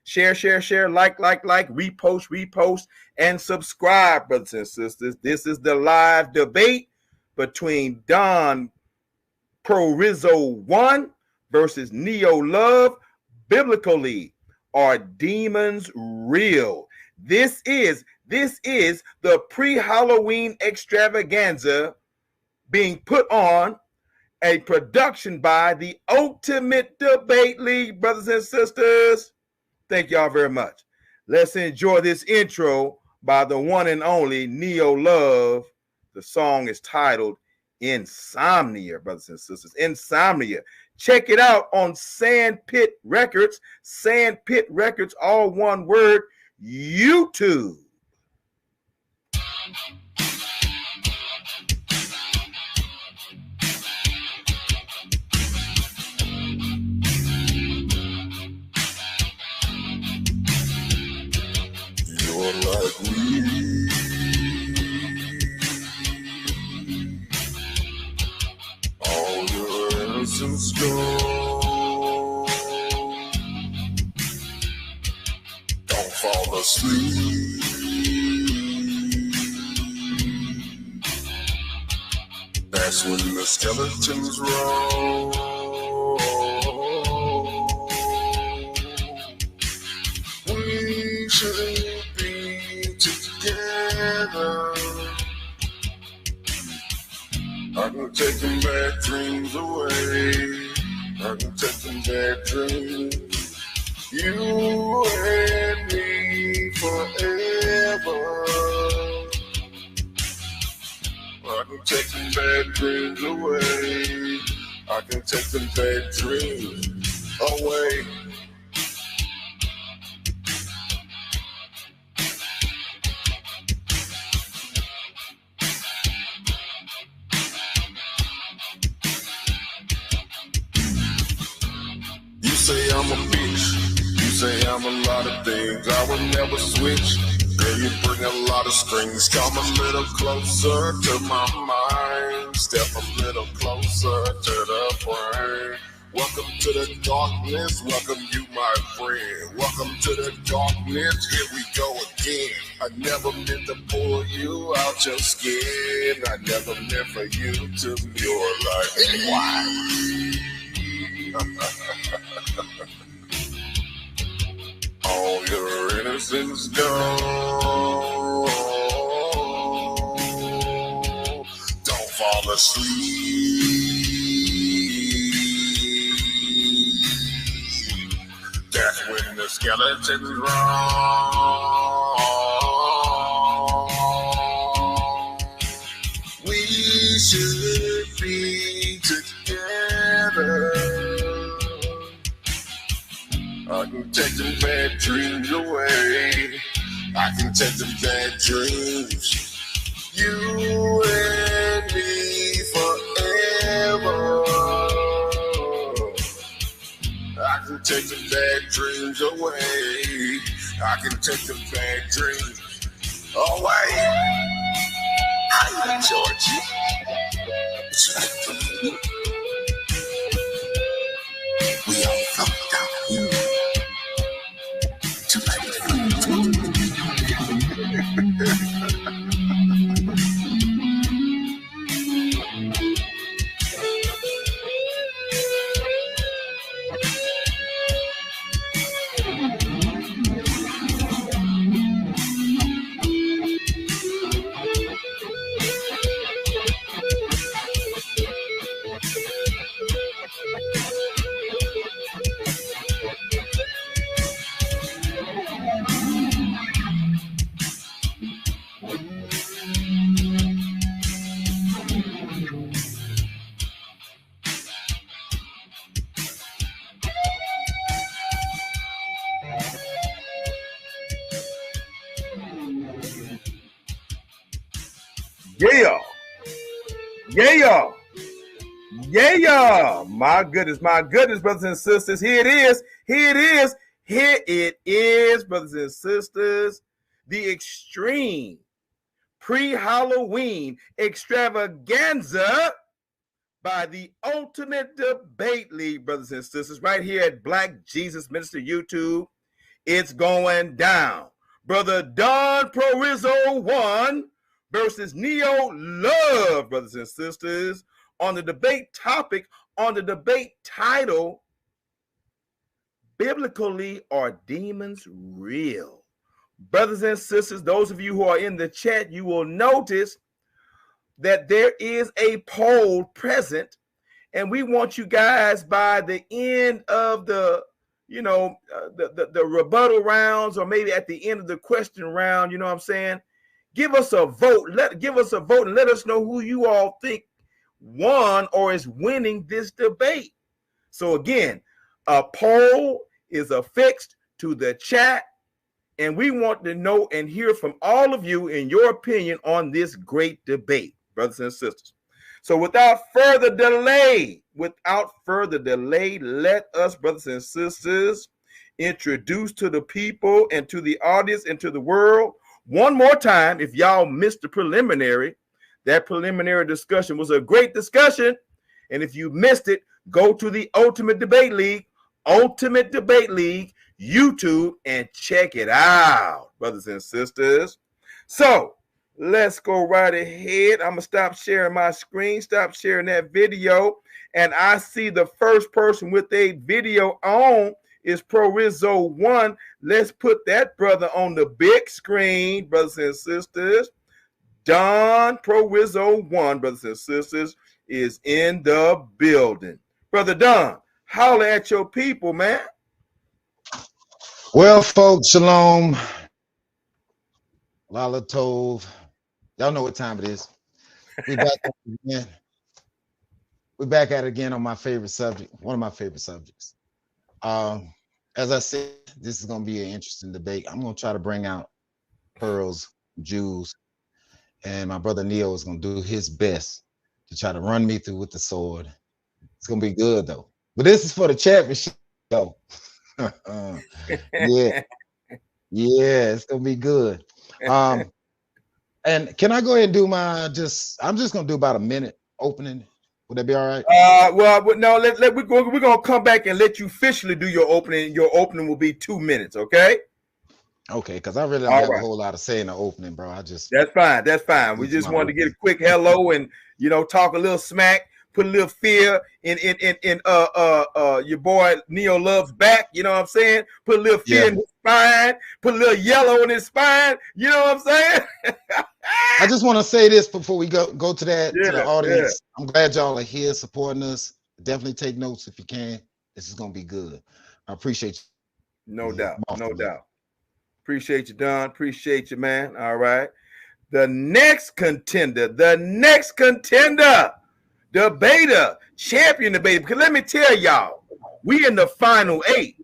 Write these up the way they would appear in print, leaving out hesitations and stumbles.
Share, like, repost, and subscribe, brothers and sisters. This is the live debate between Don Poorizo1 versus Neo Love. Biblically, are demons real? This is the pre-Halloween extravaganza being put on, a production by the Ultimate Debate League, brothers and sisters. Thank y'all very much. Let's enjoy this intro by the one and only Neo Love. The song is titled Insomnia, brothers and sisters. Insomnia. Check it out on Sandpit Records. Sandpit Records, all one word, YouTube. You're like me, all your innocence gone. Don't fall asleep, that's when the skeletons roll. We shouldn't be together. I can take them bad dreams away. I can take them bad dreams. You and me forever. I can take them bad dreams away. I can take them bad dreams away. You say I'm a bitch, you say I'm a lot of things, I would never switch. Girl, you bring a lot of strings, come a little closer to my mind, step a little closer to the brain. Welcome to the darkness, welcome you my friend. Welcome to the darkness, here we go again. I never meant to pull you out your skin, I never meant for you to be your life. Why? All your innocence gone. Don't fall asleep. That's when the skeletons roll. We should be together. I can take them bad dreams away. I can take them bad dreams. You and me forever. I can take them bad dreams away. I can take them bad dreams away. I enjoyed you. We all float down here. Yeah. My goodness, brothers and sisters. Here it is, brothers and sisters. The extreme pre-Halloween extravaganza by the Ultimate Debate League, brothers and sisters, right here at Black Jesus Minister YouTube. It's going down. Brother Don Poorizo1 versus Neo Love, brothers and sisters, on the debate topic, on the debate title, Biblically, are demons real? Brothers and sisters, those of you who are in the chat, you will notice that there is a poll present, and we want you guys by the end of the the rebuttal rounds, or maybe at the end of the question round, you know what I'm saying, give us a vote. Give us a vote and let us know who you all think won or is winning this debate. So again, a poll is affixed to the chat, and we want to know and hear from all of you in your opinion on this great debate, brothers and sisters. So without further delay, let us, brothers and sisters, introduce to the people and to the audience and to the world one more time. If y'all missed the preliminary, that preliminary discussion was a great discussion. And if you missed it, go to the Ultimate Debate League YouTube, and check it out, brothers and sisters. So let's go right ahead. I'm going to stop sharing my screen, stop sharing that video. And I see the first person with a video on is Poorizo1. Let's put that brother on the big screen, brothers and sisters. Don Poorizo1, brothers and sisters, is in the building. Brother Don, holler at your people, man. Well, folks, shalom. Lala Tov. Y'all know what time it is. We back at it again. We're back at it again on my favorite subject, one of my favorite subjects. As I said, this is going to be an interesting debate. I'm going to try to bring out pearls, jewels, and my brother Neo is going to do his best to try to run me through with the sword. It's going to be good, though. But this is for the championship, though. Yeah, it's going to be good. And can I go ahead and do I'm just going to do about a minute opening. Would that be all right? Well, no. We're gonna come back and let you officially do your opening. Your opening will be 2 minutes, okay? Okay, because I really don't have a whole lot to say in the opening, bro. That's fine. We just wanted to get a quick hello and talk a little smack, put a little fear in your boy Neo Love's back. You know what I'm saying? Put a little fear in his spine. Put a little yellow in his spine. You know what I'm saying? I just want to say this before we go to that to the audience. Yeah. I'm glad y'all are here supporting us. Definitely take notes if you can. This is gonna be good. I appreciate you. No doubt. Appreciate you, Don. Appreciate you, man. All right. The next contender, debater, champion debater. Because let me tell y'all, we in the final 8,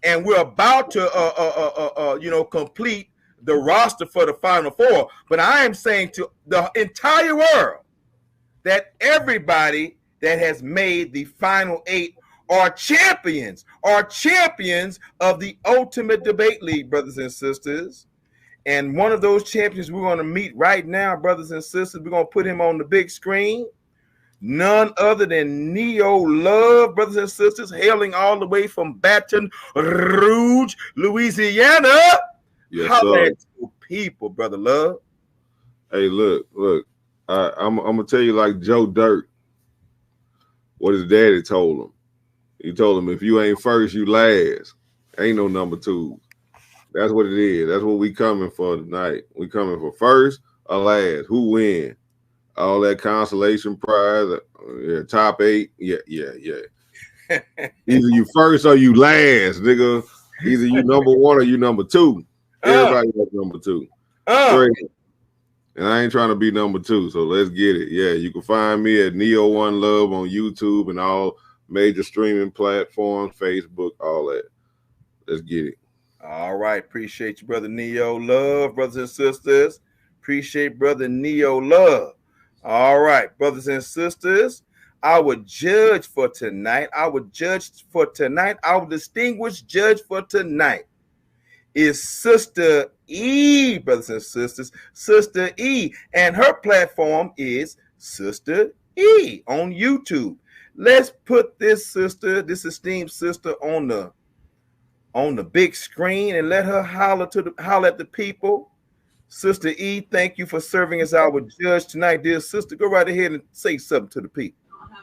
and we're about to complete the roster for the final 4. But I am saying to the entire world that everybody that has made the final 8 are champions of the Ultimate Debate League, brothers and sisters. And one of those champions we're going to meet right now, brothers and sisters. We're going to put him on the big screen. None other than Neo Love, brothers and sisters, hailing all the way from Baton Rouge, Louisiana. Yes, sir. People, brother Love. Hey, look. I'm gonna tell you like Joe Dirt. What his daddy told him. He told him, if you ain't first, you last. Ain't no number 2. That's what it is. That's what we coming for tonight. We coming for first or last. Who win? All that consolation prize, top 8. Yeah. Either you first or you last, nigga. Either you number 1 or you number 2. Everybody was number 2. And I ain't trying to be number 2, so let's get it. Yeah, you can find me at Neo1 Love on YouTube and all major streaming platforms, Facebook, all that. Let's get it. All right. Appreciate you, brother Neo Love, brothers and sisters. Appreciate brother Neo Love. All right, brothers and sisters. Our judge for tonight, our distinguished judge for tonight is Sister E, brothers and sisters. Sister E, and her platform is Sister E on YouTube. Let's put this esteemed sister on on the big screen and let her holler at the people. Sister E, thank you for serving as our judge tonight, dear sister. Go right ahead and say something to the people.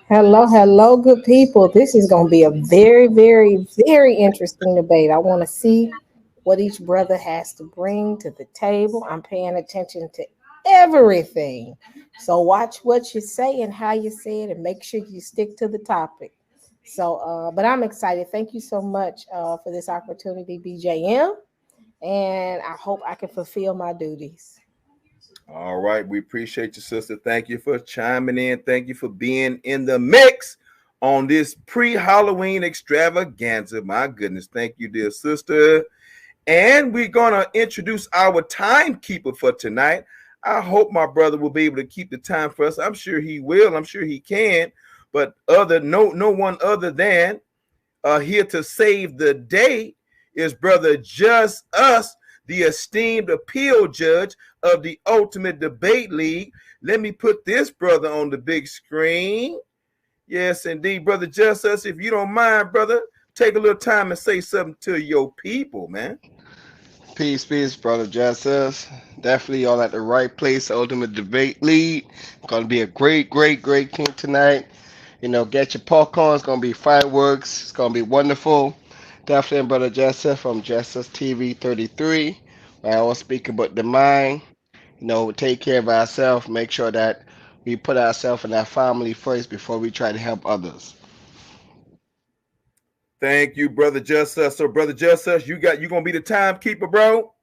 Hello, hello, good people. This is going to be a very, very, very interesting debate. I want to see what each brother has to bring to the table. I'm paying attention to everything. So watch what you say and how you say it, and make sure you stick to the topic. So, but I'm excited. Thank you so much for this opportunity, BJM, and I hope I can fulfill my duties. All right. We appreciate you, sister. Thank you for chiming in. Thank you for being in the mix on this pre-Halloween extravaganza. My goodness. Thank you, dear sister. And we're going to introduce our timekeeper for tonight. I hope my brother will be able to keep the time for us. I'm sure he will. I'm sure he can. But no one other than here to save the day is Brother Just Us, the esteemed appeal judge of the Ultimate Debate League. Let me put this brother on the big screen. Yes, indeed, Brother Just Us. If you don't mind, brother, take a little time and say something to your people, man. Peace, peace, brother Justice. Definitely all at the right place. Ultimate Debate League. Gonna be a great, great, great team tonight. You know, get your popcorn. It's gonna be fireworks. It's gonna be wonderful. Definitely, brother Justice from Justice TV 33. I always speak about the mind. You know, take care of ourselves. Make sure that we put ourselves and our family first before we try to help others. Thank you, Brother Just Us. So, Brother Just Us, you gonna be the timekeeper, bro?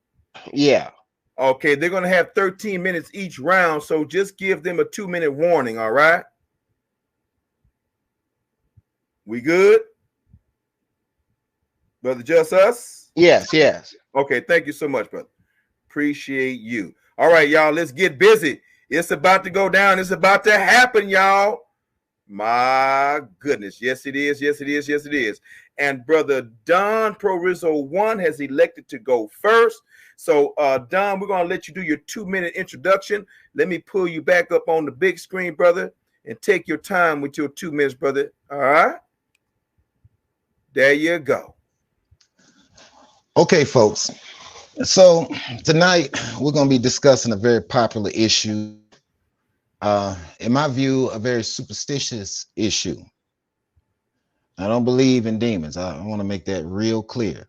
Yeah. Okay, they're gonna have 13 minutes each round, so just give them a 2-minute warning, all right? We good? Brother Just Us? Yes, yes. Okay, thank you so much, brother. Appreciate you. All right, y'all, let's get busy. It's about to go down. It's about to happen, y'all. My goodness. Yes, it is. Yes, it is. Yes, it is. And Brother Don Poorizo1 has elected to go first. So, Don, we're going to let you do your 2-minute introduction. Let me pull you back up on the big screen, brother, and take your time with your 2 minutes, brother. All right? There you go. Okay, folks. So tonight we're going to be discussing a very popular issue. In my view, a very superstitious issue. I don't believe in demons. I want to make that real clear.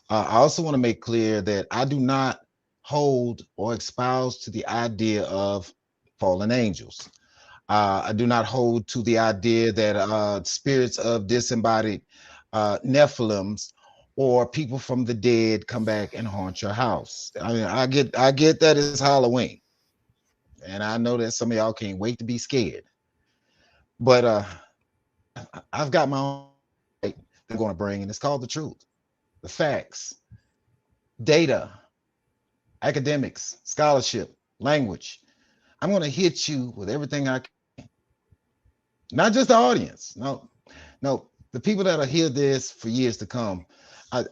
I also want to make clear that I do not hold or espouse to the idea of fallen angels. I do not hold to the idea that spirits of disembodied Nephilims or people from the dead come back and haunt your house. I mean, I get that it's Halloween, and I know that some of y'all can't wait to be scared. But I've got my own I'm going to bring, and it's called the truth, the facts, data, academics, scholarship, language. I'm going to hit you with everything I can. Not just the audience. No, the people that'll hear this for years to come.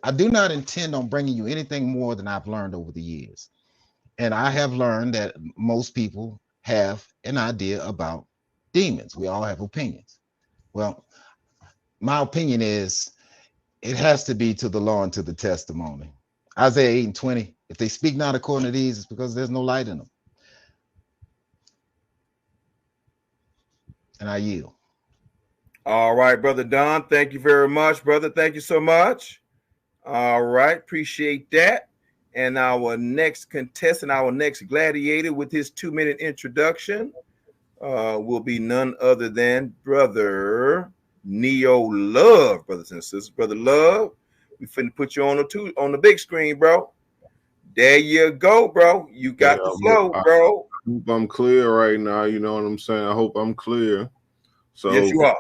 I do not intend on bringing you anything more than I've learned over the years. And I have learned that most people have an idea about demons. We all have opinions. Well, my opinion is it has to be to the law and to the testimony. Isaiah 8:20. If they speak not according to these, it's because there's no light in them. And I yield. All right, Brother Don. Thank you very much, brother. Thank you so much. All right. Appreciate that. And our next contestant, our next gladiator with his 2-minute introduction will be none other than Brother Neo Love, brothers and sisters. Brother Love, we finna put you on the big screen, bro. There you go, bro. You got the flow, bro. I hope I'm clear right now. You know what I'm saying? I hope I'm clear. So yes, you are.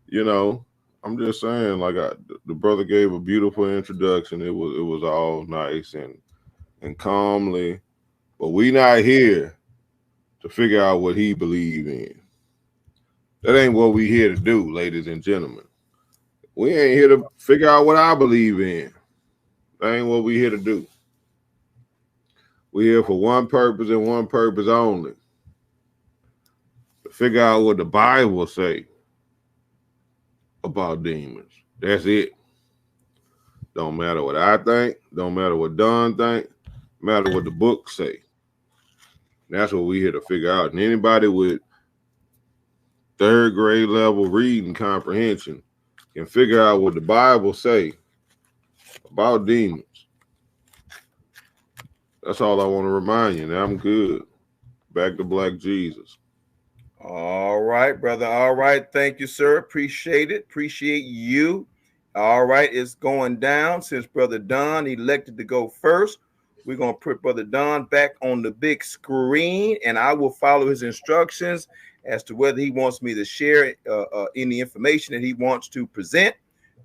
You know, I'm just saying, like the brother gave a beautiful introduction. It was all nice and calmly, but we not here to figure out what he believe in. That ain't what we here to do, ladies and gentlemen. We ain't here to figure out what I believe in. That ain't what we here to do. We're here for one purpose and one purpose only. To figure out what the Bible say about demons. That's it. Don't matter what I think. Don't matter what Don think. Matter what the book say. That's what we here to figure out. And anybody with third grade level reading comprehension can figure out what the Bible say about demons. That's all I want to remind you. Now I'm good. Back to Black Jesus. All right, brother. All right. Thank you, sir. Appreciate it. Appreciate you. All right. It's going down since Brother Don elected to go first. We're going to put Brother Don back on the big screen, and I will follow his instructions as to whether he wants me to share any information that he wants to present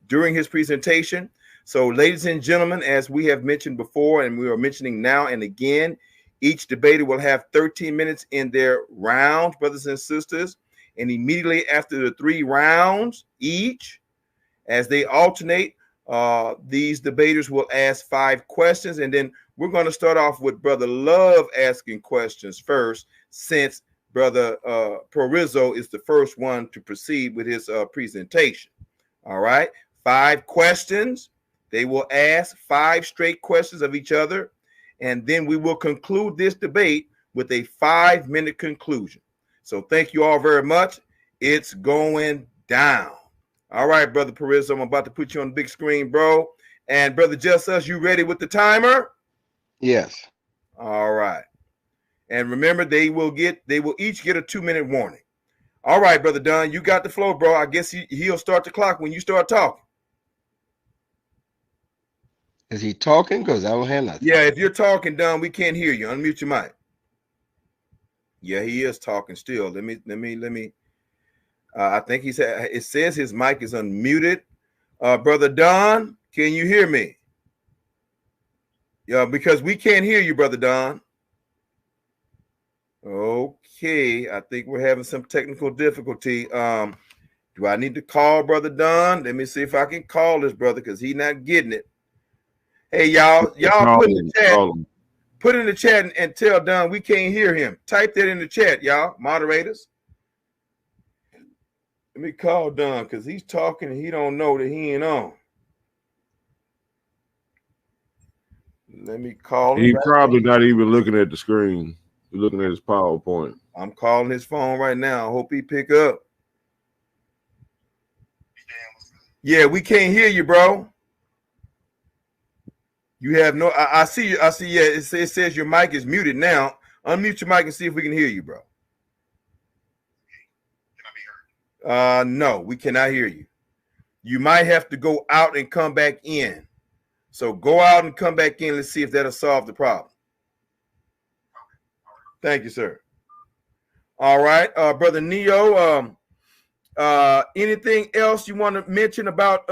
during his presentation. So, ladies and gentlemen, as we have mentioned before, and we are mentioning now and again, each debater will have 13 minutes in their round, brothers and sisters. And immediately after the 3 rounds each, as they alternate, these debaters will ask 5 questions. And then we're going to start off with Brother Love asking questions first, since Brother Poorizo is the first one to proceed with his presentation. All right. 5 questions. They will ask 5 straight questions of each other. And then we will conclude this debate with a 5-minute conclusion. So thank you all very much. It's going down. All right, Brother Poorizo, I'm about to put you on the big screen, bro. And Brother Justice, you ready with the timer? Yes. All right. And remember, they will each get a 2-minute warning. All right, Brother Don, you got the flow, bro. I guess he'll start the clock when you start talking. Is he talking? Because I don't hear nothing. Yeah, if you're talking, Don, we can't hear you. Unmute your mic. Yeah, he is talking still. Let me. I think he said it says his mic is unmuted. Brother Don, can you hear me? Yeah, because we can't hear you, Brother Don. Okay, I think we're having some technical difficulty. Do I need to call Brother Don? Let me see if I can call this brother because he's not getting it. Hey, y'all put in the chat and tell Don we can't hear him. Type that in the chat, y'all, moderators. Let me call Don because he's talking and he don't know that he ain't on. Let me call him. He's probably not even looking at the screen. He's looking at his PowerPoint. I'm calling his phone right now. I hope he pick up. Yeah, we can't hear you, bro. You have no. I see you. I see. Yeah, it says your mic is muted now. Unmute your mic and see if we can hear you, bro. Can I be heard? No, we cannot hear you. You might have to go out and come back in. So go out and come back in. Let's see if that'll solve the problem. Thank you, sir. All right, Brother Neo. Anything else you want to mention about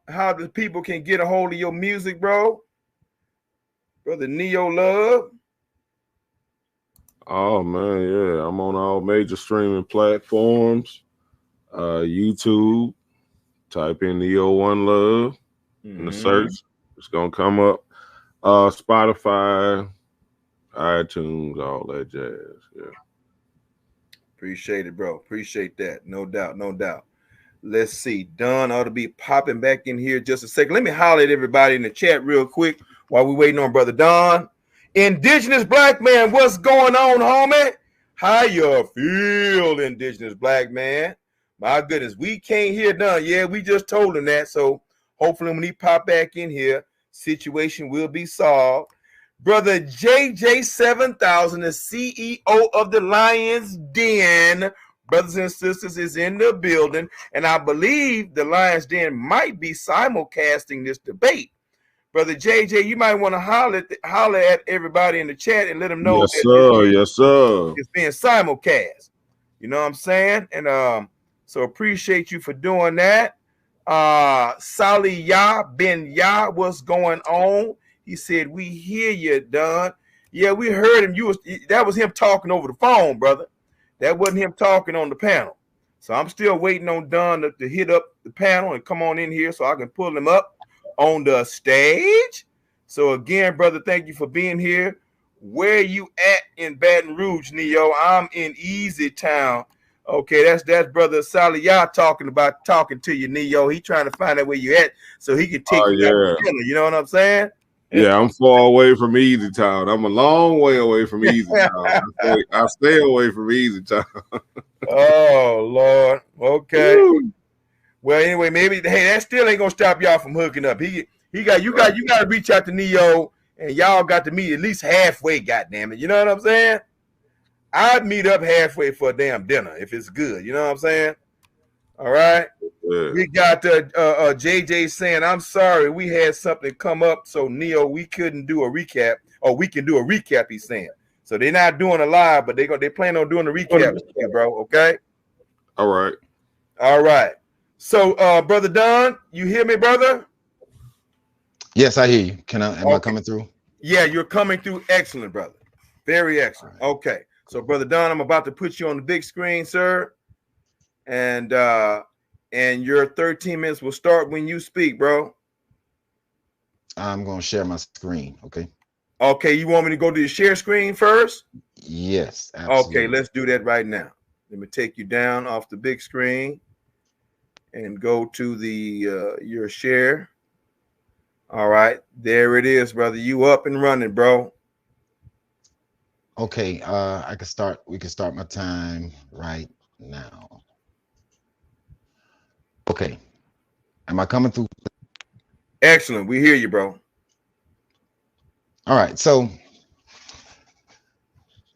how the people can get a hold of your music, bro? Brother Neo Love. Oh man, yeah. I'm on all major streaming platforms. YouTube. Type in Neo1 Love in the search. It's gonna come up. Spotify, iTunes, all that jazz. Yeah. Appreciate it, bro. Appreciate that. No doubt, no doubt. Let's see. Don ought to be popping back in here just a second. Let me holler at everybody in the chat real quick while we're waiting on Brother Don. Indigenous Black man, what's going on, homie? How you feel, Indigenous Black man? My goodness, we can't hear Don. Yeah, we just told him that. So hopefully when he pop back in here, situation will be solved. Brother JJ7000, the CEO of the Lion's Den, brothers and sisters, is in the building. And I believe the Lion's Den might be simulcasting this debate. Brother JJ, you might want to holler at everybody in the chat and let them know yes, sir. Yes, sir. It's being simulcast. You know what I'm saying? And so appreciate you for doing that. Sali Ya Ben Ya, what's going on? He said, we hear you, Don. Yeah, we heard him. That was him talking over the phone, brother. That wasn't him talking on the panel. So I'm still waiting on Don to hit up the panel and come on in here so I can pull him up on the stage. So again, brother, thank you for being here. Where you at in Baton Rouge, Neo? I'm in Easy Town. Okay, that's brother Saliyah talking to you, Neo. He trying to find out where you at so he can take Oh you out yeah. to dinner. You know what I'm saying? Yeah, I'm far away from Easy Town. I'm a long way away from Easy Town. I stay away from Easy Town. Oh Lord. Okay. Woo. Well, anyway, maybe hey, that still ain't gonna stop y'all from hooking up. He got you got to reach out to Neo, and y'all got to meet at least halfway. Goddamn it, you know what I'm saying? I'd meet up halfway for a damn dinner if it's good. You know what I'm saying? All right. Yeah. We got JJ saying, "I'm sorry, we had something come up, so Neo, we couldn't do a recap, or we can do a recap." He's saying, so they're not doing a live, but they plan on doing a recap, bro. Okay. All right. All right. So, brother Don, you hear me, brother? Yes, I hear you. Am I coming through? Yeah, you're coming through. Excellent, brother. Very excellent. Right. Okay. So, brother Don, I'm about to put you on the big screen, sir. And your 13 minutes will start when you speak, bro. I'm going to share my screen. Okay. Okay. You want me to go to the share screen first? Yes. Absolutely. Okay. Let's do that right now. Let me take you down off the big screen and go to the your share. All right, there it is, brother. You up and running, bro. Okay, we can start my time right now. Okay. Am I coming through? Excellent. We hear you, bro. All right, so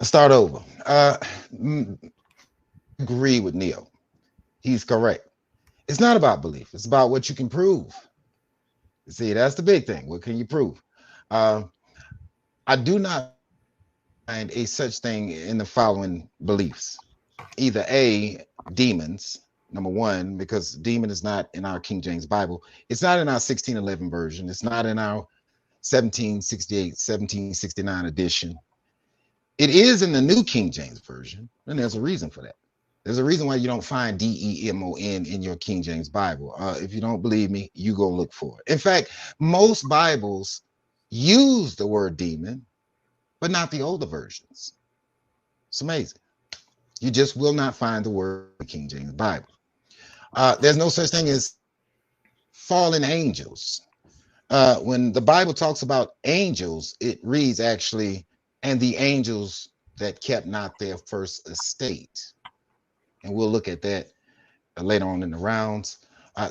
let's start over. Agree with Neo. He's correct. It's not about belief. It's about what you can prove. See, that's the big thing. What can you prove? I do not find a such thing in the following beliefs. Either A, demons, number one, because demon is not in our King James Bible. It's not in our 1611 version. It's not in our 1768, 1769 edition. It is in the New King James Version, and there's a reason for that. There's a reason why you don't find D-E-M-O-N in your King James Bible. If you don't believe me, you go look for it. In fact, most Bibles use the word demon, but not the older versions. It's amazing. You just will not find the word in the King James Bible. There's no such thing as fallen angels. When the Bible talks about angels, it reads actually, and the angels that kept not their first estate. And we'll look at that later on in the rounds.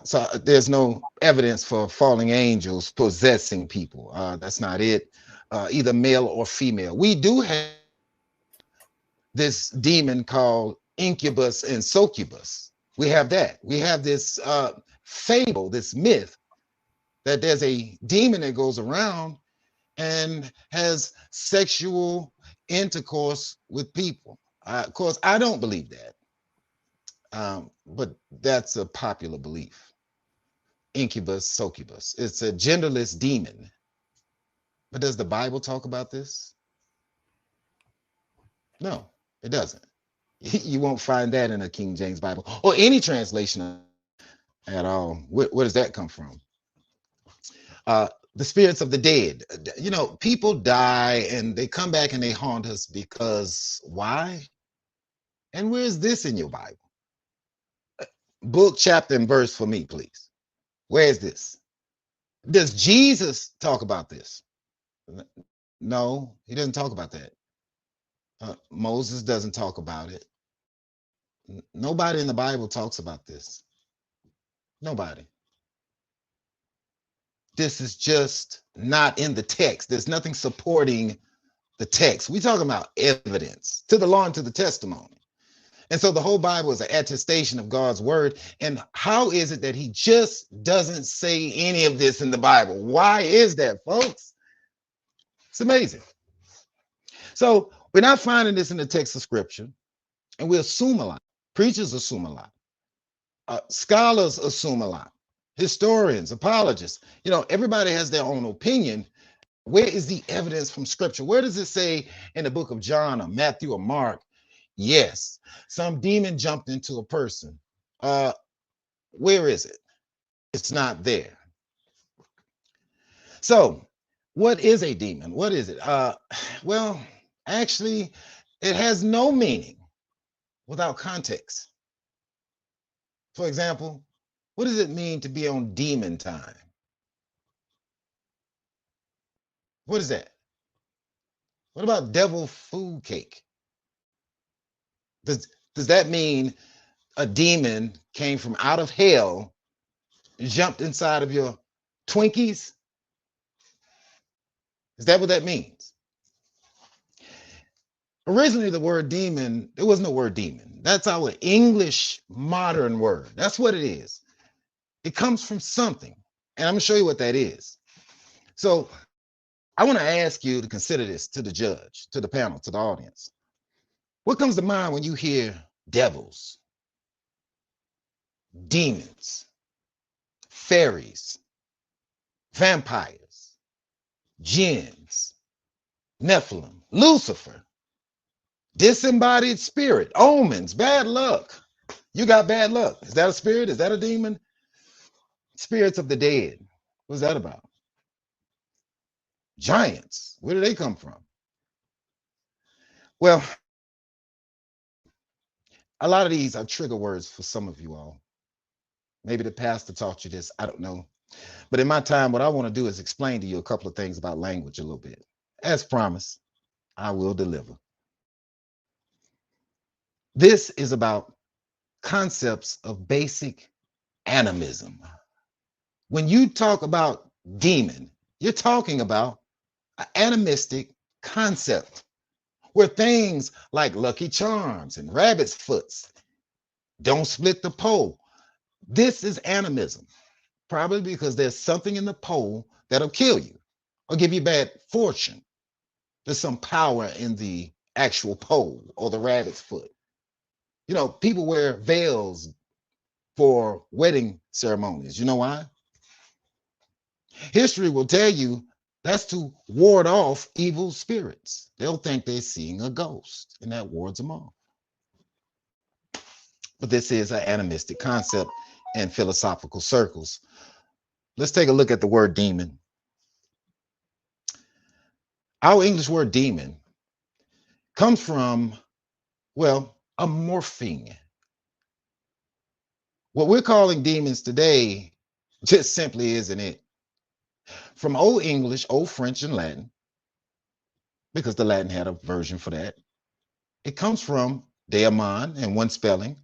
So there's no evidence for falling angels possessing people. That's not it, either male or female. We do have this demon called incubus and succubus. We have that. We have this fable, this myth that there's a demon that goes around and has sexual intercourse with people. Of course, I don't believe that, but that's a popular belief. Incubus, succubus. It's a genderless demon. But does the Bible talk about this? No, it doesn't. You won't find that in a King James Bible or any translation at all. Where does that come from? The spirits of the dead. You know, people die and they come back and they haunt us because why? And where's this in your Bible? Book, chapter, and verse for me, please. Where is this? Does Jesus talk about this? No, he doesn't talk about that. Moses doesn't talk about it. Nobody in the Bible talks about this. Nobody. This is just not in the text. There's nothing supporting the text. We're talking about evidence to the law and to the testimony. And so the whole Bible is an attestation of God's word. And how is it that he just doesn't say any of this in the Bible? Why is that, folks? It's amazing. So we're not finding this in the text of scripture, and we assume a lot. Preachers assume a lot. Scholars assume a lot. Historians, apologists, you know, everybody has their own opinion. Where is the evidence from scripture? Where does it say in the book of John or Matthew or Mark? Yes, some demon jumped into a person. Where is it? It's not there. So what is a demon? What is it? Well, actually, it has no meaning without context. For example, what does it mean to be on demon time? What is that? What about devil food cake? Does does that mean a demon came from out of hell, jumped inside of your Twinkies? Is that what that means? Originally, the word demon, there was no word demon. That's our English modern word. That's what it is. It comes from something. And I'm going to show you what that is. So I want to ask you to consider this to the judge, to the panel, to the audience. What comes to mind when you hear devils, demons, fairies, vampires, jinns, Nephilim, Lucifer, disembodied spirit, omens, bad luck? You got bad luck. Is that a spirit? Is that a demon? Spirits of the dead. What's that about? Giants. Where do they come from? Well, a lot of these are trigger words for some of you all. Maybe the pastor taught you this. I don't know. But in my time, what I want to do is explain to you a couple of things about language a little bit. As promised, I will deliver. This is about concepts of basic animism. When you talk about demon, you're talking about an animistic concept where things like Lucky Charms and Rabbit's Foots, don't split the pole. This is animism, probably because there's something in the pole that'll kill you or give you bad fortune. There's some power in the actual pole or the rabbit's foot. You know, people wear veils for wedding ceremonies. You know why? History will tell you that's to ward off evil spirits. They'll think they're seeing a ghost, and that wards them off. But this is an animistic concept in philosophical circles. Let's take a look at the word demon. Our English word demon comes from, well, a morphing. What we're calling demons today just simply isn't it. From Old English, Old French, and Latin, because the Latin had a version for that, it comes from daemon in one spelling,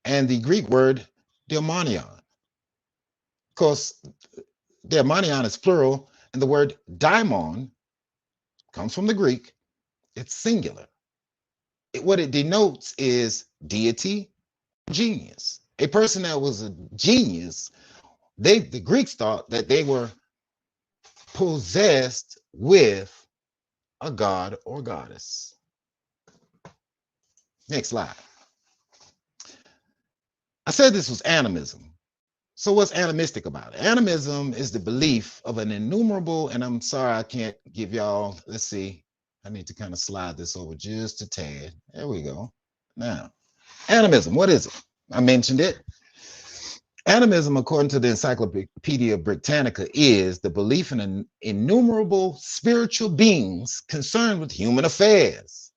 and the Greek word daimonion. Of course, daimonion is plural, and the word daimon comes from the Greek. It's singular. What it denotes is deity, genius. A person that was a genius, the Greeks thought that they were possessed with a god or goddess. Next slide. I said this was animism. So what's animistic about it? Animism is the belief of an innumerable, and I'm sorry I can't give y'all, let's see. I need to kind of slide this over just a tad. There we go. Now, animism, what is it? I mentioned it. Animism, according to the Encyclopedia Britannica, is the belief in an innumerable spiritual beings concerned with human affairs,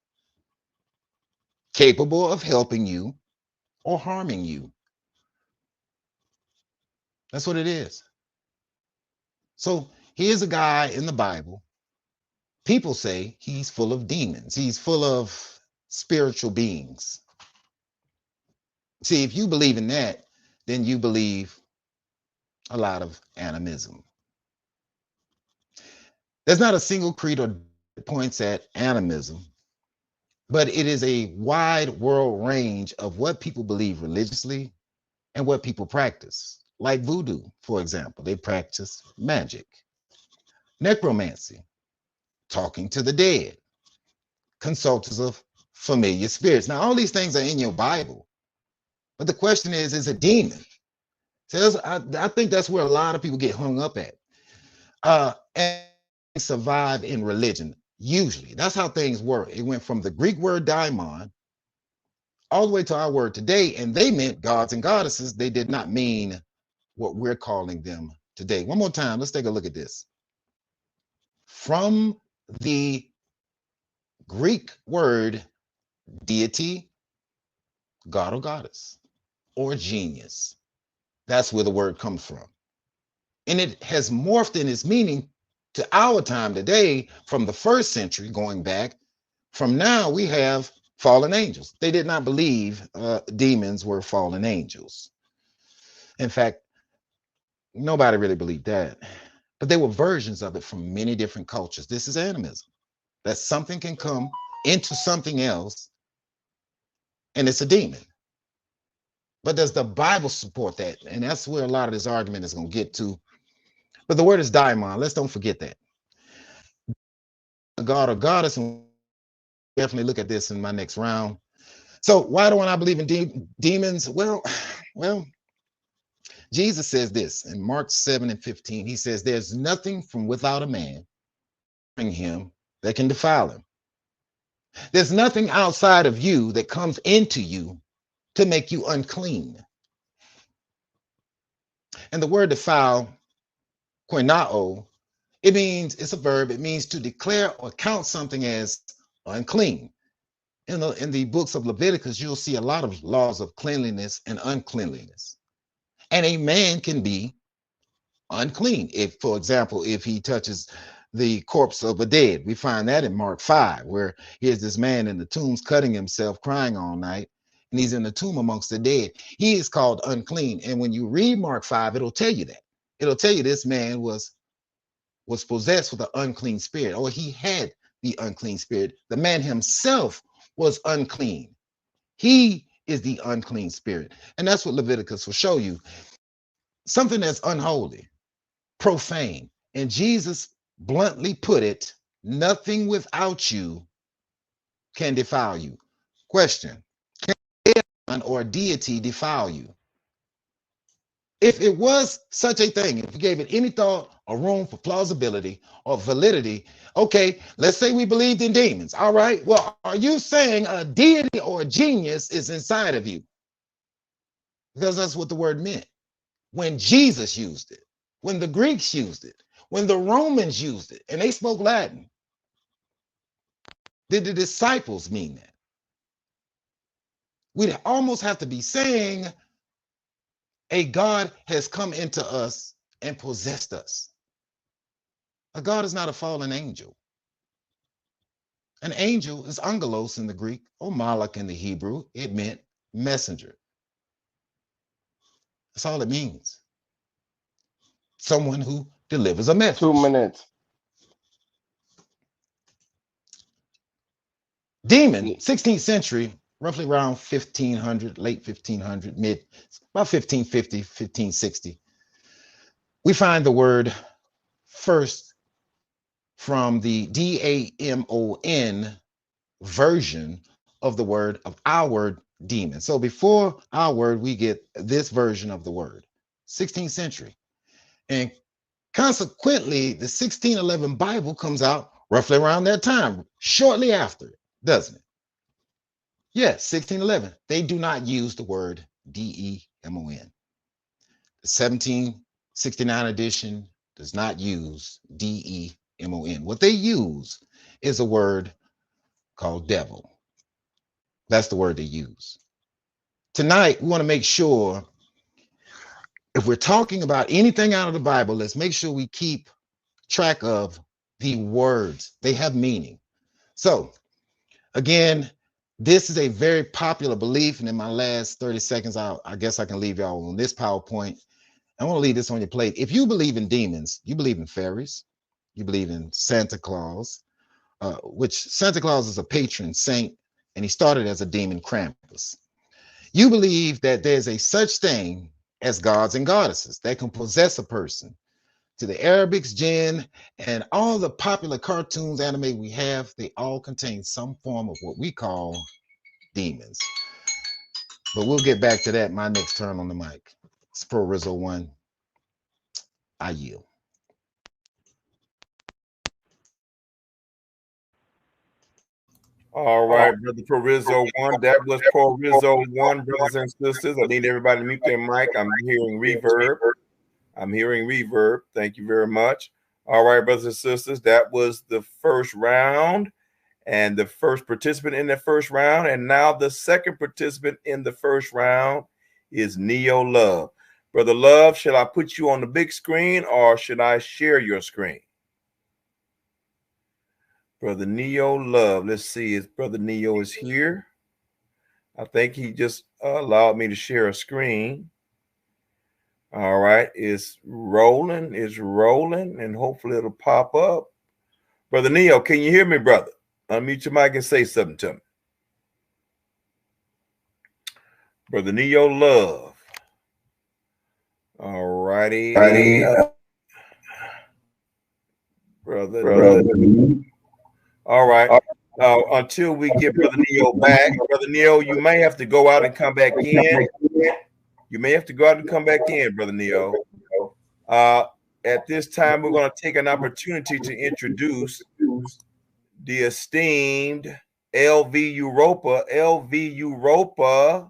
capable of helping you or harming you. That's what it is. So here's a guy in the Bible. People say he's full of demons. He's full of spiritual beings. See, if you believe in that, then you believe a lot of animism. There's not a single creed or points at animism, but it is a wide world range of what people believe religiously and what people practice. Like voodoo, for example, they practice magic. Necromancy, talking to the dead, consultants of familiar spirits. Now, all these things are in your Bible, but the question is a demon? So I think that's where a lot of people get hung up at. And survive in religion, usually. That's how things work. It went from the Greek word daimon all the way to our word today, and they meant gods and goddesses. They did not mean what we're calling them today. One more time, let's take a look at this. From the Greek word deity, god or goddess. or genius. That's where the word comes from. And it has morphed in its meaning to our time today from the first century going back. From now, we have fallen angels. They did not believe demons were fallen angels. In fact, nobody really believed that. But they were versions of it from many different cultures. This is animism. That something can come into something else and it's a demon. But does the Bible support that? And that's where a lot of this argument is going to get to. But the word is daimon. Let's don't forget that. A god or goddess, and definitely look at this in my next round. So why don't I believe in demons? Well, Jesus says this in Mark 7:15. He says, there's nothing from without a man in him that can defile him. There's nothing outside of you that comes into you to make you unclean. And the word defile, koinao, it means, it's a verb, it means to declare or count something as unclean. In the books of Leviticus, you'll see a lot of laws of cleanliness and uncleanliness. And a man can be unclean if, for example, if he touches the corpse of a dead. We find that in Mark 5, where here's this man in the tombs cutting himself, crying all night, and he's in the tomb amongst the dead. He is called unclean. And when you read Mark 5, it'll tell you that. It'll tell you this man was possessed with an unclean spirit, or he had the unclean spirit. The man himself was unclean. He is the unclean spirit. And that's what Leviticus will show you. Something that's unholy, profane. And Jesus bluntly put it, nothing without you can defile you. Question, can man or deity defile you? If it was such a thing, if you gave it any thought or room for plausibility or validity, okay, let's say we believed in demons. All right, well, are you saying a deity or a genius is inside of you? Because that's what the word meant when Jesus used it, when the Greeks used it, when the Romans used it, and they spoke Latin. Did the disciples mean that? We'd almost have to be saying a God has come into us and possessed us. A God is not a fallen angel. An angel is angelos in the Greek, or malach in the Hebrew. It meant messenger. That's all it means. Someone who delivers a message. 2 minutes. Demon, 16th century, roughly around 1500, late 1500, about 1550, 1560. We find the word first from the DAMON version of the word, of our word demon. So before our word, we get this version of the word, 16th century. And consequently, the 1611 Bible comes out roughly around that time, shortly after, doesn't it? Yes, 1611. They do not use the word DEMON. The 1769 edition does not use DEMON. What they use is a word called devil. That's the word they use. Tonight, we want to make sure, if we're talking about anything out of the Bible, let's make sure we keep track of the words. They have meaning. So, again, this is a very popular belief. And in my last 30 seconds, I guess I can leave y'all on this PowerPoint. I want to leave this on your plate. If you believe in demons, you believe in fairies, you believe in Santa Claus, which Santa Claus is a patron saint, and he started as a demon, Krampus. You believe that there's a such thing as gods and goddesses that can possess a person. To the Arabics, jinn, and all the popular cartoons, anime we have, they all contain some form of what we call demons. But we'll get back to that my next turn on the mic. It's Poorizo1. I yield. All right, Brother Poorizo1. That was Poorizo1, brothers and sisters. I need everybody to mute their mic. I'm hearing reverb. Thank you very much. All right, brothers and sisters, that was the first round and the first participant in the first round. And now the second participant in the first round is Neo Love. Brother Love, shall I put you on the big screen or should I share your screen? Brother Neo Love. Let's see if Brother Neo is here. I think he just allowed me to share a screen. All right, it's rolling, and hopefully it'll pop up. Brother Neo, can you hear me, brother? Unmute your mic and say something to me. Brother Neo Love. All righty. Brother. All right. Until we get Brother Neo back, Brother Neo, you may have to go out and come back in. You may have to go out and come back in, Brother Neo. At this time, we're going to take an opportunity to introduce the esteemed LV Europa. LV Europa,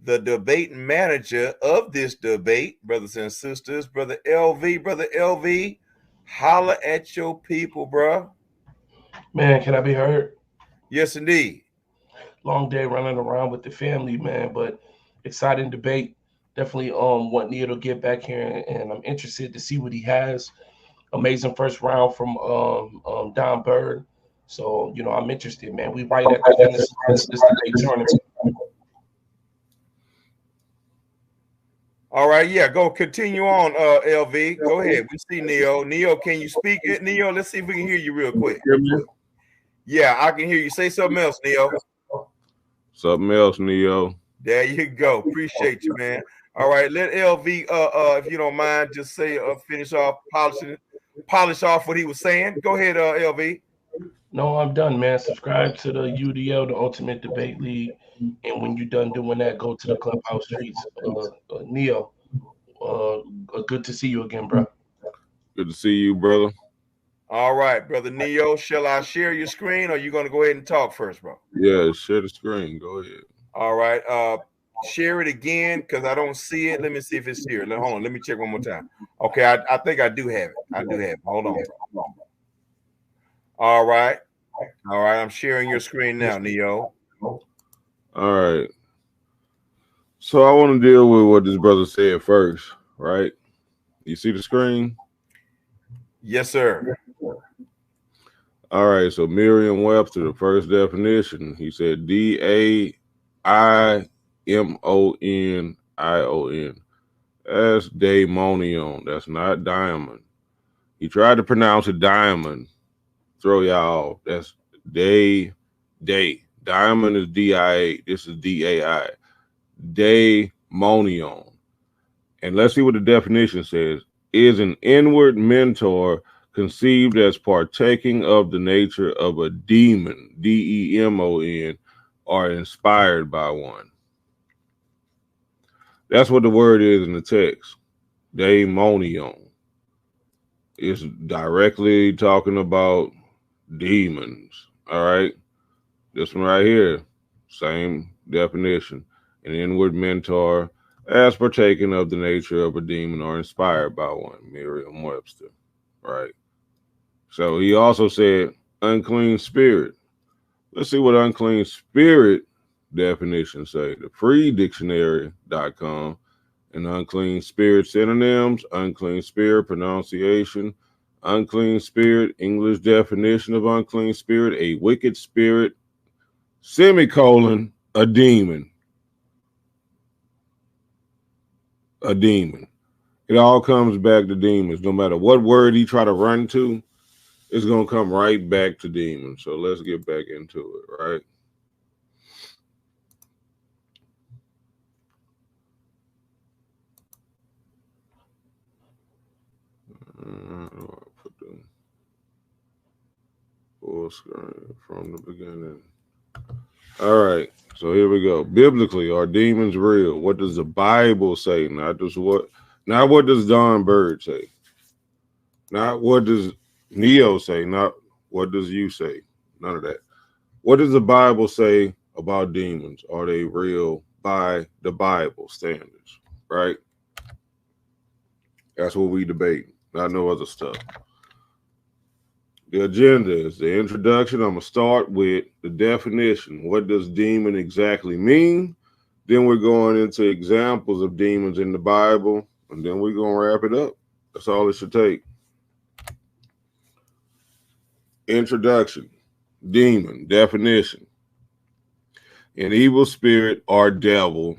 the debate manager of this debate, brothers and sisters. Brother LV, holla at your people, bro. Man, can I be heard? Yes, indeed. Long day running around with the family, man, but exciting debate. Definitely want Neil to get back here, and I'm interested to see what he has. Amazing first round from Don Bird. So, you know, I'm interested, man. We right at the finish line of this debate tournament. All right, yeah, go continue on, LV. Go ahead. We see Neo. Neo, can you speak it? Neo, let's see if we can hear you real quick. Yeah, I can hear you. Say something else, Neo. Something else, Neo. There you go. Appreciate you, man. All right, let LV, if you don't mind, just say, finish off, polish off what he was saying. Go ahead, LV. No, I'm done, man. Subscribe to the UDL, the Ultimate Debate League. And when you're done doing that, go to the Clubhouse streets. Neo, good to see you again, bro. Good to see you, brother. All right, Brother Neo, shall I share your screen or are you going to go ahead and talk first, bro? Yeah, share the screen. Go ahead. All right. Share it again because I don't see it. Let me see if it's here. Hold on. Let me check one more time. Okay, I think I do have it. I do have it. Hold on. All right. I'm sharing your screen now, Neo. All right. So I want to deal with what this brother said first, right? You see the screen? Yes, sir. All right. So Merriam-Webster, the first definition, he said DAIMONION. That's daimonion. That's not diamond. He tried to pronounce it diamond. Throw y'all off. That's day. Diamond is DIA. This is DAI. Daimonion. And let's see what the definition says. Is an inward mentor conceived as partaking of the nature of a demon, DEMON, or inspired by one. That's what the word is in the text. Daimonion. It's directly talking about demons. All right. This one right here, same definition. An inward mentor as partaking of the nature of a demon or inspired by one, Merriam-Webster. Right. So he also said unclean spirit. Let's see what unclean spirit definitions say. The freedictionary.com and unclean spirit synonyms, unclean spirit pronunciation, unclean spirit, English definition of unclean spirit, a wicked spirit, semicolon, a demon. A demon. It all comes back to demons. No matter what word he try to run to, it's going to come right back to demons. So let's get back into it, right? Put the full screen from the beginning. All right, so here we go. Biblically, are demons real? What does the Bible say? Not what does Don Bird say? Not what does Neo say? Not what does you say? None of that. What does the Bible say about demons? Are they real by the Bible standards? Right? That's what we debate. Not no other stuff. The agenda is the introduction. I'm going to start with the definition. What does demon exactly mean? Then we're going into examples of demons in the Bible, and then we're going to wrap it up. That's all it should take. Introduction. Demon. Definition. An evil spirit or devil.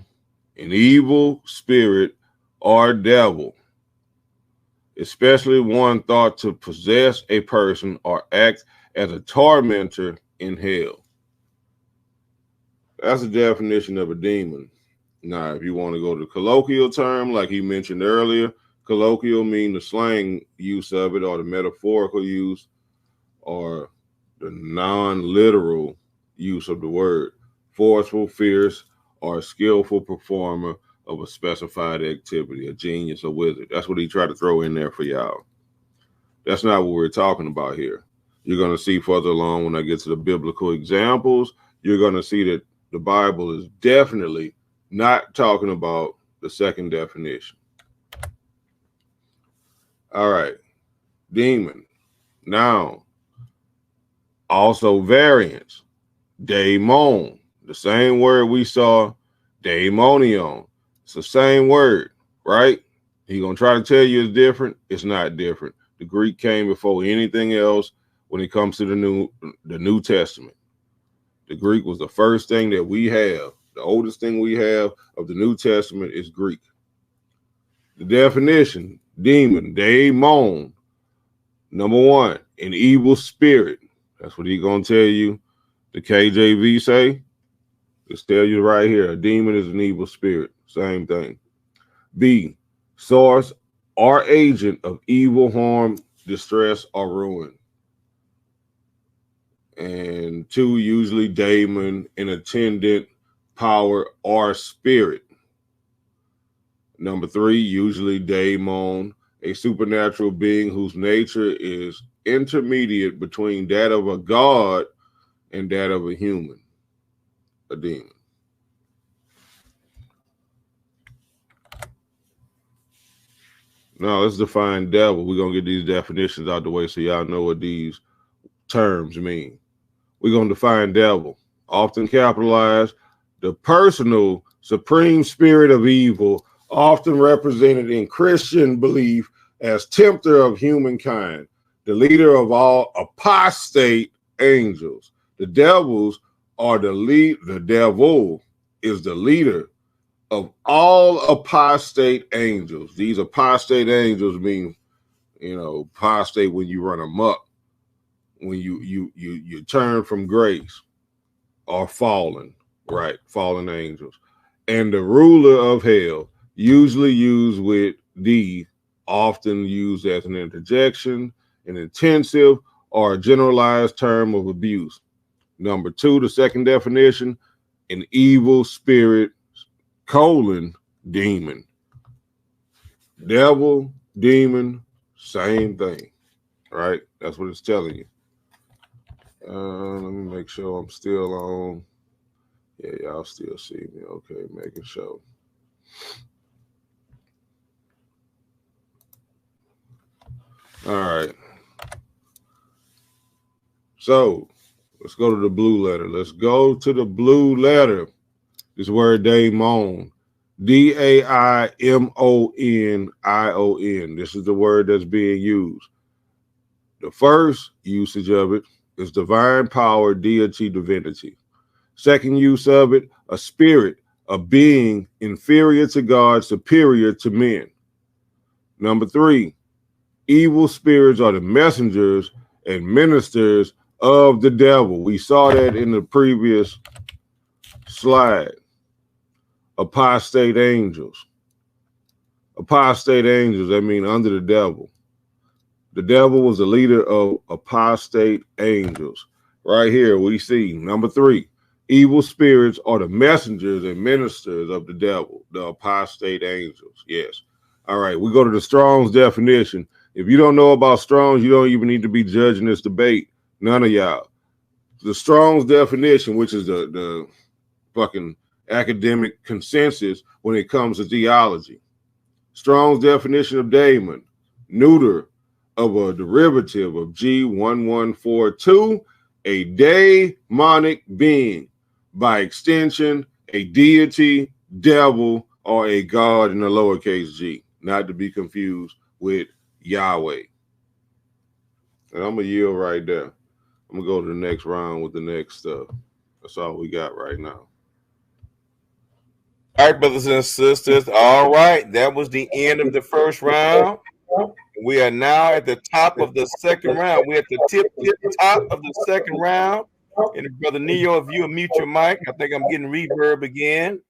An evil spirit or devil, especially one thought to possess a person or act as a tormentor in hell. That's the definition of a demon. Now, if you want to go to the colloquial term, like he mentioned earlier, colloquial mean the slang use of it or the metaphorical use or the non-literal use of the word. Forceful, fierce, or skillful performer of a specified activity, a genius, a wizard. That's what he tried to throw in there for y'all. That's not what we're talking about here. You're going to see further along when I get to the biblical examples, you're going to see that the Bible is definitely not talking about the second definition. All right. Demon. Noun. Also variants. Daemon. The same word we saw, daemonion. It's the same word, right? He gonna try to tell you it's different. It's not different. The Greek came before anything else when it comes to the New Testament. The Greek was the first thing that we have. The oldest thing we have of the New Testament is Greek. The definition, demon, daemon. Number one, an evil spirit. That's what he's gonna tell you. The KJV say. Let's tell you right here, a demon is an evil spirit. Same thing. B, source or agent of evil, harm, distress, or ruin. And two, usually daemon, an attendant, power, or spirit. Number three, usually daemon, a supernatural being whose nature is intermediate between that of a god and that of a human. A demon. Now let's define devil. We're going to get these definitions out the way so y'all know what these terms mean. We're going to define devil, often capitalized, the personal supreme spirit of evil, often represented in Christian belief as tempter of humankind, the leader of all apostate angels. The devils are the devil is the leader of all apostate angels. These apostate angels mean, apostate when you run amok, when you turn from grace, or fallen, right? Fallen angels. And the ruler of hell, usually used with D, often used as an interjection, an intensive, or a generalized term of abuse. Number two, the second definition, an evil spirit, demon. Devil, demon, same thing, right? That's what it's telling you. Let me make sure I'm still on. Yeah, y'all still see me. Okay, making sure. All right. So let's go to the blue letter. Let's go to the blue letter. This word daimon. D-A-I-M-O-N-I-O-N. This is the word that's being used. The first usage of it is divine power, deity, divinity. Second use of it, a spirit, a being inferior to God, superior to men. Number three, evil spirits are the messengers and ministers of the devil. We saw that in the previous slide. Apostate angels. Apostate angels, that means under the devil. The devil was the leader of apostate angels. Right here we see number three, evil spirits are the messengers and ministers of the devil, the apostate angels. Yes. All right, we go to the Strong's definition. If you don't know about Strong's, you don't even need to be judging this debate. None of y'all. The Strong's definition, which is the fucking academic consensus when it comes to theology. Strong's definition of daemon, neuter of a derivative of G1142, a daemonic being, by extension, a deity, devil or a god in the lowercase g, not to be confused with Yahweh. And I'm going to yield right there. I'm going to go to the next round with the next stuff. That's all we got right now. All right, brothers and sisters. All right, that was the end of the first round. We are now at the top of the second round. We're at the tip top of the second round. And Brother Neo, if you mute your mic, I think I'm getting reverb again.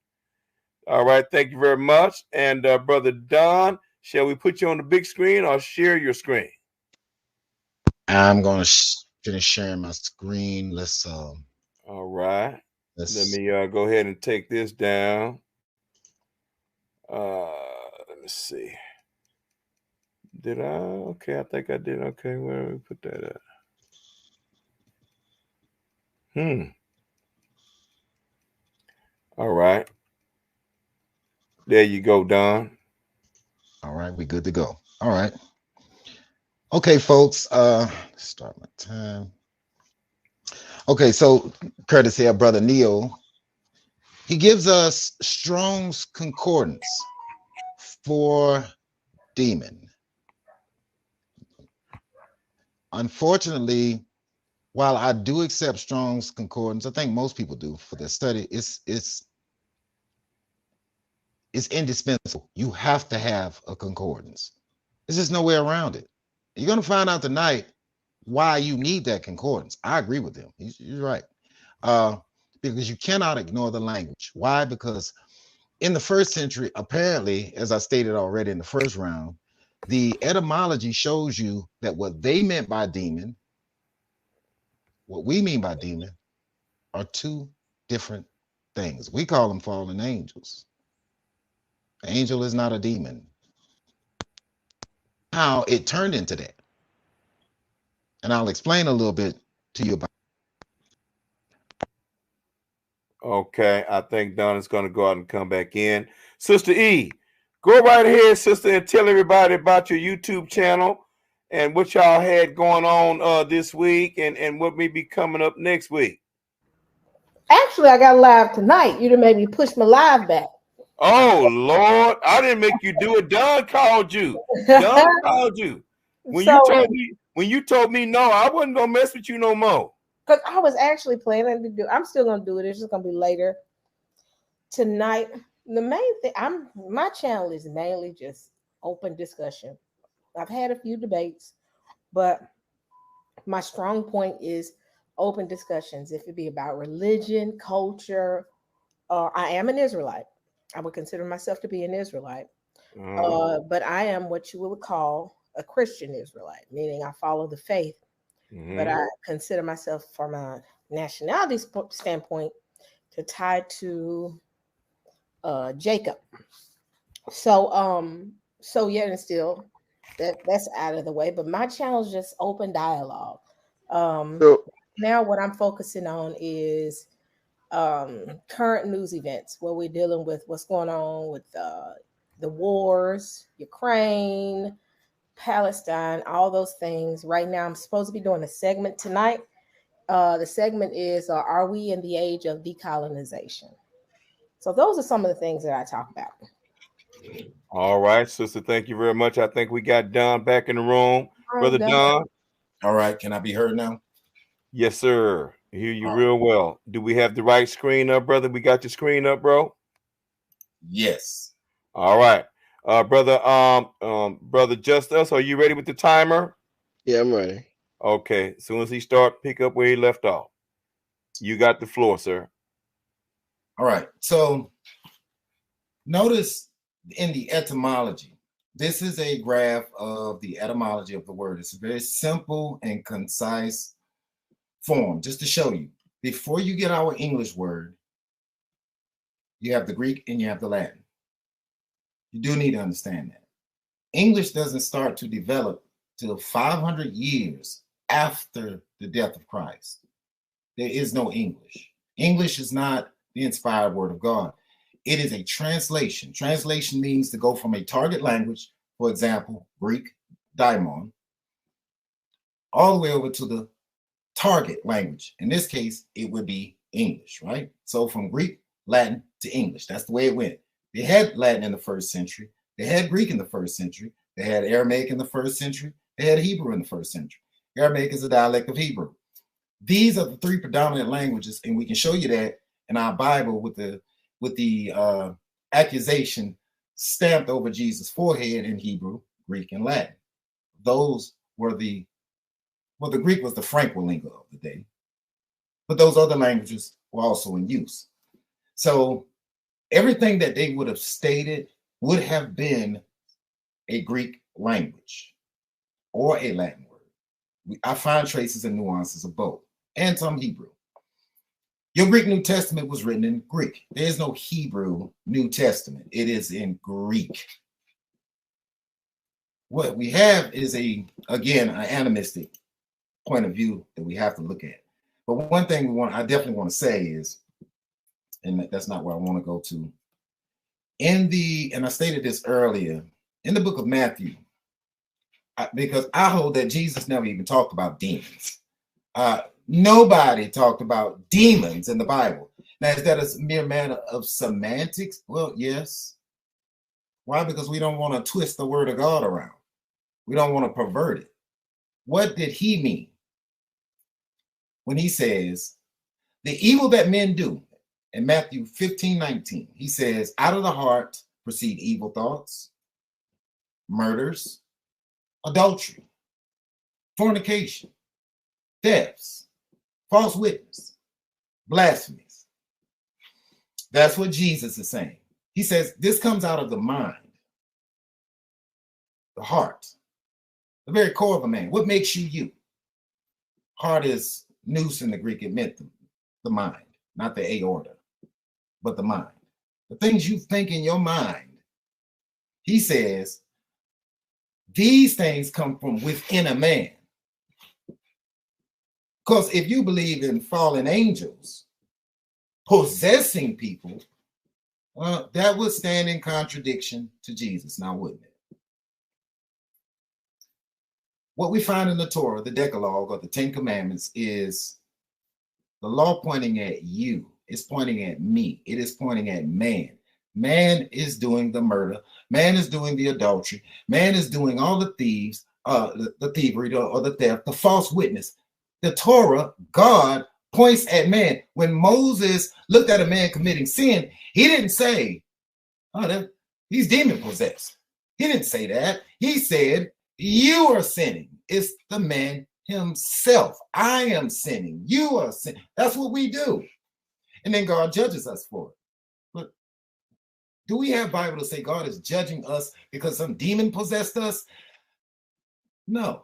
All right, thank you very much. And Brother Don, shall we put you on the big screen or share your screen? I'm going to finish sharing my screen. Let's all right. Let me go ahead and take this down. Let me see. Did I? Okay, I think I did. Okay, where do we put that at? All right. There you go, Don. All right, we good to go. All right. Okay, folks. Start my time. Okay, so courtesy of Brother Neo, he gives us Strong's Concordance for demon. Unfortunately, while I do accept Strong's Concordance, I think most people do for their study, it's indispensable. You have to have a concordance. There's just no way around it. You're going to find out tonight why you need that concordance. I agree with him. He's right. Because you cannot ignore the language. Why? Because in the first century, apparently, as I stated already in the first round, the etymology shows you that what they meant by demon, what we mean by demon, are two different things. We call them fallen angels. An angel is not a demon. How it turned into that. And I'll explain a little bit to you about. Okay, I think Don is going to go out and come back in. Sister E, go right ahead, sister, and tell everybody about your YouTube channel and what y'all had going on this week and what may be coming up next week. Actually, I got live tonight. You done made me push my live back. Oh, Lord. I didn't make you do it. Don called you. Don called you. When you told me no, I wasn't going to mess with you no more. Because I was actually planning to do, I'm still going to do it. It's just going to be later tonight. The main thing, my channel is mainly just open discussion. I've had a few debates, but my strong point is open discussions. If it be about religion, culture, I am an Israelite. I would consider myself to be an Israelite. But I am what you would call a Christian Israelite, meaning I follow the faith. But I consider myself, from a nationality standpoint, to tie to Jacob. So yet and still, that's out of the way. But my channel is just open dialogue. Now what I'm focusing on is current news events, where we're dealing with what's going on with the wars, Ukraine, Palestine, all those things. Right now, I'm supposed to be doing a segment tonight. The segment is, are we in the age of decolonization? So those are some of the things that I talk about. All right, sister, thank you very much. I think we got Don back in the room. Brother Don. All right, can I be heard now? Yes, sir. I hear you real well. Do we have the right screen up, brother? We got your screen up, bro? Yes. All right. Brother Justice, are you ready with the timer? Yeah, I'm ready. Okay. As soon as he starts, pick up where he left off. You got the floor, sir. All right. So notice in the etymology, this is a graph of the etymology of the word. It's a very simple and concise form, just to show you. Before you get our English word, you have the Greek and you have the Latin. You do need to understand that. English doesn't start to develop till 500 years after the death of Christ. There is no English. English is not the inspired word of God. It is a translation. Translation means to go from a target language, for example, Greek, daimon, all the way over to the target language. In this case, it would be English, right? So from Greek Latin to English. That's the way it went. They had Latin in the first century. They had Greek in the first century. They had Aramaic in the first century. They had Hebrew in the first century. Aramaic is a dialect of Hebrew. These are the three predominant languages, and we can show you that in our Bible with the accusation stamped over Jesus' forehead in Hebrew, Greek, and Latin. Those were the Greek was the Franco lingo of the day, but those other languages were also in use. So everything that they would have stated would have been a Greek language or a Latin word. I find traces and nuances of both, and some Hebrew. Your Greek New Testament was written in Greek. There is no Hebrew New Testament. It is in Greek. What we have is an animistic point of view that we have to look at. But one thing I definitely want to say is, and that's not where I want to go to, and I stated this earlier, in the book of Matthew, because I hold that Jesus never even talked about demons. Nobody talked about demons in the Bible. Now, is that a mere matter of semantics? Well, yes. Why? Because we don't want to twist the word of God around. We don't want to pervert it. What did he mean when he says, the evil that men do, in Matthew 15:19, he says, out of the heart proceed evil thoughts, murders, adultery, fornication, thefts, false witness, blasphemies. That's what Jesus is saying. He says this comes out of the mind, the heart, the very core of a man. What makes you you? Heart is nous in the Greek. It meant the mind, not the aorta, but the mind. The things you think in your mind. He says these things come from within a man. Because if you believe in fallen angels possessing people, that would stand in contradiction to Jesus, now wouldn't it? What we find in the Torah, the Decalogue, or the Ten Commandments, is the law pointing at you. It's pointing at me. It is pointing at man. Man is doing the murder. Man is doing the adultery. Man is doing all the thieves, the thievery or the theft, the false witness. The Torah, God points at man. When Moses looked at a man committing sin, he didn't say, oh, he's demon possessed. He didn't say that. He said, you are sinning. It's the man himself. I am sinning. You are sinning. That's what we do. And then God judges us for it. But do we have Bible to say God is judging us because some demon possessed us? No.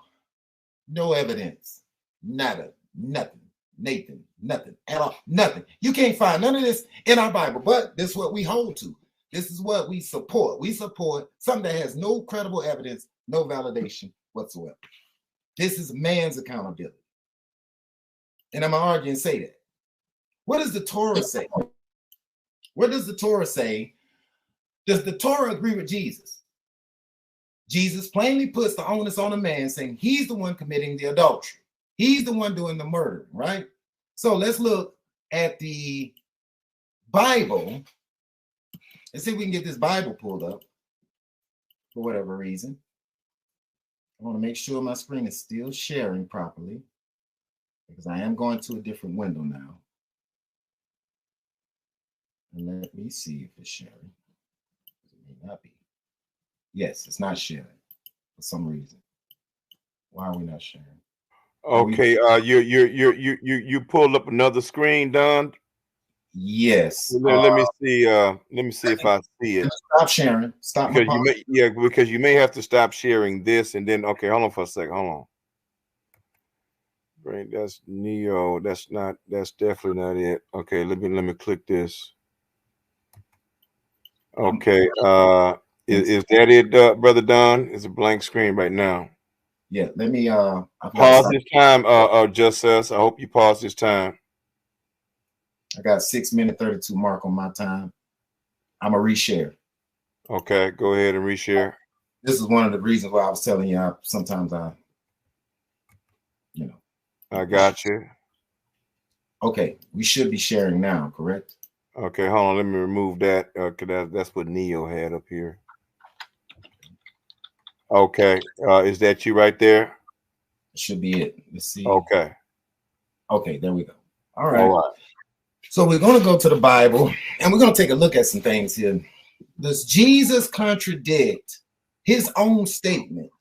No evidence. Nada. Nothing. Nathan. Nothing at all. Nothing. You can't find none of this in our Bible, but this is what we hold to. This is what we support. We support something that has no credible evidence, no validation whatsoever. This is man's accountability. And I'm going to argue and say that. What does the Torah say? What does the Torah say? Does the Torah agree with Jesus? Jesus plainly puts the onus on a man, saying he's the one committing the adultery. He's the one doing the murder, right? So let's look at the Bible. Let's see if we can get this Bible pulled up for whatever reason. I want to make sure my screen is still sharing properly because I am going to a different window now. And let me see if it's sharing. It may not be. Yes, it's not sharing for some reason. Why are we not sharing? Okay, you pulled up another screen, Don. Yes. Let me see. Let me see if I see it. Stop sharing. Stop. Because you may have to stop sharing this, and then okay, hold on for a second. Hold on. Right, that's Neo. That's definitely not it. Okay, let me click this. Okay, is that it, Brother Don? It's a blank screen right now. Yeah, let me pause this time. Just us. I hope you pause this time. I got 6 minute 32 mark on my time. I'm gonna reshare. Okay, go ahead and reshare. This is one of the reasons why I was telling you sometimes I got you. Okay, we should be sharing now, correct? Okay, hold on. Let me remove that. Cause that's what Neo had up here. Okay, is that you right there? Should be it. Let's see. Okay. Okay, there we go. All right. All right. So we're going to go to the Bible and we're going to take a look at some things here. Does Jesus contradict his own statement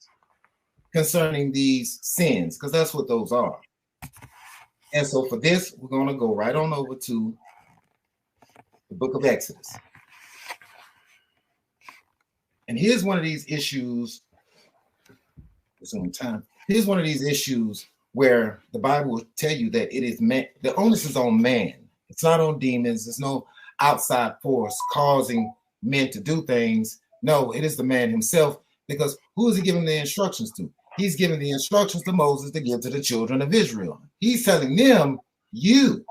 concerning these sins? Because that's what those are. And so for this, we're going to go right on over to the book of Exodus. And here's one of these issues. It's on time. Here's one of these issues where the Bible will tell you that it is man. The onus is on man. It's not on demons. There's no outside force causing men to do things. No, it is the man himself. Because who is he giving the instructions to? He's giving the instructions to Moses to give to the children of Israel. He's telling them, you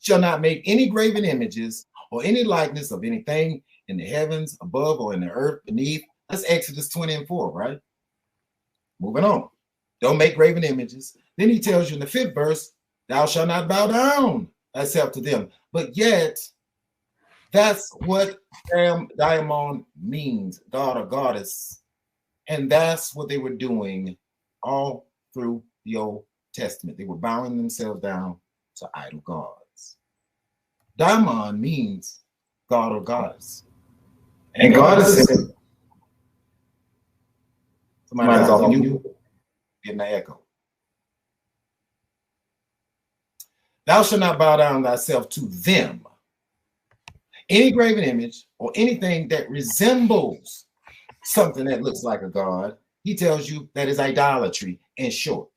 shall not make any graven images or any likeness of anything in the heavens above or in the earth beneath. That's Exodus 20:4, right? Moving on. Don't make graven images. Then he tells you in the 5th verse, thou shalt not bow down thyself to them. But yet, that's what diamond means, god or goddess. And that's what they were doing all through the Old Testament. They were bowing themselves down to idol gods. Daimon means god or goddess. And goddess is somebody's off you, getting an echo. Thou shalt not bow down thyself to them. Any graven image or anything that resembles something that looks like a god, he tells you that is idolatry in short.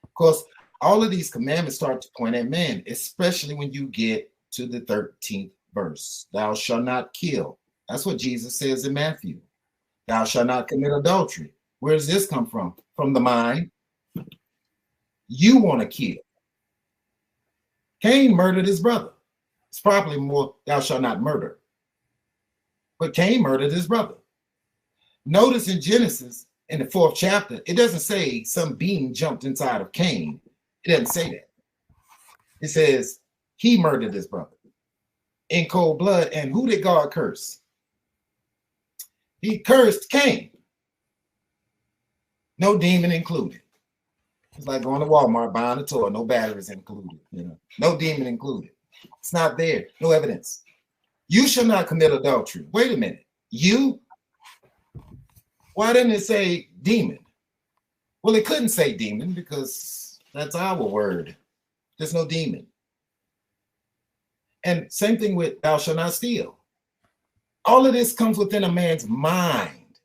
Of course, all of these commandments start to point at man, especially when you get to the 13th verse. Thou shalt not kill. That's what Jesus says in Matthew. Thou shalt not commit adultery. Where does this come from? From the mind. You want to kill. Cain murdered his brother. It's probably more, thou shalt not murder. But Cain murdered his brother. Notice in Genesis, in the 4th chapter, it doesn't say some being jumped inside of Cain. It doesn't say that. It says he murdered his brother in cold blood. And who did God curse? He cursed Cain. No demon included. It's like going to Walmart, buying a toy, no batteries included. No demon included. It's not there. No evidence. You shall not commit adultery. Wait a minute. You? Why didn't it say demon? Well, it couldn't say demon because that's our word. There's no demon. And same thing with thou shalt not steal. All of this comes within a man's mind.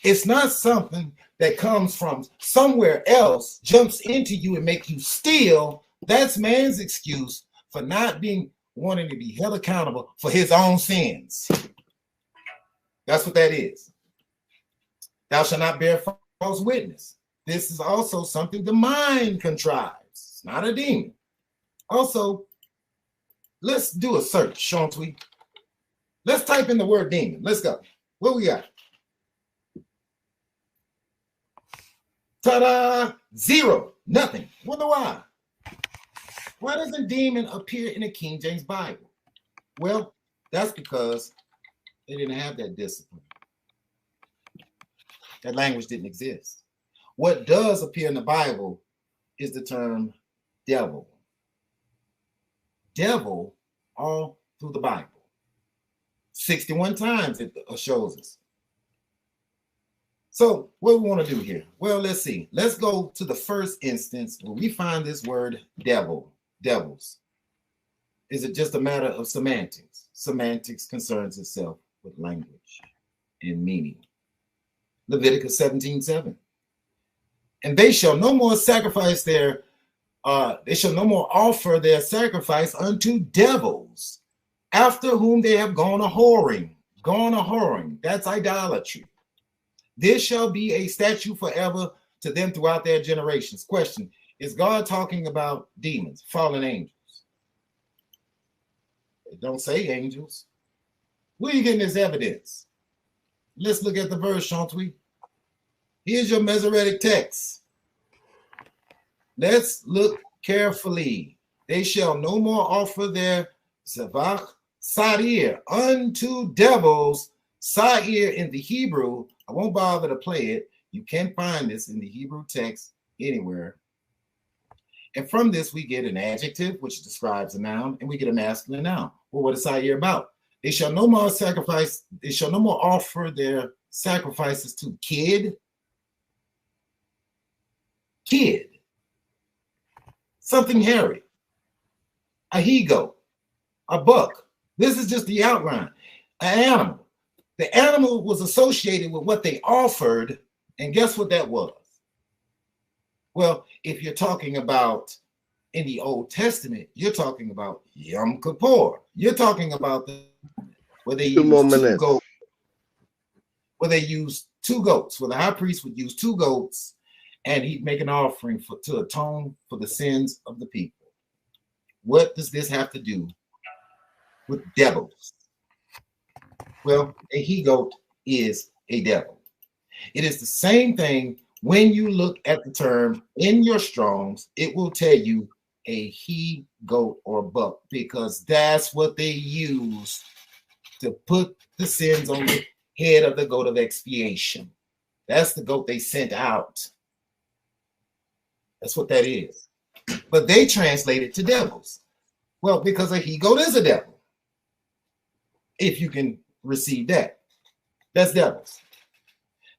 It's not something that comes from somewhere else, jumps into you and make you steal. That's man's excuse for not wanting to be held accountable for his own sins. That's what that is. Thou shalt not bear false witness. This is also something the mind contrives. It's not a demon. Also, let's do a search, Sean Tweet. Let's type in the word demon. Let's go. What we got? Ta-da! 0. Nothing. Wonder why. Why doesn't demon appear in the King James Bible? Well, that's because they didn't have that discipline. That language didn't exist. What does appear in the Bible is the term devil. Devil all through the Bible. 61 times it shows us. So what we want to do here? Well, let's see. Let's go to the first instance where we find this word devil, devils. Is it just a matter of semantics? Semantics concerns itself with language and meaning. Leviticus 17:7. And they shall no more sacrifice they shall no more offer their sacrifice unto devils, after whom they have gone a-whoring. Gone a-whoring. That's idolatry. This shall be a statute forever to them throughout their generations. Question, is God talking about demons, fallen angels? It don't say angels. Where are you getting this evidence? Let's look at the verse, Chantry. Here's your Masoretic text. Let's look carefully. They shall no more offer their Zavach Sadir unto devils. Sair in the Hebrew, I won't bother to play it. You can find this in the Hebrew text anywhere. And from this, we get an adjective, which describes a noun, and we get a masculine noun. Well, what is Sair about? They shall no more sacrifice, they shall no more offer their sacrifices to kid, something hairy, a he-goat, a buck. This is just the outline. An animal. The animal was associated with what they offered, and guess what that was? Well, if you're talking about in the Old Testament, you're talking about Yom Kippur. You're talking about where they use two goats, where they use two goats, where the high priest would use two goats, and he'd make an offering to atone for the sins of the people. What does this have to do with devils? Well, a he-goat is a devil. It is the same thing when you look at the term in your Strongs, it will tell you a he-goat or buck, because that's what they use to put the sins on the head of the goat of expiation. That's the goat they sent out. That's what that is. But they translate it to devils. Well, because a he-goat is a devil. If you can receive that. That's devils.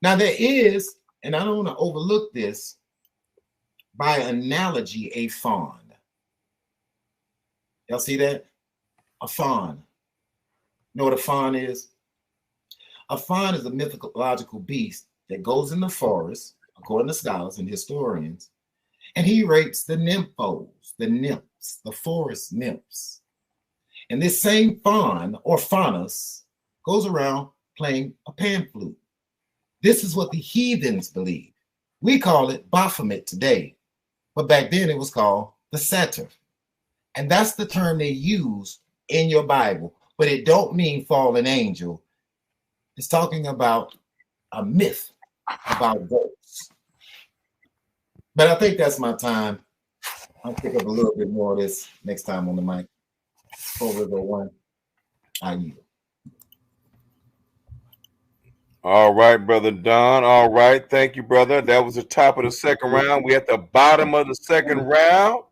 Now there is, and I don't want to overlook this, by analogy, a fawn. Y'all see that? A fawn. You know what a fawn is? A fawn is a mythological beast that goes in the forest, according to scholars and historians, and he rapes the nymphos, the nymphs, the forest nymphs. And this same fawn, or faunus, goes around playing a pan flute. This is what the heathens believe. We call it Baphomet today, but back then it was called the satyr. And that's the term they use in your Bible, but it don't mean fallen angel. It's talking about a myth about ghosts. But I think that's my time. I'll pick up a little bit more of this next time on the mic. Poorizo1, I yield. All right, Brother Don. All right. Thank you, brother. That was the top of the second round. We at the bottom of the second round,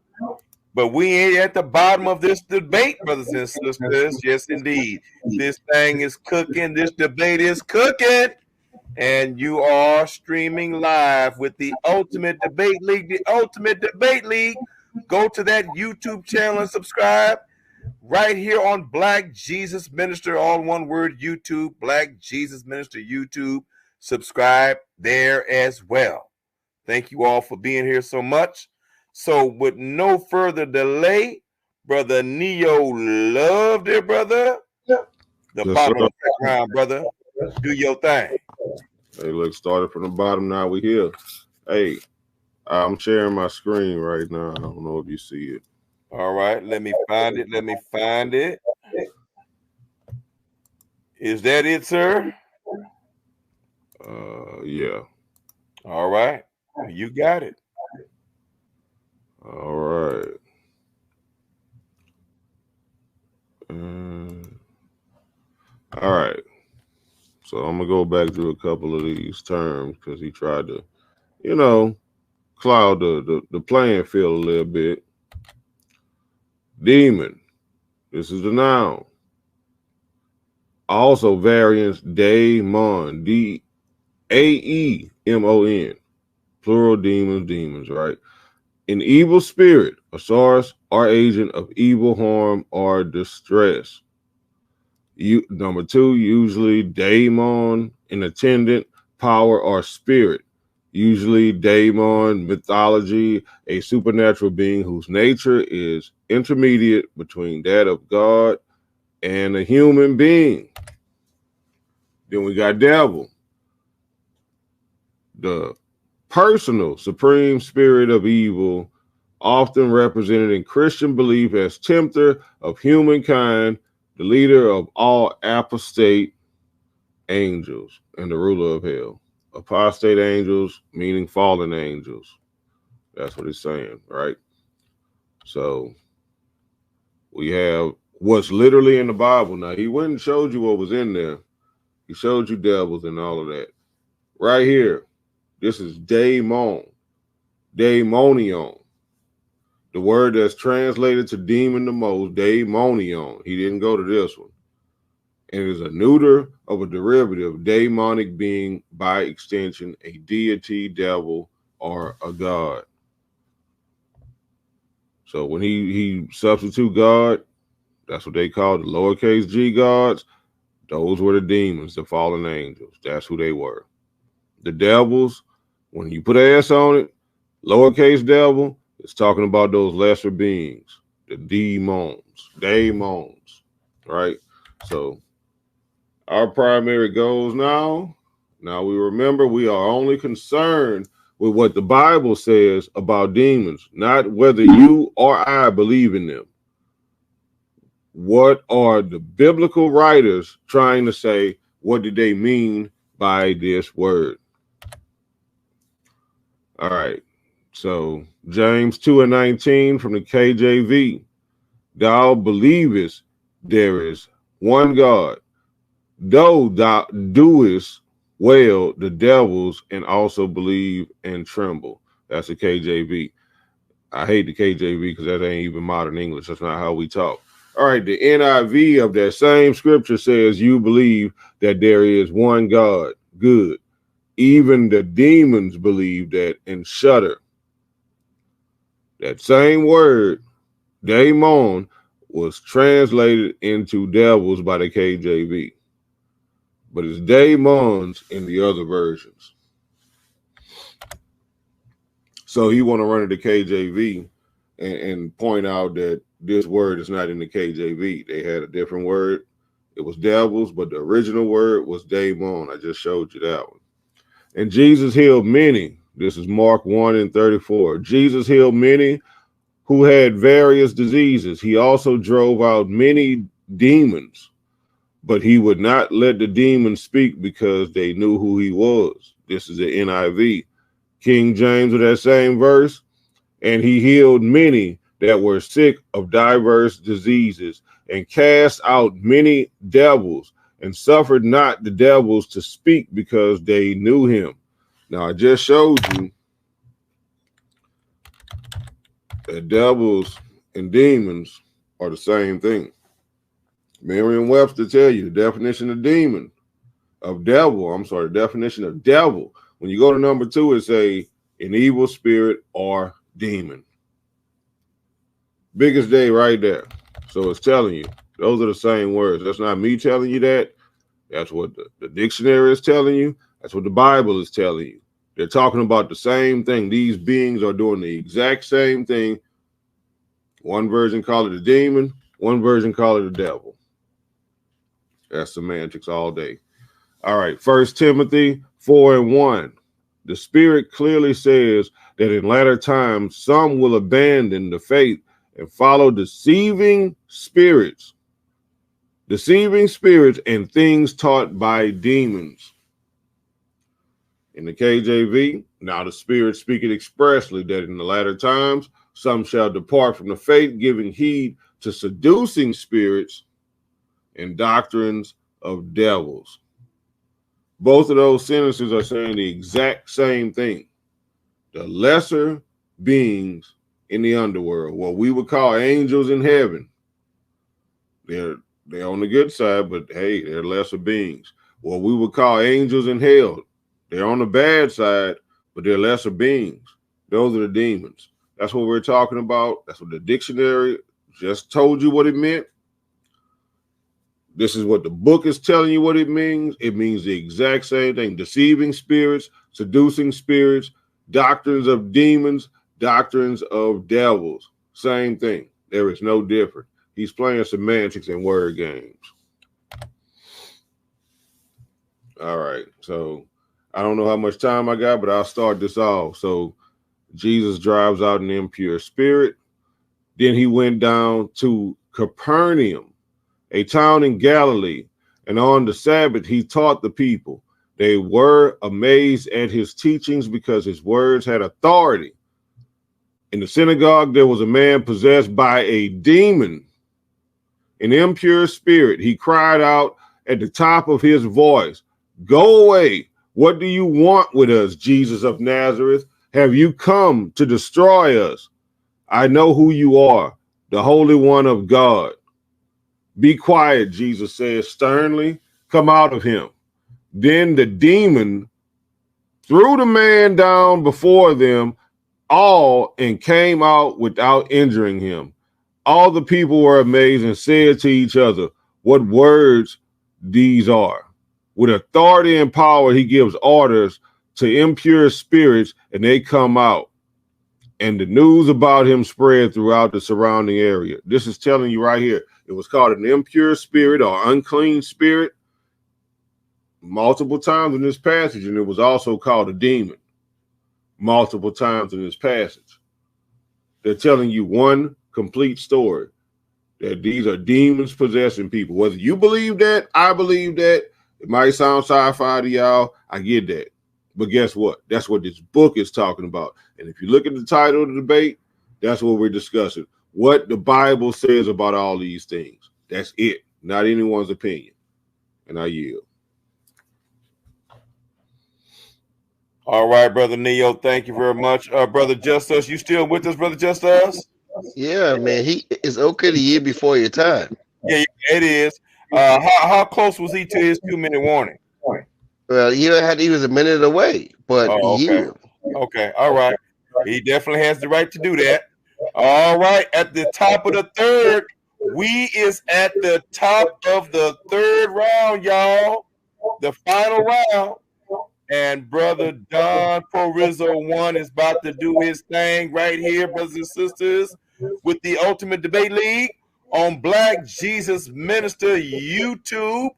but we ain't at the bottom of this debate, brothers and sisters. Yes, indeed. This thing is cooking. This debate is cooking. And you are streaming live with the Ultimate Debate League. The Ultimate Debate League. Go to that YouTube channel and subscribe. Right here on Black Jesus Minister, all one word, YouTube, Black Jesus Minister, YouTube. Subscribe there as well. Thank you all for being here so much. So with no further delay, Brother Neo Love, dear brother, the bottom of the second round, brother, do your thing. Hey, look, started from the bottom, now we here. Hey, I'm sharing my screen right now. I don't know if you see it. All right, let me find it. Let me find it. Is that it, sir? Yeah. All right, you got it. All right. All right. So I'm gonna go back through a couple of these terms because he tried to, cloud the playing field a little bit. Demon. This is the noun. Also variants daemon, D-A-E-M-O-N. Plural demons, right? An evil spirit, a source or agent of evil, harm, or distress. Number two, usually daemon, an attendant, power, or spirit. Usually daemon, mythology, a supernatural being whose nature is intermediate between that of God and a human being. Then we got devil, the personal supreme spirit of evil, often represented in Christian belief as tempter of humankind, the leader of all apostate angels, and the ruler of hell. Apostate angels, meaning fallen angels. That's what it's saying, right? So We have what's literally in the Bible. Now, he went and showed you what was in there. He showed you devils and all of that. Right here, this is daemon, daemonion. The word that's translated to demon the most, daemonion. He didn't go to this one. And it is a neuter of a derivative, daemonic being, by extension, a deity, devil, or a god. So when he substitute God, that's what they call the lowercase g gods. Those were the demons, the fallen angels. That's who they were. The devils, when you put an S on it, lowercase devil, it's talking about those lesser beings, the daemons, right? So our primary goals now we remember we are only concerned with what the Bible says about demons, not whether you or I believe in them. What are the biblical writers trying to say? What did they mean by this word? All right. So James 2:19 from the KJV. Thou believest there is one God, though thou doest well the devils and also believe and tremble. That's the KJV. I hate the KJV because that ain't even modern English. That's not how we talk. All right, the NIV of that same scripture says you believe that there is one God. Good. Even the demons believe that and shudder. That same word, daemon, was translated into devils by the KJV. But it's daemons in the other versions. So you want to run to the KJV and point out that this word is not in the KJV. They had a different word. It was devils, but the original word was daemon. I just showed you that one. And Jesus healed many. This is Mark 1:34. Jesus healed many who had various diseases. He also drove out many demons, but he would not let the demons speak because they knew who he was. This is the NIV. King James of that same verse. And he healed many that were sick of diverse diseases and cast out many devils and suffered not the devils to speak because they knew him. Now, I just showed you that devils and demons are the same thing. Merriam-Webster tell you the definition of demon, the definition of devil. When you go to number 2, it say an evil spirit or demon. Biggest day right there. So it's telling you, those are the same words. That's not me telling you that. That's what the dictionary is telling you. That's what the Bible is telling you. They're talking about the same thing. These beings are doing the exact same thing. One version call it a demon. One version call it a devil. That's semantics all day. All right. 1 Timothy 4:1. The Spirit clearly says that in latter times, some will abandon the faith and follow deceiving spirits and things taught by demons. In the KJV, now the Spirit speaketh expressly that in the latter times, some shall depart from the faith, giving heed to seducing spirits and doctrines of devils. Both of those sentences are saying the exact same thing. The lesser beings in the underworld, what we would call angels in heaven, they're on the good side, but hey, they're lesser beings. What we would call angels in hell, they're on the bad side, but they're lesser beings. Those are the demons. That's what we're talking about. That's what the dictionary just told you what it meant. This is what the book is telling you what it means. It means the exact same thing. Deceiving spirits, seducing spirits, doctrines of demons, doctrines of devils. Same thing. There is no difference. He's playing semantics and word games. All right. So I don't know how much time I got, but I'll start this off. So Jesus drives out an impure spirit. Then he went down to Capernaum, a town in Galilee, and on the Sabbath he taught the people. They were amazed at his teachings because his words had authority. In the synagogue there was a man possessed by a demon. an impure spirit. He cried out at the top of his voice, "Go away. What do you want with us, Jesus of Nazareth? Have you come to destroy us? I know who you are, the Holy One of God." "Be quiet," Jesus said sternly. "Come out of him." Then the demon threw the man down before them all and came out without injuring him. All the people were amazed and said to each other, "What words these are." With authority and power, he gives orders to impure spirits, and they come out. And the news about him spread throughout the surrounding area. This is telling you right here. It was called an impure spirit or unclean spirit multiple times in this passage, and it was also called a demon multiple times in this passage. They're telling you one complete story, that these are demons possessing people. Whether you believe that, I believe that, it might sound sci-fi to y'all, I get that. But guess what? That's what this book is talking about. And if you look at the title of the debate, that's what we're discussing. What the Bible says about all these things. That's it, not anyone's opinion. And I yield. All right, Brother Neo, thank you very much. Brother Justus, you still with us, Brother Justus? Yeah, man. It's okay the year before your time. Yeah, it is. How close was he to his 2-minute warning? Well, he was a minute away, but Oh, he okay. yielded. Okay, all right. He definitely has the right to do that. All right, at the top of the third, we is at the top of the third round, y'all. The final round. And Brother Don Poorizo1 is about to do his thing right here, brothers and sisters, with the Ultimate Debate League on Black Jesus Minister YouTube.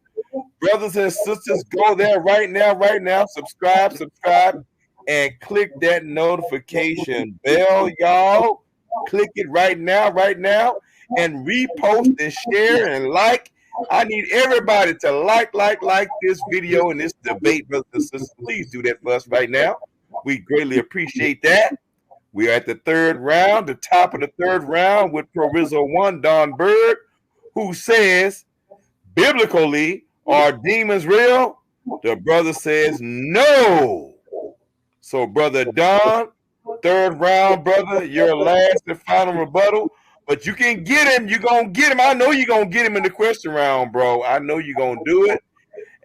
Brothers and sisters, go there right now. Subscribe, and click that notification bell, y'all. Click it right now, and repost and share and like. I need everybody to like this video and this debate, brothers and sisters. Please do that for us right now. We greatly appreciate that. We are at the third round, the top of the third round with Poorizo1, Don Bird, who says, biblically, are demons real? The brother says no. So, Brother Don, third round, brother, your last and final rebuttal. But you can get him. You're going to get him. I know you're going to get him in the question round, bro. I know you're going to do it.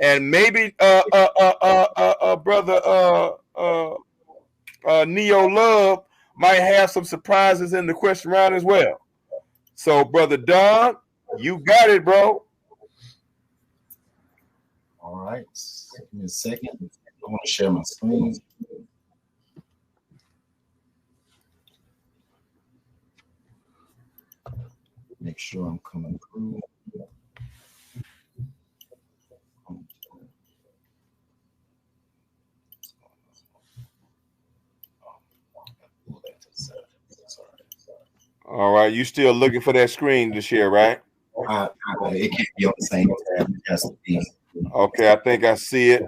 And maybe brother Neo Love might have some surprises in the question round as well. So, Brother Don, you got it, bro. All right. Give me a second. I want to share my screen. Make sure I'm coming through. All right. You still looking for that screen to share, right? It can't be on the same tab. It has to be. Okay. I think I see it,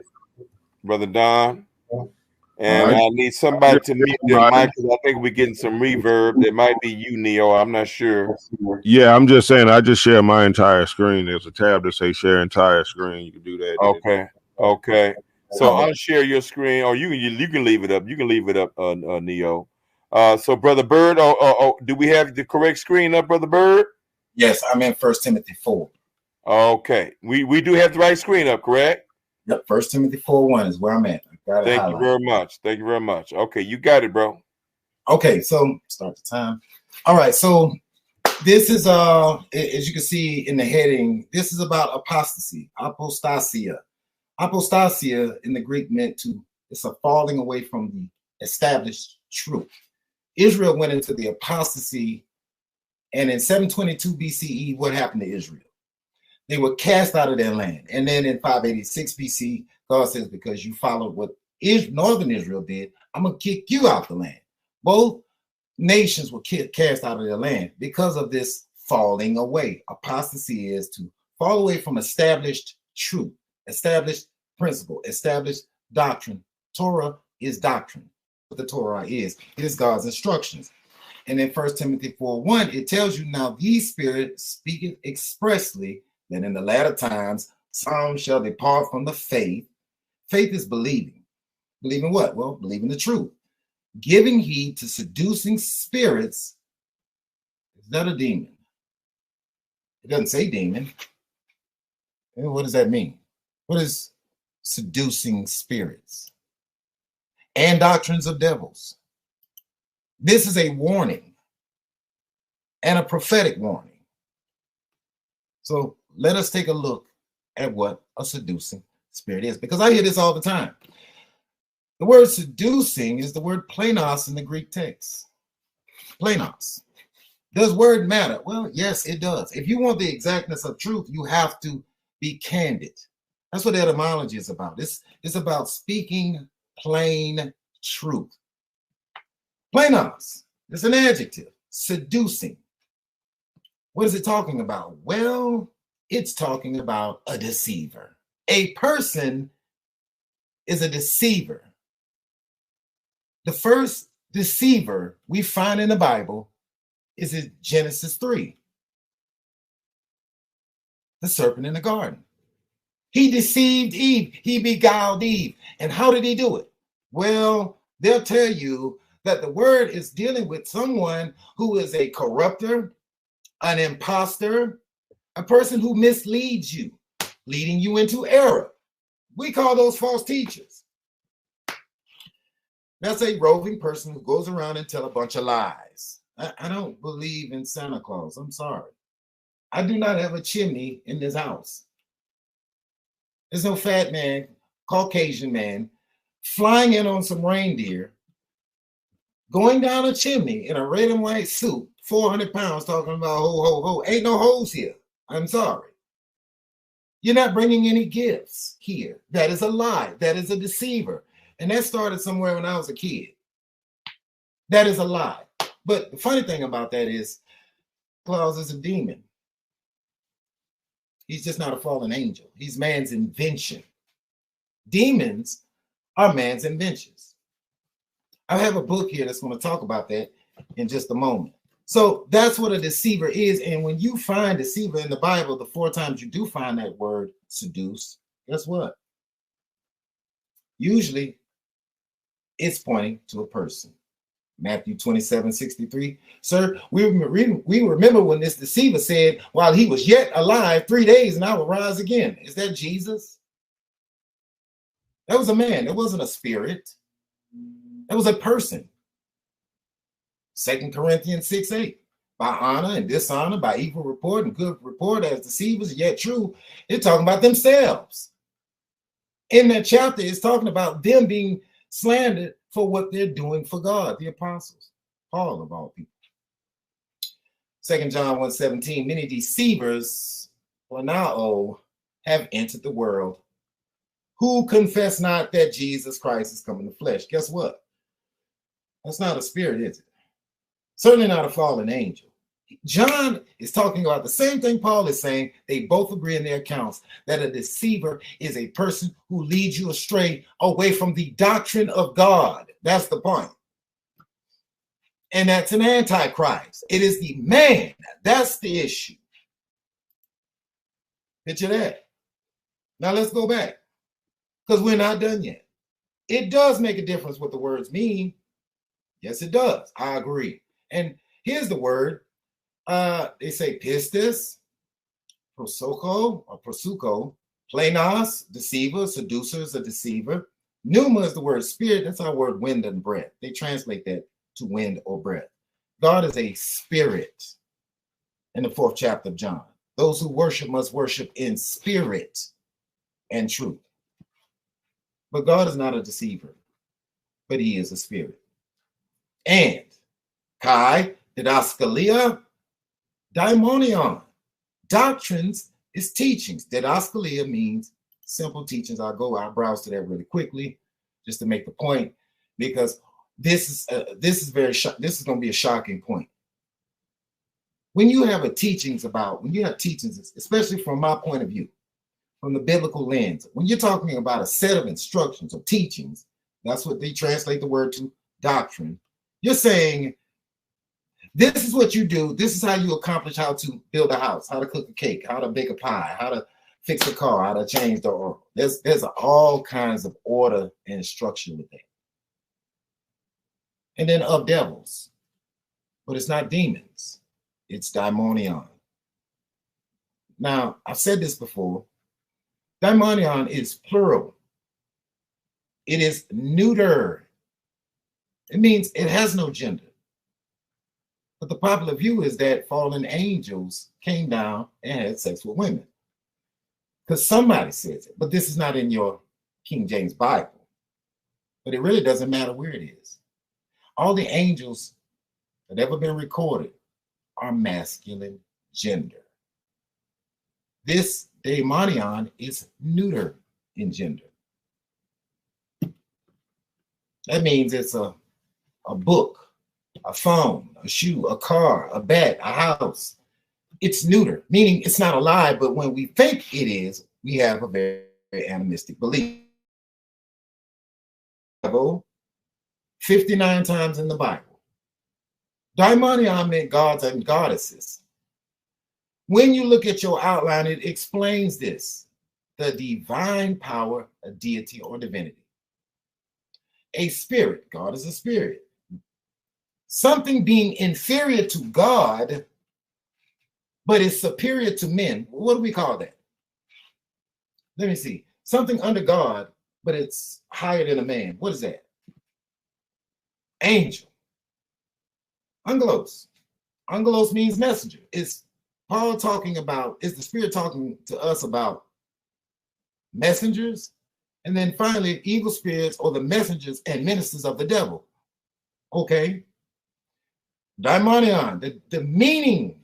Brother Don. And I need somebody to mute their mic because I think we're getting some reverb. It might be you, Neo. I'm not sure. Yeah, I'm just saying I just share my entire screen. There's a tab that says share entire screen. You can do that. Okay. So unshare your screen, or you can leave it up. You can leave it up, Neo. So Brother Bird, do we have the correct screen up, Brother Bird? Yes, I'm in 1 Timothy 4. Okay. We do have the right screen up, correct? Yep, 1 Timothy 4:1 is where I'm at. Thank you very much. Okay, you got it, bro. Okay, so start the time. All right, so this is as you can see in the heading, this is about apostasy, apostasia. Apostasia in the Greek it's a falling away from the established truth. Israel went into the apostasy, and in 722 BCE, what happened to Israel? They were cast out of their land. And then in 586 BC, God says, because you followed what northern Israel did, I'm going to kick you out the land. Both nations were cast out of their land because of this falling away. Apostasy is to fall away from established truth, established principle, established doctrine. Torah is doctrine. What the Torah is, it is God's instructions. And in 1 Timothy 4:1, it tells you, now these spirits speaketh expressly that in the latter times some shall depart from the faith. Faith is believing. Believing what? Well, believing the truth. Giving heed to seducing spirits. Is that a demon? It doesn't say demon. What does that mean? What is seducing spirits? And doctrines of devils. This is a warning and a prophetic warning. So let us take a look at what a seducing spirit is, because I hear this all the time. The word seducing is the word planos in the Greek text. Planos. Does word matter? Well, yes, it does. If you want the exactness of truth, you have to be candid. That's what etymology is about. It's about speaking plain truth. Planos is an adjective. Seducing. What is it talking about? Well, it's talking about a deceiver. A person is a deceiver. The first deceiver we find in the Bible is in Genesis 3. The serpent in the garden. He deceived Eve. He beguiled Eve. And how did he do it? Well, they'll tell you that the word is dealing with someone who is a corrupter, an imposter, a person who misleads you, leading you into error. We call those false teachers. That's a roving person who goes around and tell a bunch of lies. I don't believe in Santa Claus. I'm sorry. I do not have a chimney in this house. There's no fat man, Caucasian man, flying in on some reindeer, going down a chimney in a red and white suit, 400 pounds, talking about ho, ho, ho. Ain't no hoes here. I'm sorry. You're not bringing any gifts here. That is a lie. That is a deceiver. And that started somewhere when I was a kid. That is a lie. But the funny thing about that is, Claus is a demon. He's just not a fallen angel. He's man's invention. Demons are man's inventions. I have a book here that's going to talk about that in just a moment. So that's what a deceiver is. And when you find deceiver in the Bible, the 4 times you do find that word seduce, guess what? Usually it's pointing to a person. Matthew 27:63. Sir, we remember when this deceiver said, while he was yet alive 3 days and I will rise again. Is that Jesus? That was a man. It wasn't a spirit. That was a person. 2 Corinthians 6:8. By honor and dishonor, by evil report and good report, as deceivers yet true. They're talking about themselves. In that chapter, it's talking about them being slandered for what they're doing for God, the apostles, Paul of all people. 2 John 1:17, many deceivers, have entered the world, who confess not that Jesus Christ is come in the flesh. Guess what? That's not a spirit, is it? Certainly not a fallen angel. John is talking about the same thing Paul is saying. They both agree in their accounts that a deceiver is a person who leads you astray away from the doctrine of God. That's the point. And that's an antichrist. It is the man. That's the issue. Picture that. Now let's go back, because we're not done yet. It does make a difference what the words mean. Yes, it does. I agree. And here's the word. They say pistis, prosoko or prosuko, planos, deceiver, seducer is a deceiver. Pneuma is the word spirit. That's our word wind and breath. They translate that to wind or breath. God is a spirit in the 4th chapter of John. Those who worship must worship in spirit and truth. But God is not a deceiver, but he is a spirit. And Kai, didaskalia, daimonion. Doctrines is teachings. Didaskalia means simple teachings. I'll browse to that really quickly just to make the point, because this is going to be a shocking point. When you have teachings, especially from my point of view, from the biblical lens, when you're talking about a set of instructions or teachings, that's what they translate the word to, doctrine. You're saying This is what you do. This is how you accomplish how to build a house, how to cook a cake, how to bake a pie, how to fix a car, how to change the oil. There's all kinds of order and structure with that. And then of devils. But it's not demons. It's daimonion. Now, I've said this before. Daimonion is plural. It is neuter. It means it has no gender. But the popular view is that fallen angels came down and had sex with women. Because somebody says it. But this is not in your King James Bible. But it really doesn't matter where it is. All the angels that ever been recorded are masculine gender. This daimonion is neuter in gender. That means it's a book, a phone, a shoe, a car, a bat, a house. It's neuter, meaning it's not alive, but when we think it is, we have a very, very animistic belief. 59 times in the Bible. Daimonion meant gods and goddesses. When you look at your outline, it explains this. The divine power, a deity or divinity. A spirit, God is a spirit. Something being inferior to God, but is superior to men. What do we call that? Let me see. Something under God, but it's higher than a man. What is that? Angel. Angelos. Angelos means messenger. Is Paul talking about, is the Spirit talking to us about messengers? And then finally, evil spirits or the messengers and ministers of the devil. Okay. Daimonion, the meaning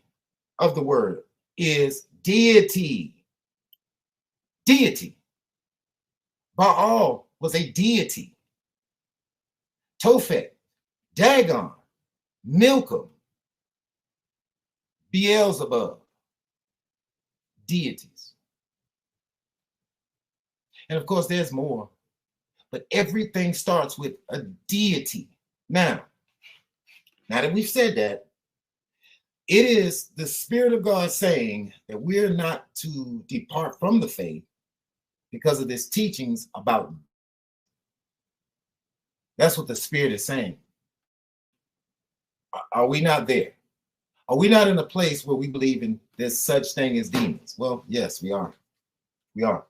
of the word is deity. Deity. Baal was a deity. Tophet, Dagon, Milcom, Beelzebub, deities. And of course, there's more, but everything starts with a deity. Now that we've said that, it is the Spirit of God saying that we're not to depart from the faith because of this teachings about. That's what the Spirit is saying. Are we not there? Are we not in a place where we believe in this such thing as demons? Well, yes, we are. We are.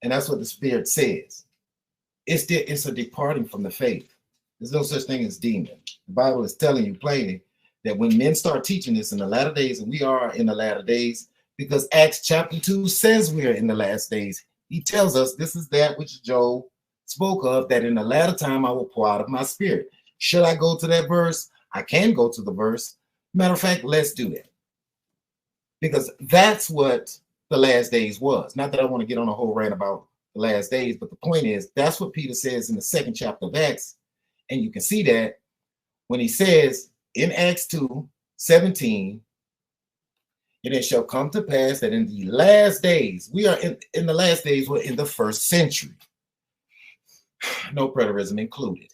And that's what the Spirit says. It's a departing from the faith. There's no such thing as demon. The Bible is telling you plainly that when men start teaching this in the latter days, and we are in the latter days, because Acts chapter 2 says we are in the last days. He tells us this is that which Job spoke of, that in the latter time I will pour out of my Spirit. Should I go to that verse? I can go to the verse. Matter of fact, let's do that. Because that's what the last days was. Not that I want to get on a whole rant about the last days, but the point is, that's what Peter says in the 2nd chapter of Acts. And you can see that when he says in Acts 2:17, and it shall come to pass that in the last days, we are in the last days, we're in the 1st century. No preterism included.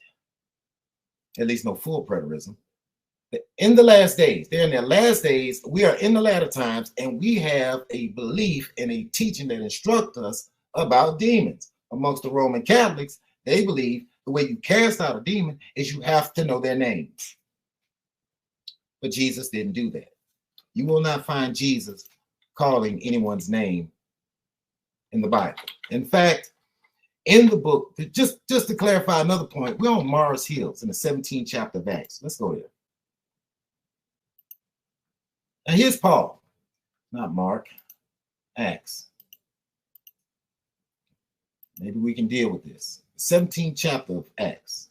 At least no full preterism. In the last days, they're in the last days, we are in the latter times, and we have a belief and a teaching that instructs us about demons. Amongst the Roman Catholics, they believe the way you cast out a demon is you have to know their names. But Jesus didn't do that. You will not find Jesus calling anyone's name in the Bible. In fact, in the book, just to clarify another point, we're on Mars Hills in the 17th chapter of Acts. Let's go there. Now here's Paul, not Mark, Acts. Maybe we can deal with this. 17th chapter of Acts.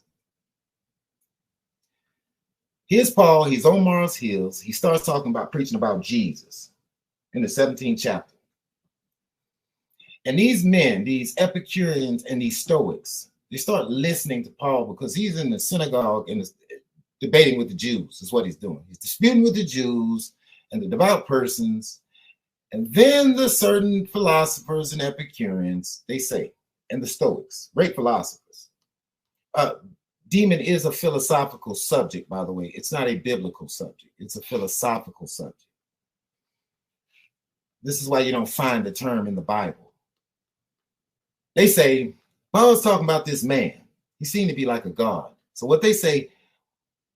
Here's Paul, he's on Mars Hills. He starts talking about preaching about Jesus in the 17th chapter. And these men, these Epicureans and these Stoics, they start listening to Paul because he's in the synagogue and debating with the Jews, is what he's doing. He's disputing with the Jews and the devout persons. And then the certain philosophers and Epicureans, they say, and the Stoics, great philosophers, demon is a philosophical subject, by the way. It's not a biblical subject. It's a philosophical subject. This is why you don't find the term in the Bible. They say, Paul's talking about this man. He seemed to be like a god. So what they say,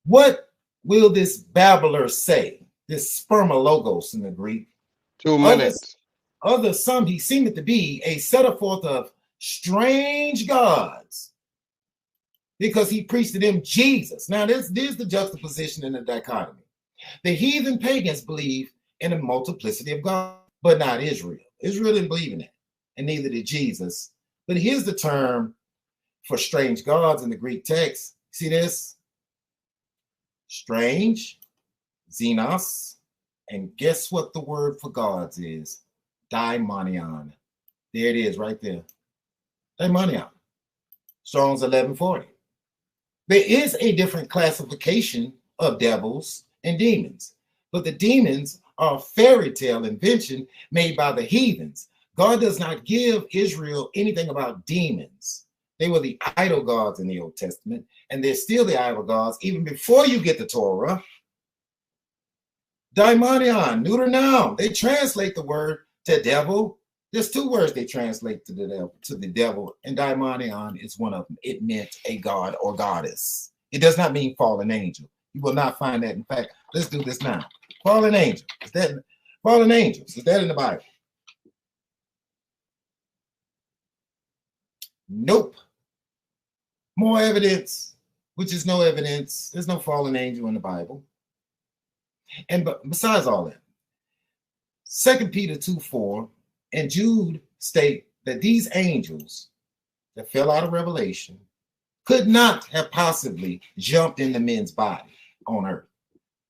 what will this babbler say? This spermologos in the Greek. 2 minutes. Some he seemed to be a setter forth of strange gods, because he preached to them Jesus. Now, there's the juxtaposition and the dichotomy. The heathen pagans believe in a multiplicity of gods, but not Israel. Israel didn't believe in that, and neither did Jesus. But here's the term for strange gods in the Greek text. See this? Strange, xenos, and guess what the word for gods is? Daimonion. There it is right there. Daimonion. Strong's 1140. There is a different classification of devils and demons, but the demons are a fairy tale invention made by the heathens. God does not give Israel anything about demons. They were the idol gods in the Old Testament, and they're still the idol gods even before you get the Torah. Daimonion, neuter noun. They translate the word to devil. There's 2 words they translate to the devil, and daimonion is one of them. It meant a god or goddess. It does not mean fallen angel. You will not find that. In fact, let's do this now. Fallen angel. Fallen angels? Is that in the Bible? Nope. More evidence, which is no evidence. There's no fallen angel in the Bible. And besides all that, 2 Peter 2:4 and Jude state that these angels that fell out of Revelation could not have possibly jumped into men's body on earth.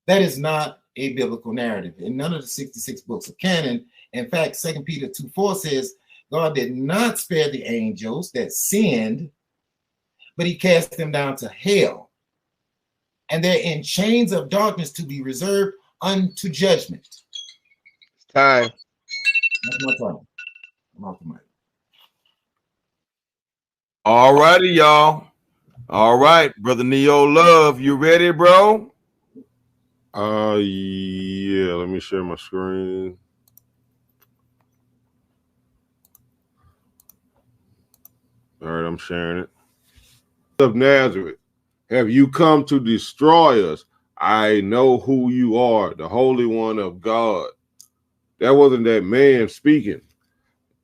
That is not a biblical narrative in none of the 66 books of canon. In fact, 2 Peter 2:4 says God did not spare the angels that sinned, but he cast them down to hell. And they're in chains of darkness to be reserved unto judgment. Time. That's my time. I'm off the mic. All righty, y'all. All right, brother Neo Love, you ready, bro? Yeah. Let me share my screen. All right, I'm sharing it. Of Nazareth, have you come to destroy us? I know who you are, the Holy One of God. That wasn't that man speaking.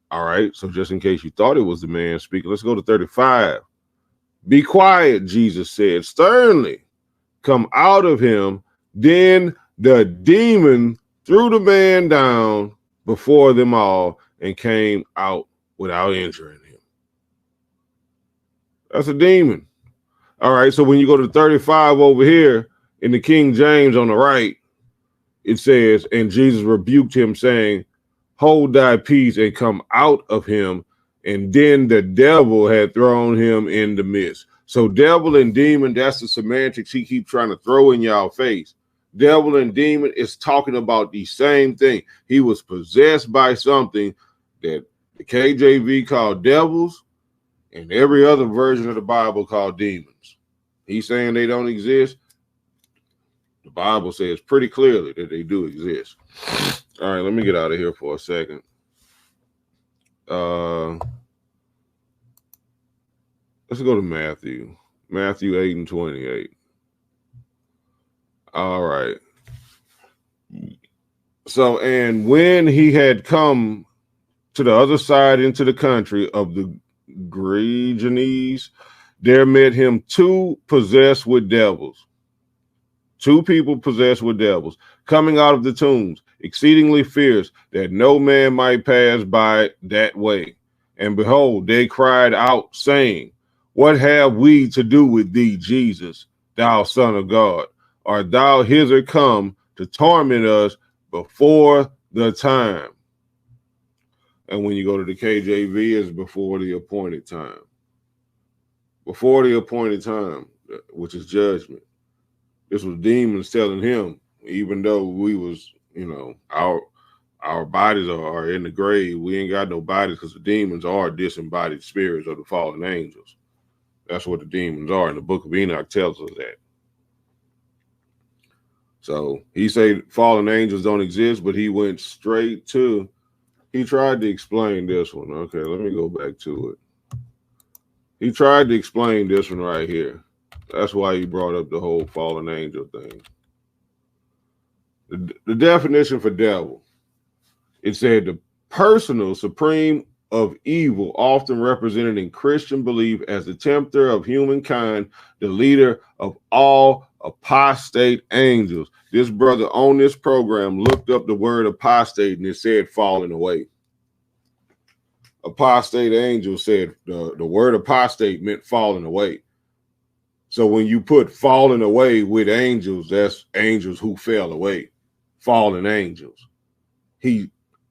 All right, so just in case you thought it was the man speaking, let's go to 35. Be quiet, Jesus said sternly. Come out of him. Then the demon threw the man down before them all and came out without injuring him. That's a demon. All right, so when you go to 35 over here in the King James on the right, it says, and Jesus rebuked him, saying, hold thy peace and come out of him. And then the devil had thrown him in the midst. So devil and demon, that's the semantics he keeps trying to throw in y'all face. Devil and demon is talking about the same thing. He was possessed by something that the KJV called devils and every other version of the Bible called demons. He's saying they don't exist. The Bible says pretty clearly that they do exist. All right, let me get out of here for a second. Let's go to Matthew. Matthew 8:28. All right. So, and when he had come to the other side into the country of the Gergesenes, there met him 2 possessed with devils. 2 people possessed with devils, coming out of the tombs, exceedingly fierce, that no man might pass by that way. And behold, they cried out, saying, what have we to do with thee, Jesus, thou Son of God? Art thou hither come to torment us before the time? And when you go to the KJV, it's before the appointed time. Before the appointed time, which is judgment. This was demons telling him, even though we was, our bodies are in the grave, we ain't got no bodies because the demons are disembodied spirits of the fallen angels. That's what the demons are, and the book of Enoch tells us that. So he said fallen angels don't exist, but he went straight to, he tried to explain this one. Okay, let me go back to it. He tried to explain this one right here. That's why he brought up the whole fallen angel thing. The definition for devil, it said the personal supreme of evil, often represented in Christian belief as the tempter of humankind, the leader of all apostate angels. This brother on this program looked up the word apostate and it said falling away. Apostate angel said the word apostate meant falling away. So when you put falling away with angels, that's angels who fell away, fallen angels.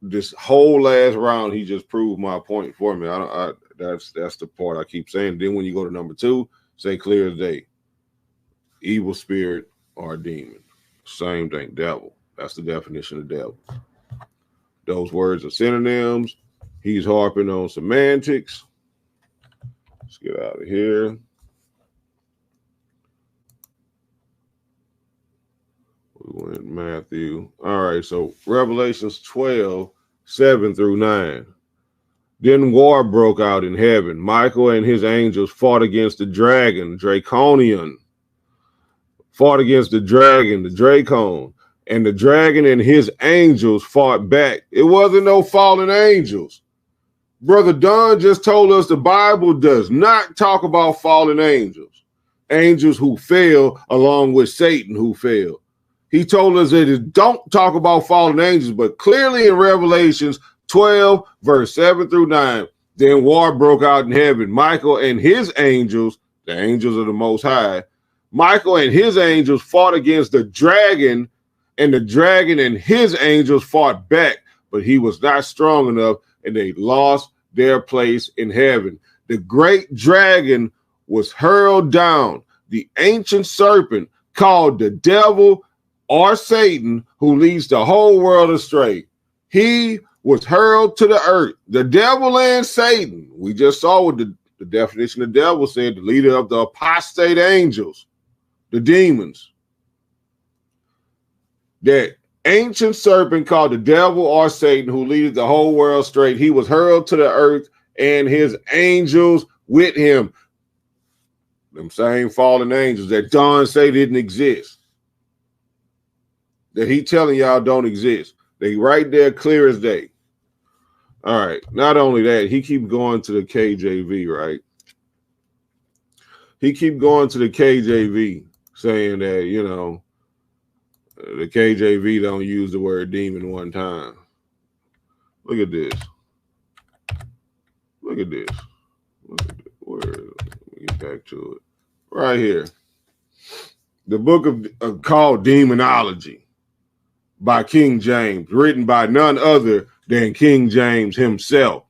This whole last round, he just proved my point for me. That's the part I keep saying. Then when you go to number 2, say clear as day. Evil spirit or demon. Same thing, devil. That's the definition of devil. Those words are synonyms. He's harping on semantics. Let's get out of here. We went Matthew. All right, so Revelations 12, 7 through 9. Then war broke out in heaven. Michael and his angels fought against the dragon, Draconian. Fought against the dragon, the Dracon. And the dragon and his angels fought back. It wasn't no fallen angels. Brother Don just told us the Bible does not talk about fallen angels. Angels who fell along with Satan who fell. He told us that it don't talk about fallen angels, but clearly in Revelations 12, verse 7 through 9, then war broke out in heaven. Michael and his angels, the angels of the Most High, Michael and his angels fought against the dragon, and the dragon and his angels fought back, but he was not strong enough, and they lost their place in heaven. The great dragon was hurled down, the ancient serpent called the devil or Satan, who leads the whole world astray. He was hurled to the earth. The devil and Satan. We just saw what the definition of devil said, the leader of the apostate angels, the demons. That ancient serpent called the devil or Satan, who leads the whole world straight, he was hurled to the earth and his angels with him. Them same fallen angels that Don say didn't exist. That he telling y'all don't exist. They right there clear as day. All right. Not only that, he keep going to the KJV, right? He keep going to the KJV saying that, you know, the KJV don't use the word demon one time. Look at this. Look at this. Look at this. Let me get back to it. Right here. The book of called Demonology by King James, written by none other than King James himself.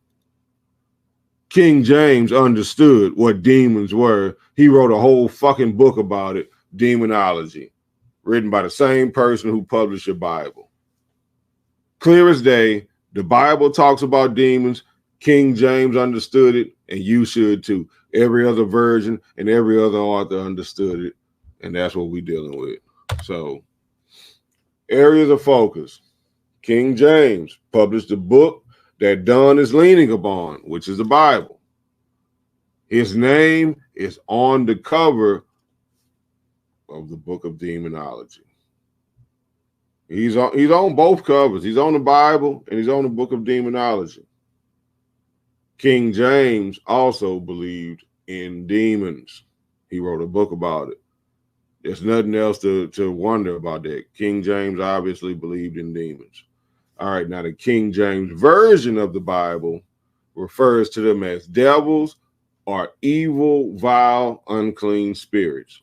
King James understood what demons were. He wrote a whole fucking book about it, Demonology, written by the same person who published your Bible. Clear as day, the Bible talks about demons. King James understood it, and you should too. Every other version and every other author understood it, and that's what we're dealing with. So, areas of focus. King James published a book that Don is leaning upon, which is the Bible. His name is on the cover of the book of Demonology. He's on both covers. He's on the Bible and he's on the book of Demonology. King James also believed in demons. He wrote a book about it. There's nothing else to wonder about that. King James obviously believed in demons. All right, now the King James version of the Bible refers to them as devils or evil, vile, unclean spirits.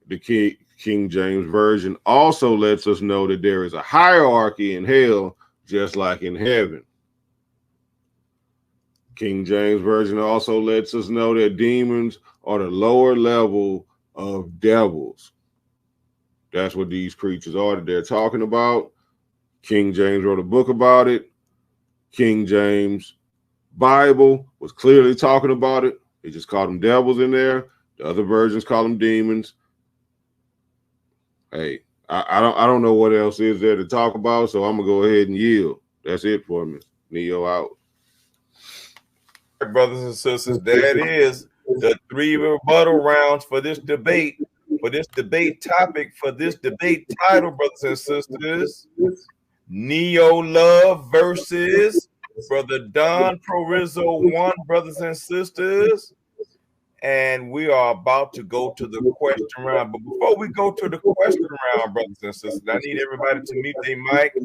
The King James version also lets us know that there is a hierarchy in hell, just like in heaven. King James version also lets us know that demons are the lower level of devils. That's what these creatures are that they're talking about. King James wrote a book about it. King James Bible was clearly talking about it. They just call them devils in there. The other versions call them demons. Hey, I don't know what else is there to talk about, so I'm gonna go ahead and yield. That's it for me. Neo out. Brothers and sisters, that is the 3 rebuttal rounds for this debate, topic, for this debate title, brothers and sisters. Neo Love versus Brother Don Poorizo1, brothers and sisters. And we are about to go to the question round. But before we go to the question round, brothers and sisters, I need everybody to mute their mic.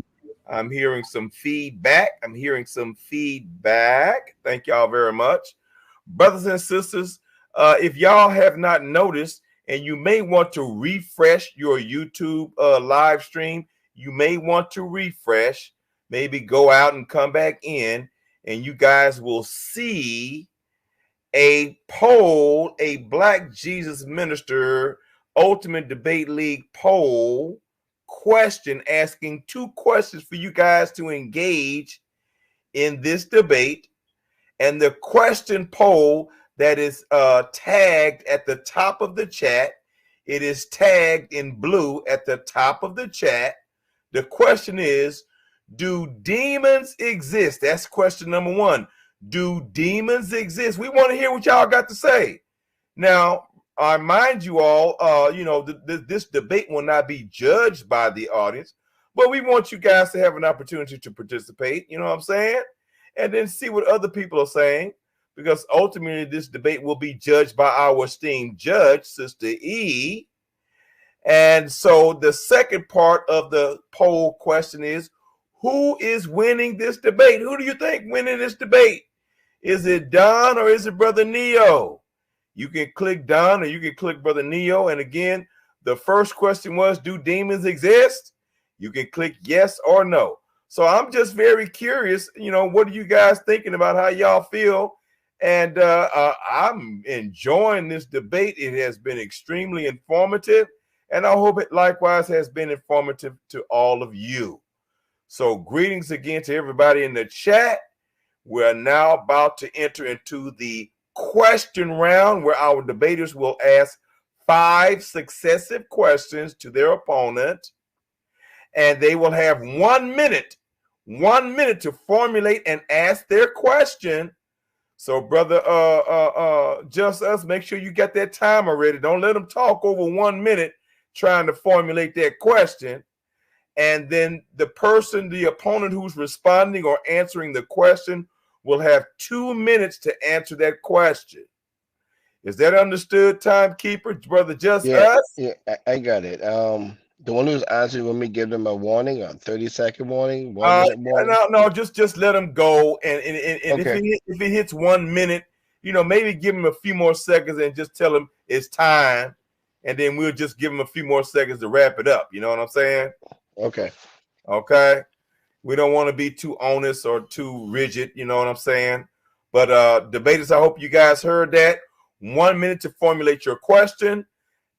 I'm hearing some feedback. Thank y'all very much. Brothers and sisters, if y'all have not noticed, and you may want to refresh your YouTube live stream, you may want to refresh, maybe go out and come back in, and you guys will see a poll, a Black Jesus Minister Ultimate Debate League poll question, asking 2 questions for you guys to engage in this debate. And the question poll that is tagged at the top of the chat, it is tagged in blue at the top of the chat. The question is, do demons exist? That's question number 1. Do demons exist? We want to hear what y'all got to say. Now, I mind you all, this debate will not be judged by the audience, but we want you guys to have an opportunity to participate, you know what I'm saying? And then see what other people are saying, because ultimately this debate will be judged by our esteemed judge, Sister E. And so the second part of the poll question is, who is winning this debate? Who do you think winning this debate? Is it Don or is it Brother Neo? You can click Don or you can click Brother Neo. And again, the first question was, do demons exist? You can click yes or no. So I'm just very curious, what are you guys thinking about, how y'all feel? And I'm enjoying this debate. It has been extremely informative, and I hope it likewise has been informative to all of you. So greetings again to everybody in the chat. We're now about to enter into the question round, where our debaters will ask 5 successive questions to their opponent, and they will have 1 minute to formulate and ask their question. So brother Just Us, make sure you get that timer ready. Don't let them talk over 1 minute trying to formulate that question. And then the opponent who's responding or answering the question will have 2 minutes to answer that question. Is that understood, timekeeper, brother Just Us? Yeah, I got it. The one who's answering, let me give them a warning, a 30-second warning, 1 minute warning. No, just let them go. And Okay. if it hits 1 minute, maybe give them a few more seconds and just tell them it's time. And then we'll just give them a few more seconds to wrap it up. You know what I'm saying? Okay. We don't want to be too honest or too rigid, you know what I'm saying? But debaters, I hope you guys heard that. 1 minute to formulate your question,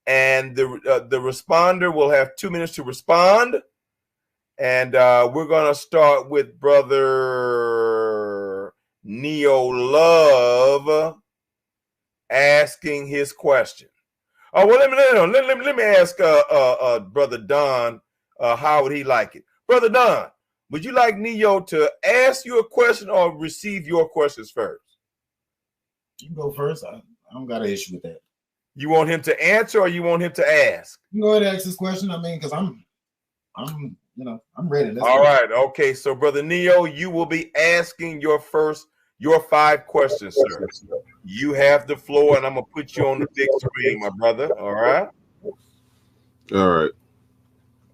and the responder will have 2 minutes to respond. And we're going to start with Brother Neo Love asking his question. Oh, well, let me ask Brother Don, how would he like it? Brother Don, would you like Neo to ask you a question or receive your questions first? You can go first. I don't got an issue with that. You want him to answer or you want him to ask? You can go ahead and ask this question. I mean, because I'm ready. All right. Okay. So, Brother Neo, you will be asking your 5 questions, sir. You have the floor, and I'm gonna put you on the big screen, my brother. All right. All right.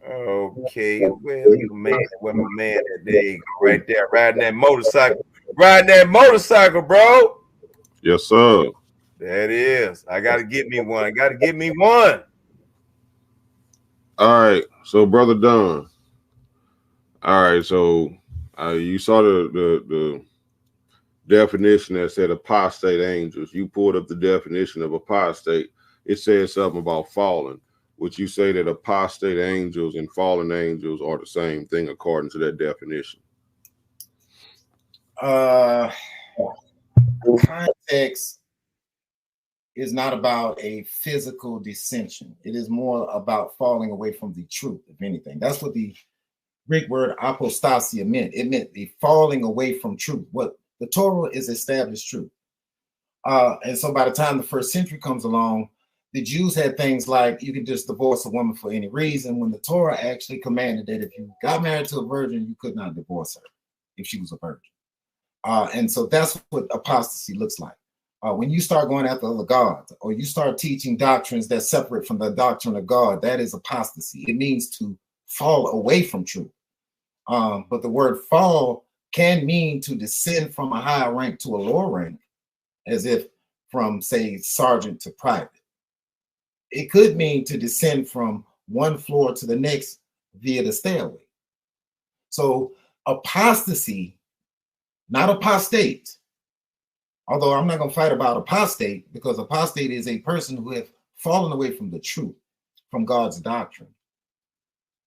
Okay, where my man there you go, right there, riding that motorcycle, bro. Yes, sir. That is. I gotta get me one. All right, so Brother Don. All right, so you saw the definition that said apostate angels. You pulled up the definition of apostate. It says something about fallen. Would you say that apostate angels and fallen angels are the same thing according to that definition? Context is not about a physical dissension. It is more about falling away from the truth, if anything. That's what the Greek word apostasia meant. It meant the falling away from truth. What the Torah is established truth. And so by the time the first century comes along, the Jews had things like you can just divorce a woman for any reason, when the Torah actually commanded that if you got married to a virgin, you could not divorce her if she was a virgin. And so that's what apostasy looks like. When you start going after other gods, or you start teaching doctrines that separate from the doctrine of God, that is apostasy. It means to fall away from truth. But the word fall can mean to descend from a higher rank to a lower rank, as if from, say, sergeant to private. It could mean to descend from one floor to the next via the stairway. So apostasy, not apostate, although I'm not going to fight about apostate, because apostate is a person who has fallen away from the truth, from God's doctrine.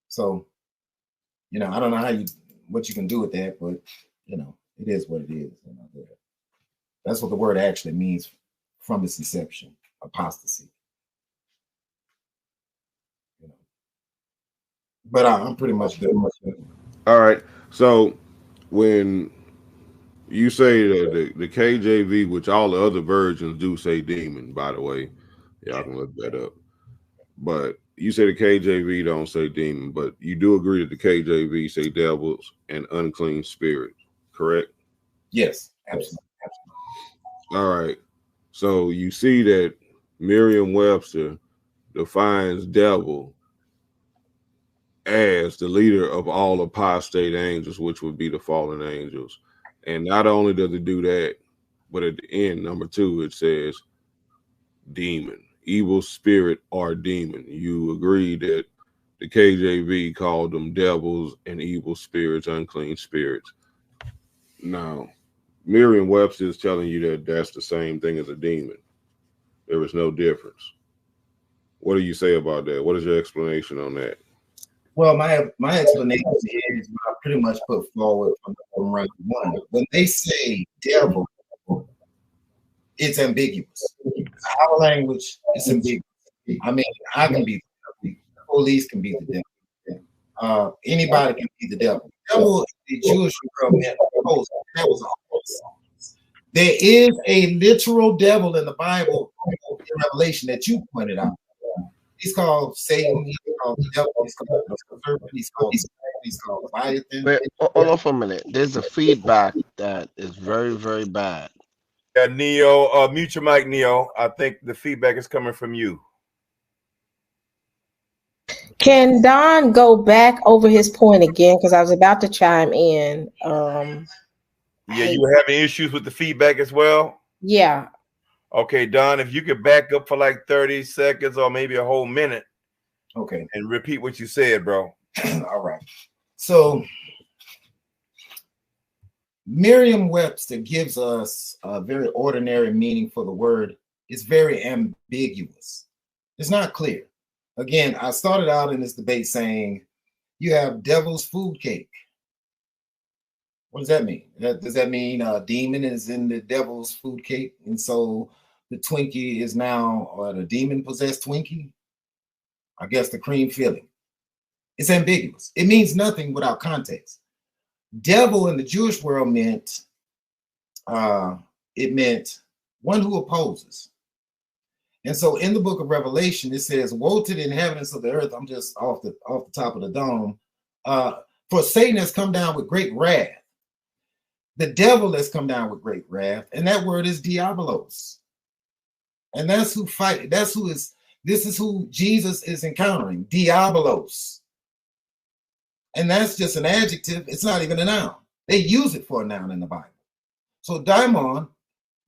So, I don't know what you can do with that, but, it is what it is. That's what the word actually means from its inception, apostasy. But I'm pretty much done. All right. So when you say that the KJV, which all the other versions do say demon, by the way, y'all can look that up. But you say the KJV don't say demon, but you do agree that the KJV say devils and unclean spirits, correct? Yes, absolutely. All right. So you see that Merriam-Webster defines devil as the leader of all apostate angels, which would be the fallen angels. And not only does it do that, but at the end, number 2, it says demon, evil spirit or demon. You agree that the KJV called them devils and evil spirits, unclean spirits. Now, Merriam-Webster is telling you that that's the same thing as a demon. There is no difference. What do you say about that? What is your explanation on that? Well, my explanation is what I pretty much put forward from round 1. When they say devil, it's ambiguous. Our language is ambiguous. I mean, I can be the devil. Police can be the devil. Anybody can be the devil. Devil, the Jewish world meant opposed. That was opposed. There is a literal devil in the Bible, in Revelation, that you pointed out. He's called Satan. He's called the devil. He's called the serpent. He's called Leviathan. Wait, hold on for a minute. There's a feedback that is very, very bad. Yeah, Neo, mute your mic, Neo. I think the feedback is coming from you. Can Don go back over his point again? Because I was about to chime in. Yeah, you were having issues with the feedback as well? Yeah. Okay, Don, if you could back up for like 30 seconds or maybe a whole minute. Okay. And repeat what you said, bro. All right. So Merriam-Webster gives us a very ordinary meaning for the word. It's very ambiguous. It's not clear. Again, I started out in this debate saying you have devil's food cake. What does that mean? Does that mean a demon is in the devil's food cake? And so the Twinkie is now, or the demon-possessed Twinkie? I guess the cream filling. It's ambiguous. It means nothing without context. Devil in the Jewish world meant, it meant one who opposes. And so in the book of Revelation, it says, woe to the inhabitants of the earth. I'm just off the top of the dome. For Satan has come down with great wrath. The devil has come down with great wrath. And that word is diabolos. And that's who fight. This is who Jesus is encountering, diabolos. And that's just an adjective. It's not even a noun. They use it for a noun in the Bible. So daimon,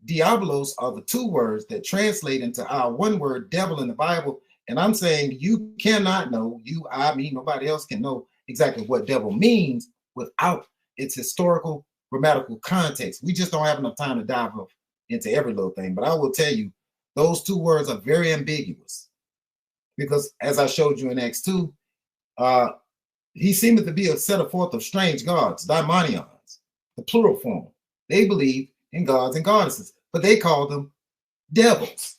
diabolos are the 2 words that translate into our one word devil in the Bible. And I'm saying you cannot know, I, me, nobody else can know exactly what devil means without its historical grammatical context. We just don't have enough time to dive into every little thing. But I will tell you, those 2 words are very ambiguous. Because as I showed you in Acts 2, he seemed to be a set forth of strange gods, daimonions, the plural form. They believe in gods and goddesses, but they call them devils.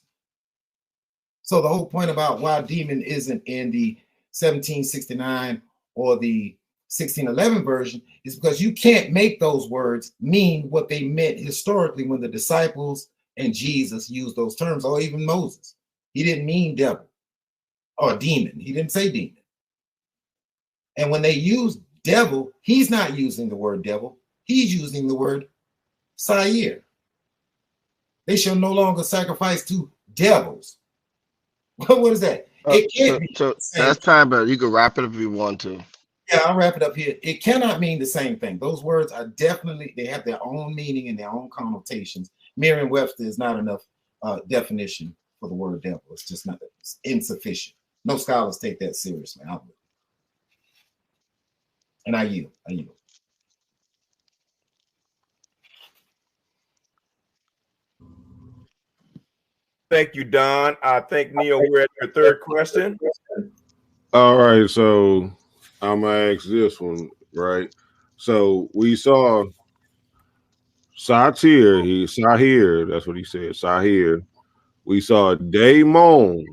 So the whole point about why demon isn't in the 1769 or the 1611 version is because you can't make those words mean what they meant historically when the disciples and Jesus used those terms, or even Moses. He didn't mean devil or demon. He didn't say demon. And when they use devil, he's not using the word devil. He's using the word Sair. They shall no longer sacrifice to devils. What is that? It can't be. So that's time, but you can wrap it up if you want to. Yeah, I'll wrap it up here. It cannot mean the same thing. Those words are definitely, they have their own meaning and their own connotations. Merriam-Webster is not enough definition for the word devil. It's just not, it's insufficient. No scholars take that seriously. I would. And I yield. Thank you, Don. I think, Neo, we're at your third question. All right, so I'm gonna ask this one, right? So we saw Sahir, that's what he said, Sahir. We saw Daimon,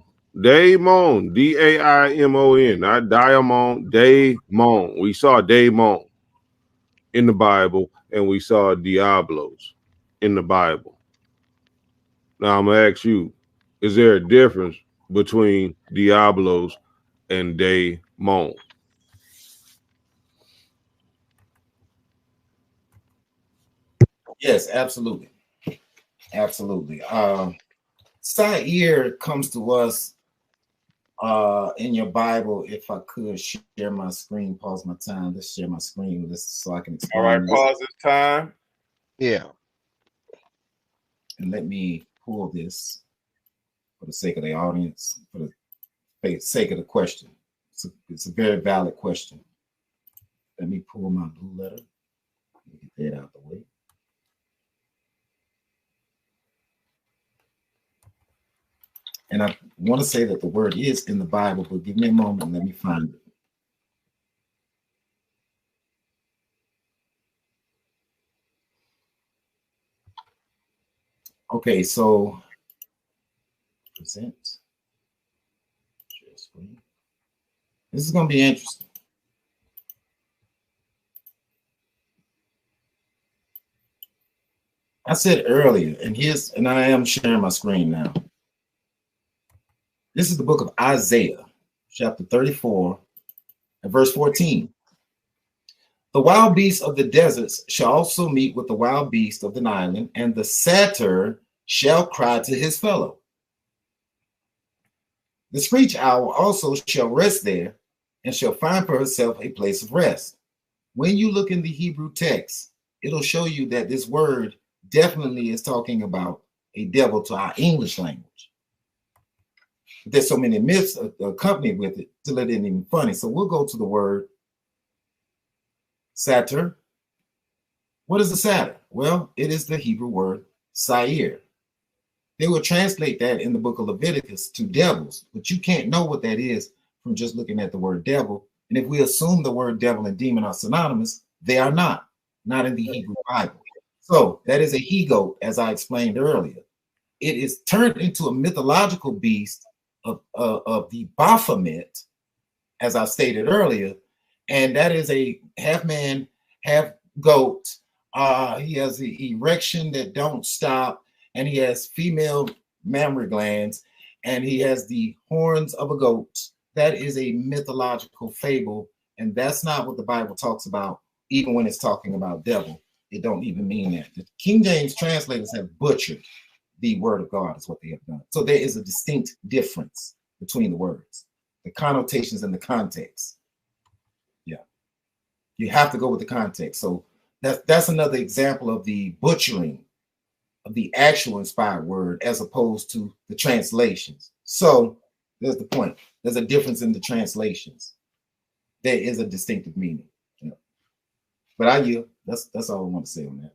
D-A-I-M-O-N, not Diamond, Daimon. We saw Daimon in the Bible, and we saw Diablos in the Bible. Now I'm gonna ask you, is there a difference between Diablos and Daimon? Yes, absolutely. Absolutely. Sair comes to us in your Bible. If I could share my screen, pause my time. Let's share my screen so I can explain. All right, pause this time. Yeah. And let me pull this for the sake of the audience, for the sake of the question. It's a very valid question. Let me pull my blue letter. Get that out the way. And I want to say that the word is in the Bible, but give me a moment and let me find it. Okay, so present. Share screen. This is going to be interesting. I said earlier, and I am sharing my screen now. This is the book of Isaiah, chapter 34, and verse 14. The wild beasts of the deserts shall also meet with the wild beasts of the island, and the satyr shall cry to his fellow. The screech owl also shall rest there, and shall find for herself a place of rest. When you look in the Hebrew text, it'll show you that this word definitely is talking about a devil to our English language. There's so many myths accompanied with it till it isn't even funny. So we'll go to the word satyr. What is a satyr? Well, it is the Hebrew word Sair. They will translate that in the book of Leviticus to devils, but you can't know what that is from just looking at the word devil. And if we assume the word devil and demon are synonymous, they are not in the Hebrew Bible. So that is a he-goat, as I explained earlier. It is turned into a mythological beast of the Baphomet, as I stated earlier, and that is a half man, half goat. He has the erection that don't stop, and he has female mammary glands, and he has the horns of a goat. That is a mythological fable, and that's not what the Bible talks about, even when it's talking about devil. It don't even mean that. The King James translators have butchered the word of God, is what they have done. So there is a distinct difference between the words, the connotations and the context. Yeah, you have to go with the context. So that's another example of the butchering of the actual inspired word as opposed to the translations. So there's the point. There's a difference in the translations. There is a distinctive meaning. Yeah. But I yield. That's all I want to say on that.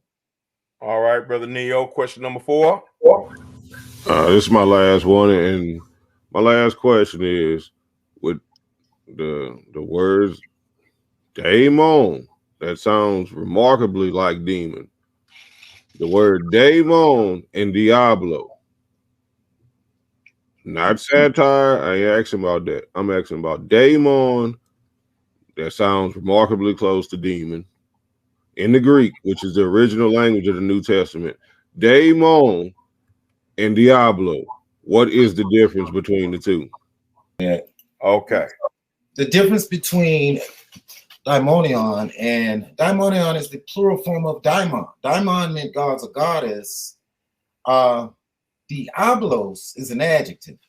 All right, Brother Neo, question number 4. This is my last one, and my last question is, with the words daemon, that sounds remarkably like demon. The word daemon and Diablo. Not satire. I ain't asking about that. I'm asking about daemon. That sounds remarkably close to demon in the Greek, which is the original language of the New Testament. Daemon and Diablo. What is the difference between the two? Yeah. Okay. The difference between daimonion and daimonion is the plural form of daimon. Daimon meant gods or goddess. Diablos is an adjective.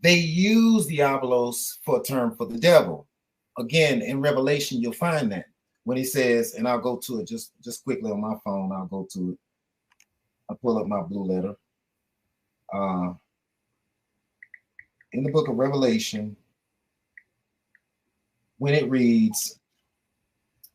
They use diablos for a term for the devil. Again, in Revelation, you'll find that when he says, and I'll go to it just quickly on my phone. I'll go to it. I'll pull up my blue letter. In the book of Revelation, when it reads,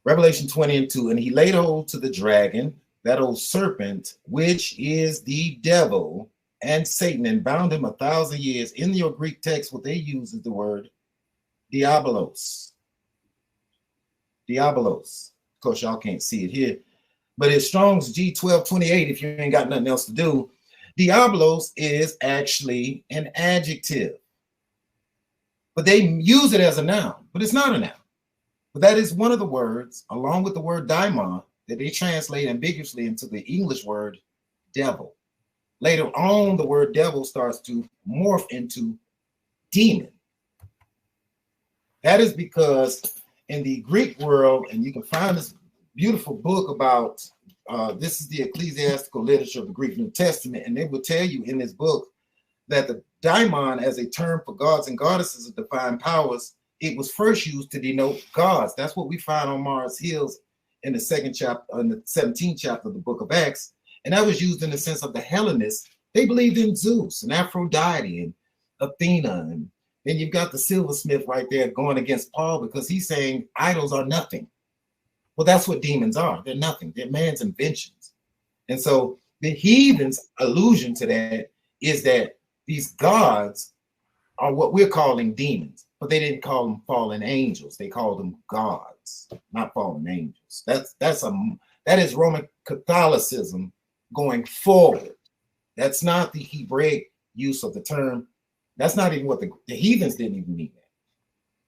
Revelation 20:2, and he laid hold to the dragon, that old serpent, which is the devil and Satan, and bound him 1,000 years. In your Greek text, what they use is the word diabolos. Diabolos. Of course, y'all can't see it here, but it's Strong's G1228 if you ain't got nothing else to do. Diabolos is actually an adjective, but they use it as a noun, but it's not a noun. But that is one of the words, along with the word daimon, that they translate ambiguously into the English word devil. Later on, the word devil starts to morph into demon. That is because in the Greek world, and you can find this beautiful book about, this is the ecclesiastical literature of the Greek New Testament, and they will tell you in this book that the daimon as a term for gods and goddesses of divine powers, it was first used to denote gods. That's what we find on Mars Hills in the second chapter, in the 17th chapter of the book of Acts. And that was used in the sense of the Hellenists. They believed in Zeus and Aphrodite and Athena. And then you've got the silversmith right there going against Paul because he's saying idols are nothing. Well, that's what demons are. They're nothing. They're man's inventions. And so the heathens' allusion to that is that these gods are what we're calling demons, but they didn't call them fallen angels. They called them gods, not fallen angels. That is Roman Catholicism going forward. That's not the Hebraic use of the term. That's not even what the heathens didn't even mean that.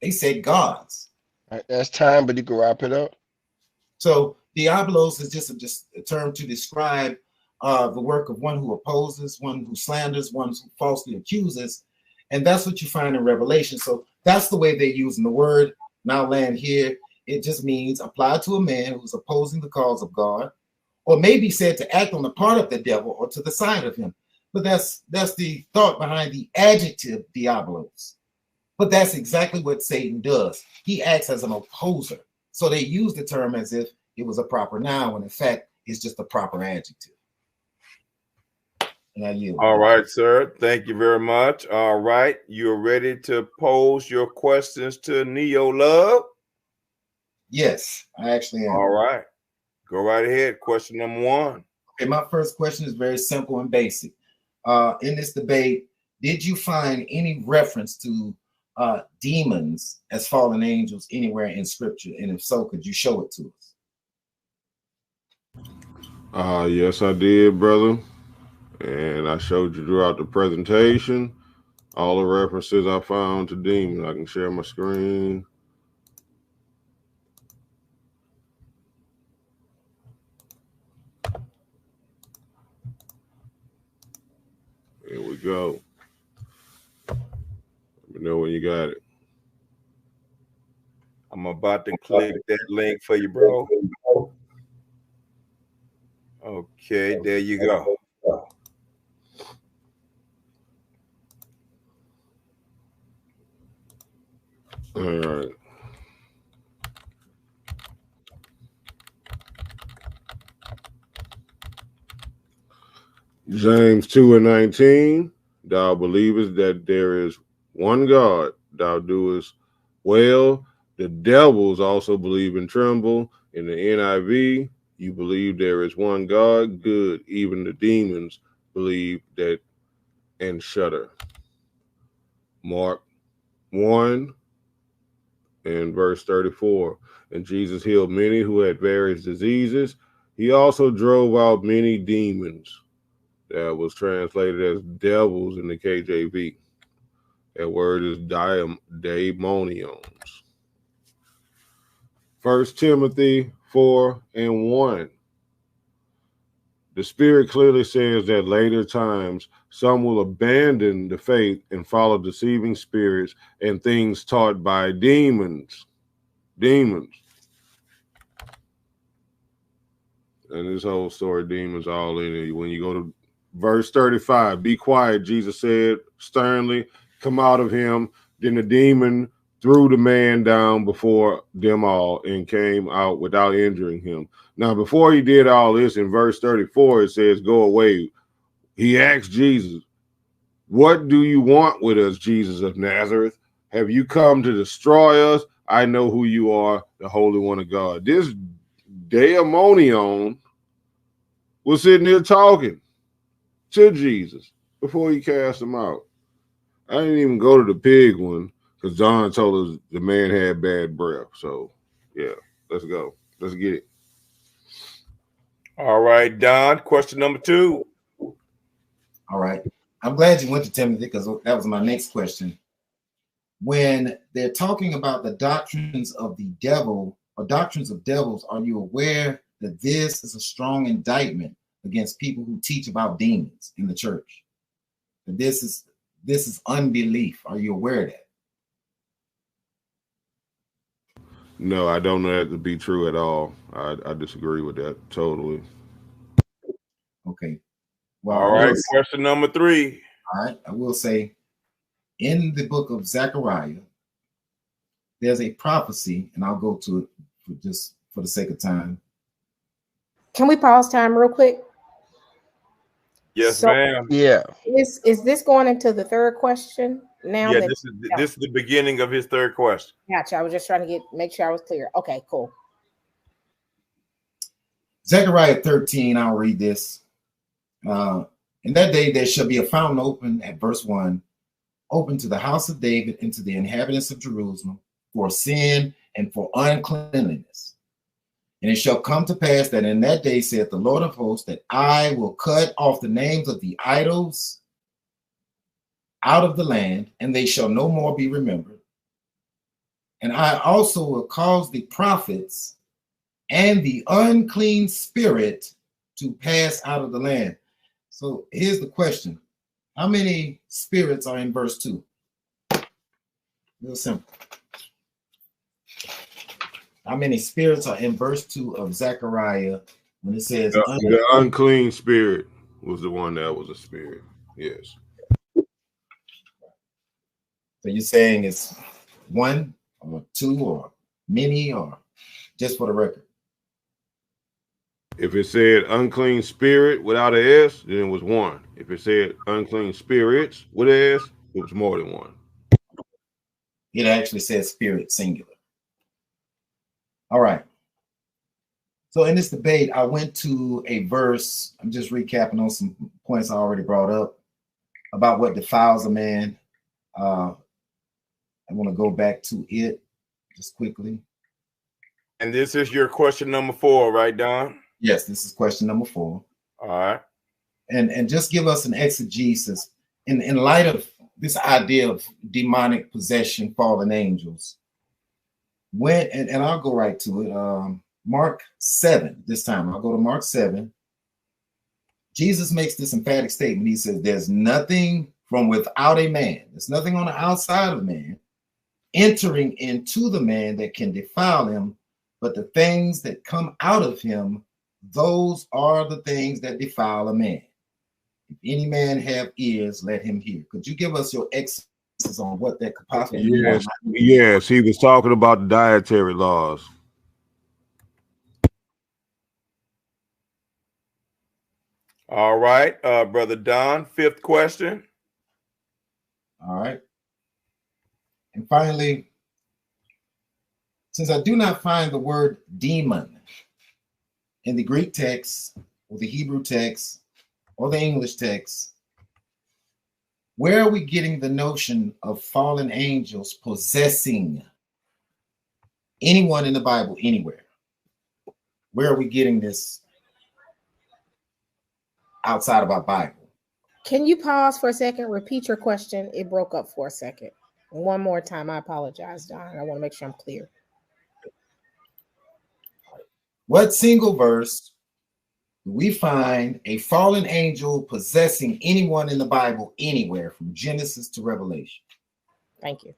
They said gods. All right, that's time, but you can wrap it up. So diabolos is just a term to describe the work of one who opposes, one who slanders, one who falsely accuses. And that's what you find in Revelation. So that's the way they're using the word. Now land here. It just means applied to a man who's opposing the cause of God, or may be said to act on the part of the devil or to the side of him. But that's the thought behind the adjective diabolos. But that's exactly what Satan does. He acts as an opposer. So they use the term as if it was a proper noun, when in fact it's just a proper adjective. And I yield. All right, sir. Thank you very much. All right. You're ready to pose your questions to Neo Love? Yes, I actually am. All right. Go right ahead. Question number one. Okay, my first question is very simple and basic. In this debate, did you find any reference to demons as fallen angels anywhere in scripture? And if so, could you show it to us? Yes, I did, brother. And I showed you throughout the presentation all the references I found to demons. I can share my screen. Here we go. Let me know when you got it. I'm about to click that link for you, bro. Okay, there you go. All right. James 2:19. Thou believest that there is one God, thou doest well. The devils also believe and tremble. In the NIV, you believe there is one God, good. Even the demons believe that and shudder. Mark 1 and verse 34. And Jesus healed many who had various diseases. He also drove out many demons. That was translated as devils in the KJV. That word is daimonions. 1 Timothy 4:1. The Spirit clearly says that later times some will abandon the faith and follow deceiving spirits and things taught by demons. Demons. And this whole story, demons all in it. When you go to verse 35, be quiet, Jesus said sternly, come out of him. Then the demon threw the man down before them all and came out without injuring him. Now, before he did all this, in verse 34, it says, go away. He asked Jesus, what do you want with us, Jesus of Nazareth? Have you come to destroy us? I know who you are, the Holy One of God. This daimonion was sitting here talking to Jesus before he cast him out. I didn't even go to the pig one because John told us the man had bad breath. So, yeah, let's go. Let's get it. All right, Don, question number 2. All right. I'm glad you went to Timothy because that was my next question. When they're talking about the doctrines of the devil or doctrines of devils, are you aware that this is a strong indictment against people who teach about demons in the church? That this is unbelief. Are you aware of that? No, I don't know that to be true at all. I disagree with that totally. Okay. Well, All right, question number 3. All right, I will say in the book of Zechariah, there's a prophecy, and I'll go to it for the sake of time. Can we pause time real quick? Yes, ma'am. Yeah. Is this going into the third question now? Yeah, this is the beginning of his third question. Gotcha. I was just trying to make sure I was clear. Okay, cool. Zechariah 13, I'll read this. In that day there shall be a fountain open at verse 1, open to the house of David and to the inhabitants of Jerusalem for sin and for uncleanliness. And it shall come to pass that in that day, saith the Lord of hosts, that I will cut off the names of the idols out of the land, and they shall no more be remembered. And I also will cause the prophets and the unclean spirit to pass out of the land. So here's the question. How many spirits are in verse 2? Real simple. How many spirits are in verse 2 of Zechariah when it says the unclean spirit was the one that was a spirit? Yes. So you're saying it's 1 or 2 or many, or just for the record? If it said unclean spirit without an S, then it was 1. If it said unclean spirits with an S, it was more than 1. It actually says spirit singular. All right. So in this debate, I went to a verse. I'm just recapping on some points I already brought up about what defiles a man. I want to go back to it just quickly. And this is your question number 4, right, Don? Yes, this is question number 4. All right. And just give us an exegesis in light of this idea of demonic possession, fallen angels. When and I'll go right to it. Mark 7. This time I'll go to Mark 7. Jesus makes this emphatic statement. He says, "There's nothing from without a man. There's nothing on the outside of man entering into the man that can defile him, but the things that come out of him, those are the things that defile a man. If any man have ears, let him hear." Could you give us your exegesis on what that could possibly mean? Mean? Yes, he was talking about the dietary laws. All right, Brother Don, 5th question. All right. And finally, since I do not find the word demon in the Greek text or the Hebrew text or the English text, where are we getting the notion of fallen angels possessing anyone in the Bible anywhere? Where are we getting this outside of our Bible? Can you pause for a second? Repeat your question. It broke up for a second. One more time. I apologize, Don. I want to make sure I'm clear. What single verse do we find a fallen angel possessing anyone in the Bible anywhere from Genesis to Revelation? Thank you.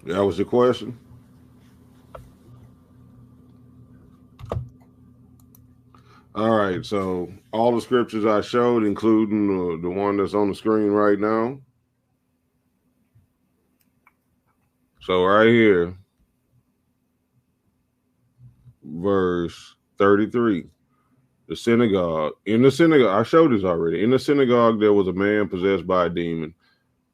That was your question? All right, so all the scriptures I showed, including the one that's on the screen right now. So right here, verse 33, the synagogue. In the synagogue, I showed this already. In the synagogue, there was a man possessed by a demon,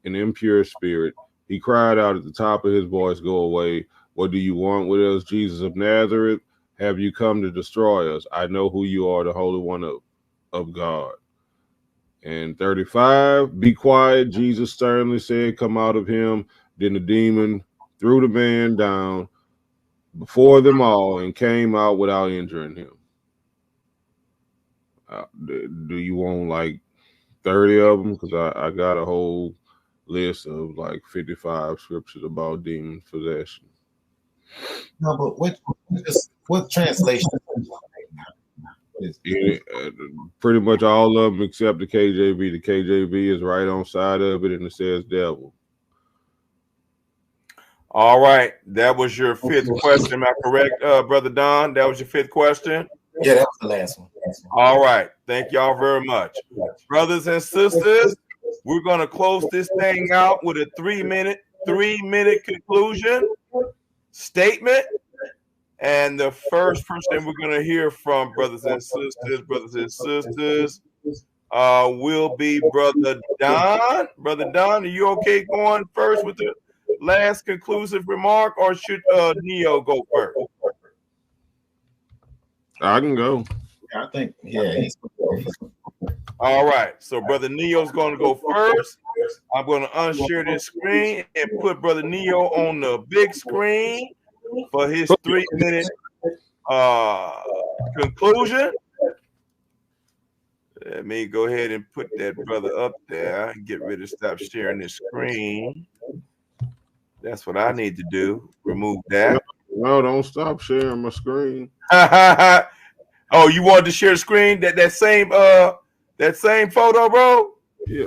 an impure spirit. He cried out at the top of his voice, "Go away. What do you want with us, Jesus of Nazareth? Have you come to destroy us? I know who you are, the Holy One of God." And 35, "Be quiet," Jesus sternly said, "come out of him." Then the demon threw the man down before them all and came out without injuring him. Do you want like 30 of them? Because I got a whole list of like 55 scriptures about demon possession. No, but what translation? Pretty much all of them except the KJV. The KJV is right on side of it, and it says devil. All right, that was your fifth question. Am I correct, Brother Don? That was your fifth question? Yeah, that was the last one. All right, thank y'all very much. Brothers and sisters, we're going to close this thing out with a three-minute conclusion statement. And the first person we're going to hear from, brothers and sisters, will be Brother Don. Brother Don, are you okay going first with the last conclusive remark, or should Neo go first? I can go. I think, yeah. All right, so Brother Neo's going to go first. I'm going to unshare this screen and put Brother Neo on the big screen for his 3-minute conclusion. Let me go ahead and put that brother up there and get ready to stop sharing this screen. That's what I need to do. Remove that. No, don't stop sharing my screen. Oh, you wanted to share the screen? That same photo, bro? Yeah.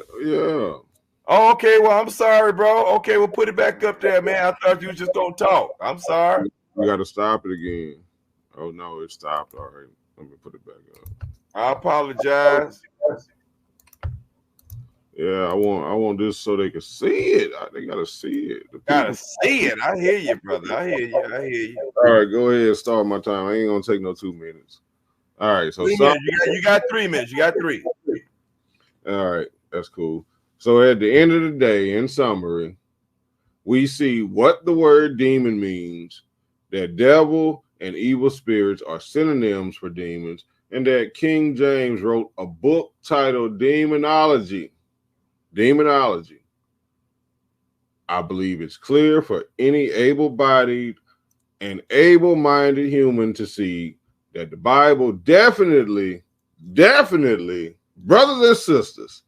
Oh, okay, well, I'm sorry, bro. Okay, we'll put it back up there, man. I thought you was just gonna talk. I'm sorry. We got to stop it again. Oh no, it stopped. All right, let me put it back up. I apologize. Yeah, I want this so they can see it. They gotta see it. Gotta see it. I hear you, brother. I hear you. All right, go ahead. Start my time. I ain't gonna take no 2 minutes. All right, so you got 3 minutes. You got 3. All right, that's cool. So at the end of the day, in summary, we see what the word demon means, that devil and evil spirits are synonyms for demons, and that King James wrote a book titled Demonology. I believe it's clear for any able-bodied and able-minded human to see that the Bible definitely, brothers and sisters,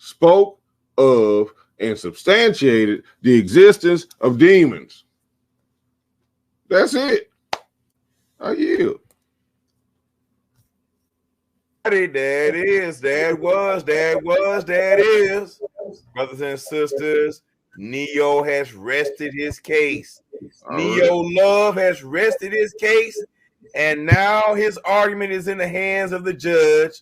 spoke of and substantiated the existence of demons. That's it. I yield. That is. Brothers and sisters, Neo has rested his case. Neo Love has rested his case, and now his argument is in the hands of the judge.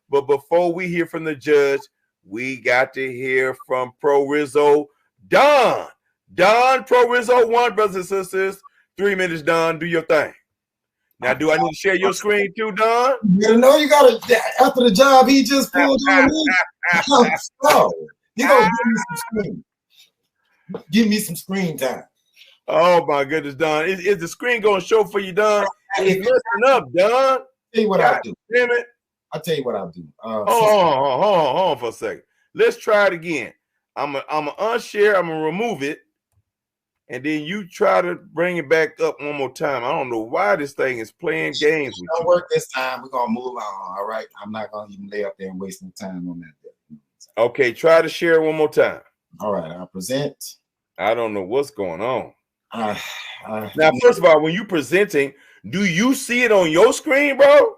But before we hear from the judge, we got to hear from Poorizo Don. Poorizo1, brothers and sisters. 3 minutes, Don. Do your thing. Now, do I need to share your screen too, Don? You know you got to, after the job he just pulled on me. So, you gonna give me some screen. Give me some screen time. Oh my goodness, Don. Is the screen gonna show for you, Don? It's messing up, Don. Tell you what I'll do. Damn it. I'll tell you what I'll do. Hold on for a second. Let's try it again. I'm gonna unshare, I'm gonna remove it. and then you try to bring it back up one more time. I don't know why this thing is playing games with Don't you. work this time. We're gonna move on. All right. I'm not gonna even lay up there and waste no time on that. Okay, try to share one more time. All right. I'll present. I don't know what's going on. Now, First of all, when you presenting, do you see it on your screen, bro?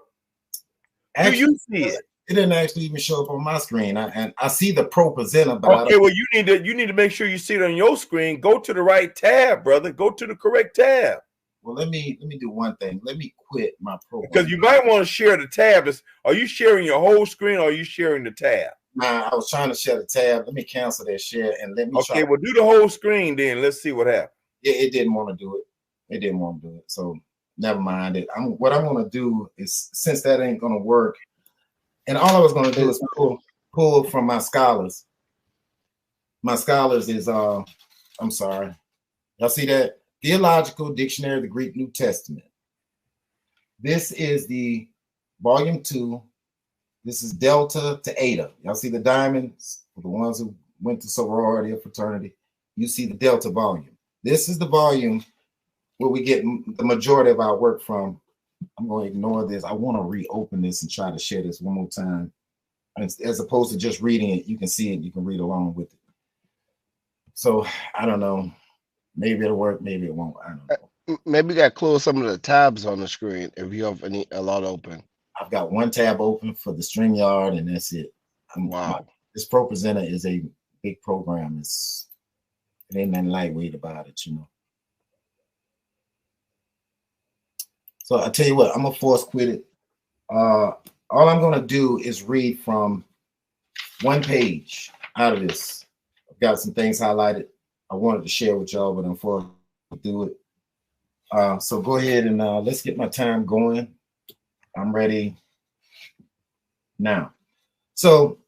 actually, do you see it? It didn't actually even show up on my screen. I see the pro presenter, but okay, well, you need to make sure you see it on your screen. Go to the right tab, brother. Go to the correct tab. Well, let me do one thing. Let me quit my program. Because you might want to share the tab. Are you sharing your whole screen or are you sharing the tab? Nah, I was trying to share the tab. Let me cancel that share and let me okay, well, do the whole screen then. Let's see what happens. Yeah, it didn't want to do it. It didn't want to do it. So never mind it. What I'm going to do is, since that ain't going to work, and all I was going to do is pull from my scholars. My scholars is, I'm sorry. Y'all see that? Theological Dictionary of the Greek New Testament. This is the volume 2. This is Delta to Eta. Y'all see the diamonds? For the ones who went to sorority or fraternity, you see the Delta volume. This is the volume where we get the majority of our work from. I'm going to ignore this. I want to reopen this and try to share this one more time. As opposed to just reading it, you can see it, you can read along with it. So I don't know. Maybe it'll work, maybe it won't. I don't know. Maybe you got to close some of the tabs on the screen if you have a lot open. I've got one tab open for the StreamYard, and that's it. Wow. This Pro Presenter is a big program. It ain't nothing lightweight about it, you know. So I tell you what, I'm gonna force quit it. All I'm gonna do is read from one page out of this. I've got some things highlighted I wanted to share with y'all, but unfortunately, I can't do it. So go ahead and let's get my time going. I'm ready now. So,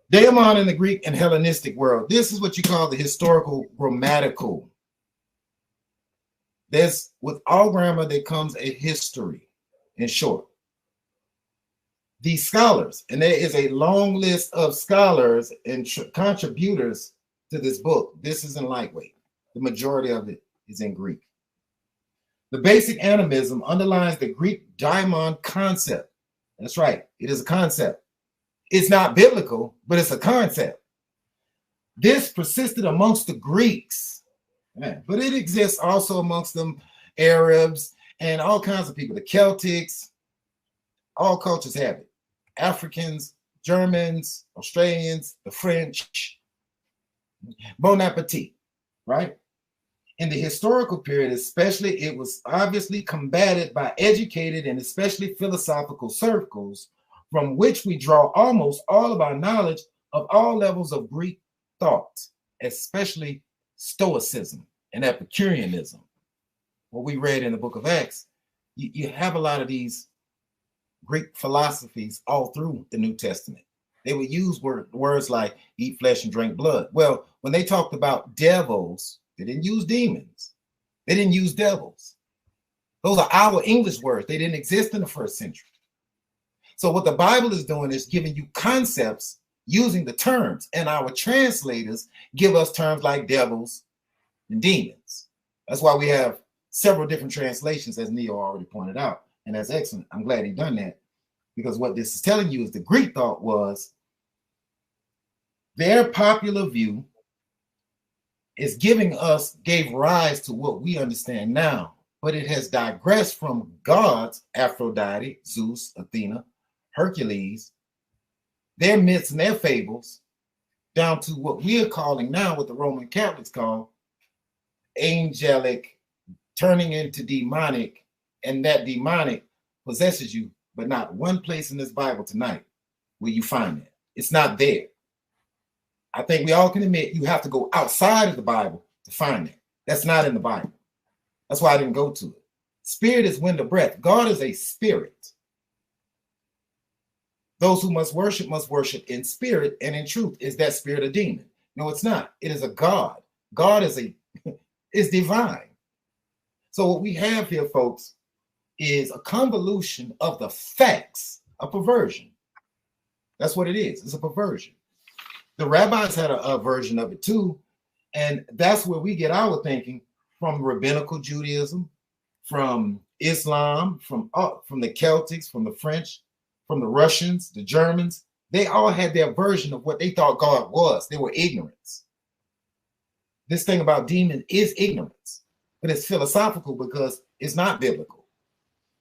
daemon in the Greek and Hellenistic world. This is what you call the historical grammatical. With all grammar, there comes a history, in short. These scholars, and there is a long list of scholars and contributors to this book. This isn't lightweight. The majority of it is in Greek. The basic animism underlines the Greek daimon concept. That's right. It is a concept. It's not biblical, but it's a concept. This persisted amongst the Greeks, but it exists also amongst them Arabs and all kinds of people. The Celtics, all cultures have it. Africans, Germans, Australians, the French. Bon appetit, right? In the historical period, especially, it was obviously combated by educated and especially philosophical circles from which we draw almost all of our knowledge of all levels of Greek thought, especially Stoicism and Epicureanism. What we read in the book of Acts, you have a lot of these Greek philosophies all through the New Testament. They would use words like eat flesh and drink blood. Well, when they talked about devils, they didn't use demons. They didn't use devils. Those are our English words. They didn't exist in the first century. So what the Bible is doing is giving you concepts using the terms, and our translators give us terms like devils and demons. That's why we have several different translations, as Neo already pointed out, and that's excellent. I'm glad he done that, because what this is telling you is the Greek thought was their popular view is gave rise to what we understand now, but it has digressed from gods, Aphrodite, Zeus, Athena, Hercules, their myths and their fables, down to what we are calling now, what the Roman Catholics call angelic, turning into demonic, and that demonic possesses you, but not one place in this Bible tonight will you find it. It's not there. I think we all can admit you have to go outside of the Bible to find it. That's not in the Bible. That's why I didn't go to it. Spirit is wind of breath. God is a spirit. Those who must worship in spirit and in truth. Is that spirit a demon? No, it's not. It is a God. God is divine. So what we have here, folks, is a convolution of the facts, a perversion. That's what it is. It's a perversion. The rabbis had a version of it too, And that's where we get our thinking from rabbinical Judaism, from Islam, from the Celtics, from the French, from the Russians, the Germans. They all had their version of what they thought God was. They were ignorance. This thing about demons is ignorance, but it's philosophical because it's not biblical.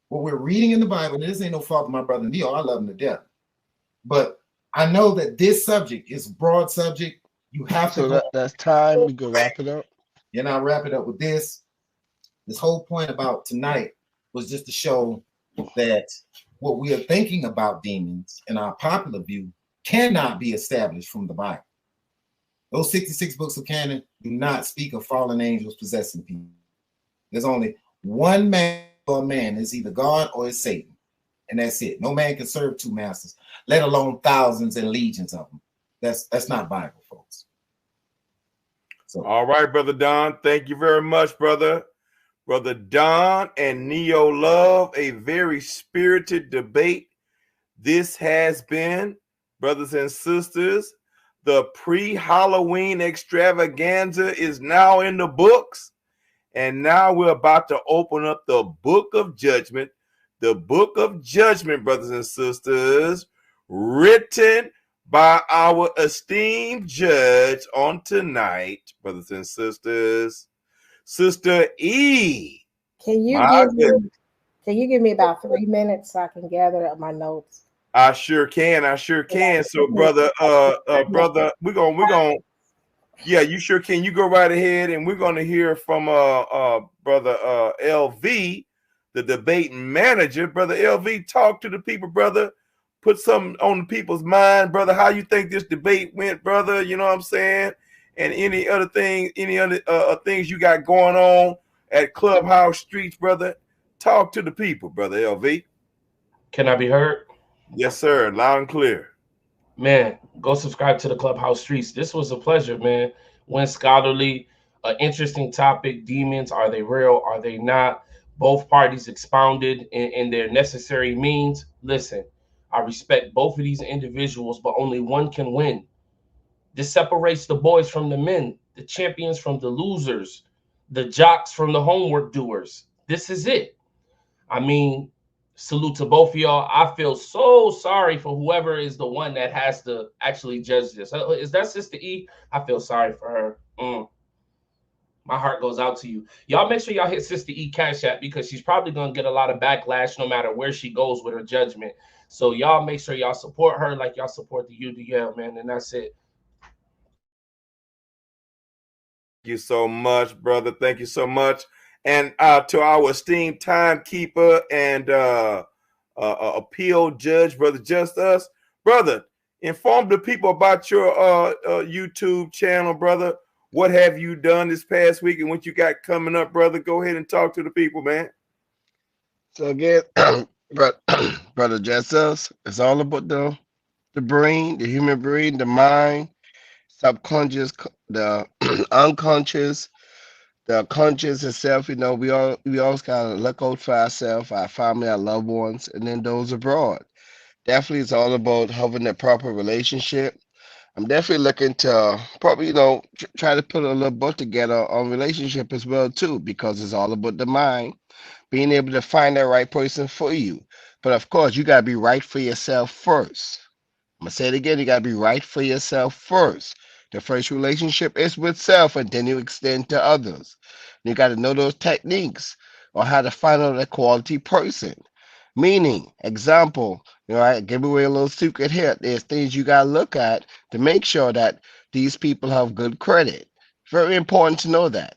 What we're reading in the Bible, and this ain't no fault of my brother Neil, I love him to death. But I know that this subject is a broad subject. You have to. So that's time. We can wrap it up. And I'll wrap it up with this. This whole point about tonight was just to show that what we are thinking about demons in our popular view cannot be established from the Bible. Those 66 books of canon do not speak of fallen angels possessing people. There's only one man or man. It's either God or it's Satan. And that's it. No man can serve two masters, let alone thousands and legions of them. That's not Bible, folks. So, all right, Brother Don. Thank you very much, brother. Brother Don and Neo Love, a very spirited debate. This has been, brothers and sisters, the pre-Halloween extravaganza is now in the books. And now we're about to open up the book of judgment. The book of judgment, brothers and sisters, written by our esteemed judge on tonight, brothers and sisters, Sister E. Can you give me about 3 minutes so I can gather up my notes? I sure can. So, brother, we're gonna. Yeah, you sure can. You go right ahead, and we're gonna hear from brother LV, the debate manager. Brother LV, talk to the people, brother. Put something on the people's mind, brother. How you think this debate went, brother? You know what I'm saying? And any other things you got going on at Clubhouse Streets, brother. Talk to the people, brother LV. Can I be heard? Yes, sir. Loud and clear. Man, go subscribe to the Clubhouse Streets. This was a pleasure, man. Went scholarly, an interesting topic. Demons, are they real? Are they not? Both parties expounded in their necessary means. Listen, I respect both of these individuals, but only one can win. This separates the boys from the men, the champions from the losers, the jocks from the homework doers. This is it. I mean, salute to both of y'all. I feel so sorry for whoever is the one that has to actually judge this. Is that Sister E? I feel sorry for her. My heart goes out to you. Y'all make sure y'all hit Sister E Cash App because she's probably going to get a lot of backlash no matter where she goes with her judgment. So y'all make sure y'all support her like y'all support the UDL, man. And that's it. Thank you so much, brother. Thank you so much. And to our esteemed timekeeper and appeal judge, Brother Just Us, brother, inform the people about your YouTube channel, brother. What have you done this past week and what you got coming up, brother? Go ahead and talk to the people, man. So again, Brother Just Us, it's all about the brain, the human brain, the mind, subconscious, the unconscious, the conscious itself. You know, we always gotta look out for ourselves, our family, our loved ones, and then those abroad. Definitely, it's all about having a proper relationship. I'm definitely looking to probably, try to put a little book together on relationship as well too, because it's all about the mind, being able to find that right person for you. But of course, you gotta be right for yourself first. I'm gonna say it again, you gotta be right for yourself first. The first relationship is with self, and then you extend to others. You got to know those techniques on how to find out a quality person. Meaning, example, I give away a little secret here. There's things you got to look at to make sure that these people have good credit. Very important to know that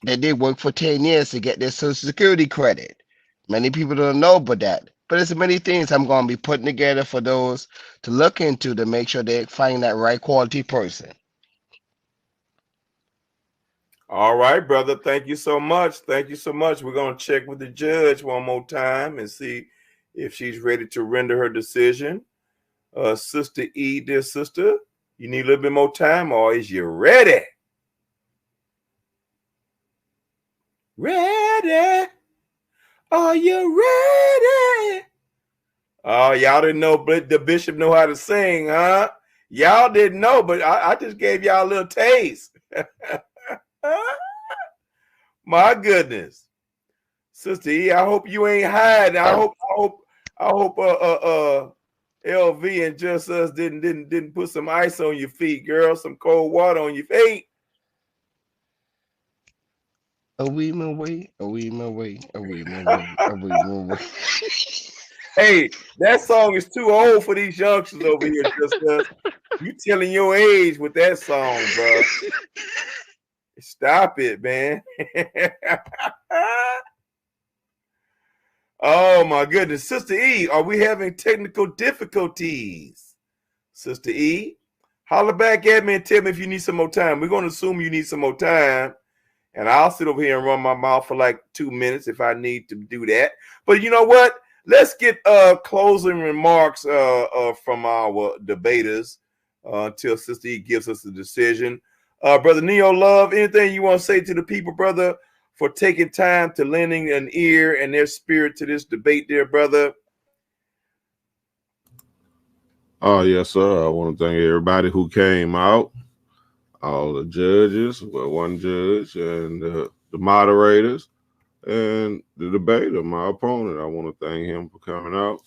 they work for 10 years to get their Social Security credit. Many people don't know about that. But there's many things I'm going to be putting together for those to look into to make sure they find that right quality person. All right, brother. Thank you so much. Thank you so much. We're going to check with the judge one more time and see if she's ready to render her decision. Sister E, dear sister, you need a little bit more time, or is you ready? Ready? Are you ready? Oh, y'all didn't know, but the bishop know how to sing, huh? Y'all didn't know, but I just gave y'all a little taste. My goodness. Sister E, I hope you ain't hiding. I hope LV and Just Us didn't put some ice on your feet, girl, some cold water on your feet. A wee my way, a wee my way, a wee my way, a wee my way. Hey, that song is too old for these youngsters over here, Just Us. You telling your age with that song, bro. Stop it, man. Oh my goodness. Sister E, are we having technical difficulties? Sister E, holler back at me and tell me if you need some more time. We're going to assume you need some more time. And I'll sit over here and run my mouth for like 2 minutes if I need to do that. But you know what? Let's get closing remarks from our debaters until Sister E gives us a decision. Brother Neo Love, anything you want to say to the people, brother, for taking time to lending an ear and their spirit to this debate, dear brother? Oh, yes, sir. I want to thank everybody who came out, all the judges, well, one judge, and the moderators, and the debater, my opponent. I want to thank him for coming out.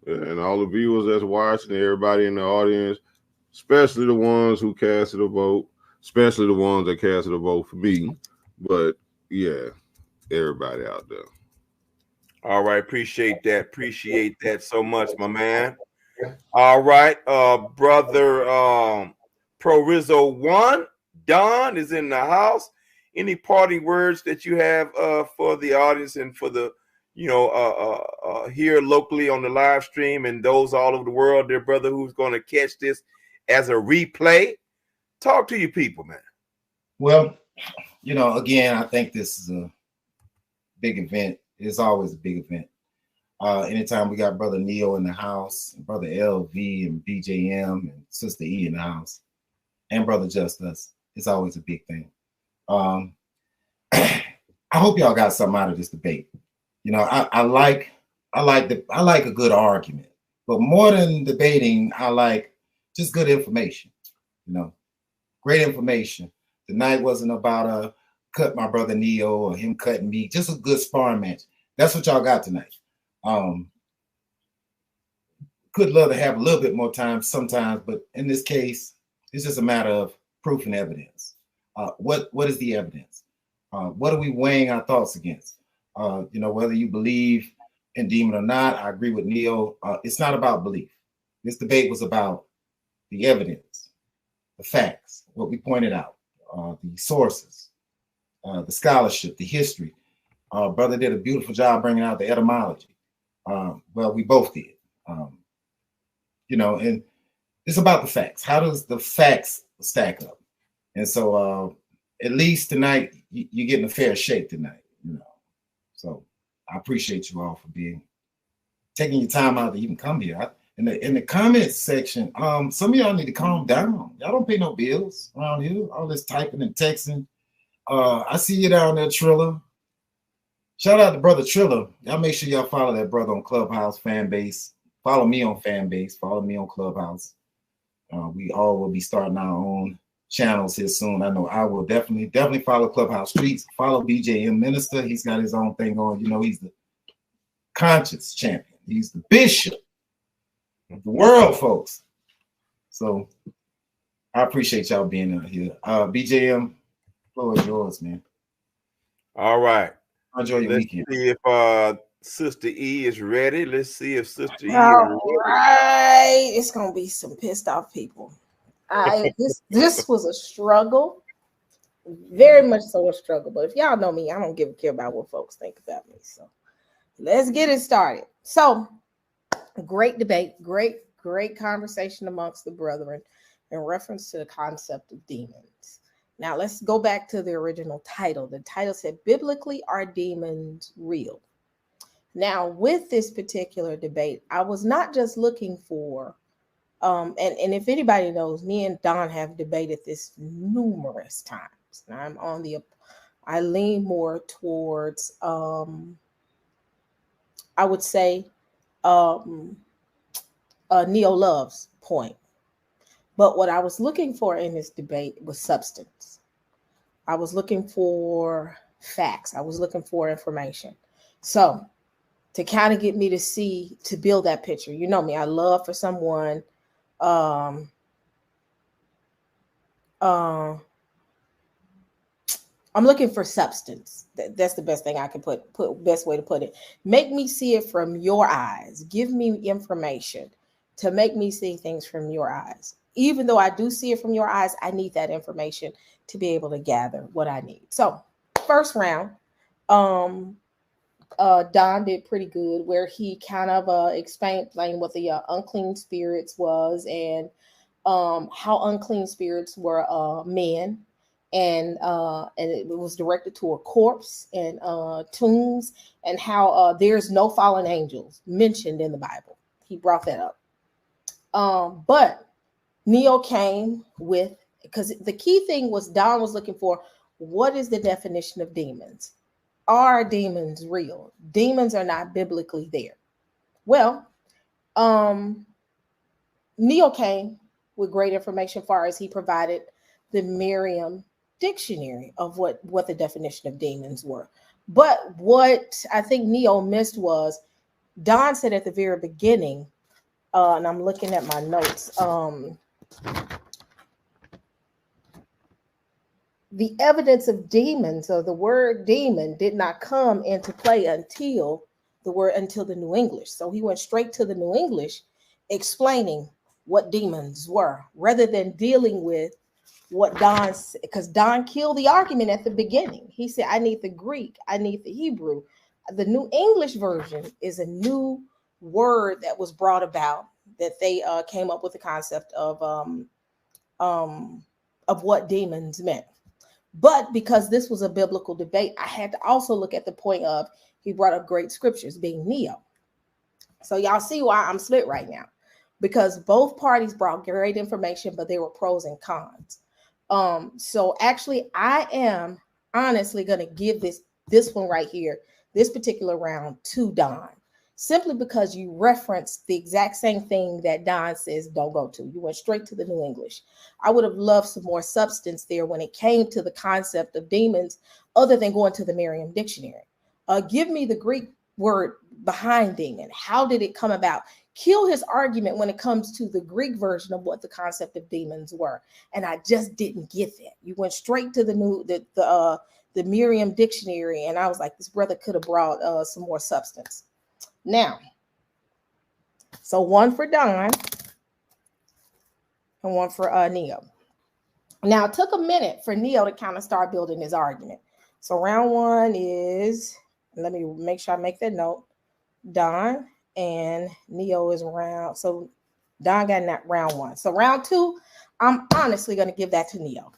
And all the viewers that's watching, everybody in the audience, especially the ones who casted a vote, especially the ones that casted a vote for me. But yeah, everybody out there. All right, appreciate that so much, my man. All right, brother Poorizo1, Don is in the house. Any parting words that you have for the audience and for the here locally on the live stream and those all over the world, dear brother, who's going to catch this as a replay? Talk to you people, man. Well, again, I think this is a big event. It's always a big event. Anytime we got Brother Neo in the house, Brother LV and BJM and Sister E in the house, and Brother Just Us, it's always a big thing. I hope y'all got something out of this debate. I like a good argument, but more than debating, I like just good information. Great information. The night wasn't about cut my brother Neo or him cutting me. Just a good sparring match. That's what y'all got tonight. Could love to have a little bit more time sometimes, but in this case, it's just a matter of proof and evidence. What is the evidence? What are we weighing our thoughts against? Whether you believe in demon or not, I agree with Neo. It's not about belief. This debate was about the evidence, the facts, what we pointed out, the sources, the scholarship, the history. Brother did a beautiful job bringing out the etymology. Well, we both did. And it's about the facts. How does the facts stack up? And so at least tonight, you're getting a fair shake tonight. So I appreciate you all for taking your time out to even come here. In the comments section, some of y'all need to calm down. Y'all don't pay no bills around here. All this typing and texting. I see you down there, Trilla. Shout out to Brother Trilla. Y'all make sure y'all follow that brother on Clubhouse fan base. Follow me on fan base. Follow me on Clubhouse. We all will be starting our own channels here soon. I know I will definitely follow Clubhouse Streets. Follow BlackJesusMinister. He's got his own thing on. He's the conscience champion. He's the bishop of the world, folks. So I appreciate y'all being out here. BJM, floor is yours, man. All right. Enjoy your weekend. See if Sister E is ready. Let's see if Sister E is All ready. right. It's gonna be some pissed off people. This was a struggle. Very much so a struggle. But if y'all know me, I don't care about what folks think about me. So let's get it started. So great debate, great conversation amongst the brethren in reference to the concept of demons. Now let's go back to the original title. The title said, biblically, are demons real? Now with this particular debate, I was not just looking for, and if anybody knows, me and Don have debated this numerous times. Now I lean more towards, I would say, Neo Love's point. But what I was looking for in this debate was substance. I was looking for facts. I was looking for information. So to kind of get me to see, to build that picture, you know me, I love for someone, I'm looking for substance. That's the best thing I can put best way to put it. Make me see it from your eyes. Give me information to make me see things from your eyes. Even though I do see it from your eyes, I need that information to be able to gather what I need. So first round, Don did pretty good, where he kind of explained what the unclean spirits was, and how unclean spirits were men, and it was directed to a corpse and tombs, and how there's no fallen angels mentioned in the Bible. He brought that up. But Neo came with, because the key thing was Don was looking for, what is the definition of demons? Are demons real? Demons are not biblically there. Well, Neo came with great information as far as he provided the Merriam dictionary of what the definition of demons were. But what I think Neo missed was, Don said at the very beginning, and I'm looking at my notes, the evidence of demons, or the word demon, did not come into play until the New English. So he went straight to the New English explaining what demons were, rather than dealing with what Don said, because Don killed the argument at the beginning. He said, I need the Greek, I need the Hebrew. The New English version is a new word that was brought about, that they came up with the concept of what demons meant. But because this was a biblical debate, I had to also look at the point of, he brought up great scriptures, being Neo. So y'all see why I'm split right now, because both parties brought great information, but there were pros and cons. So actually, I am honestly going to give this one right here, this particular round, to Don, simply because you referenced the exact same thing that Don says don't go to. You went straight to the New English. I would have loved some more substance there when it came to the concept of demons, other than going to the Merriam dictionary. Give me the Greek word behind demon. How did it come about? Kill his argument when it comes to the Greek version of what the concept of demons were. And I just didn't get that. You went straight to the Merriam dictionary, and I was like, this brother could have brought some more substance. Now, so one for Don and one for Neo. Now, it took a minute for Neo to kind of start building his argument. So round one is, let me make sure I make that note, Don, and Neo is round. So Don got in that round one. So round two, I'm honestly going to give that to Neo.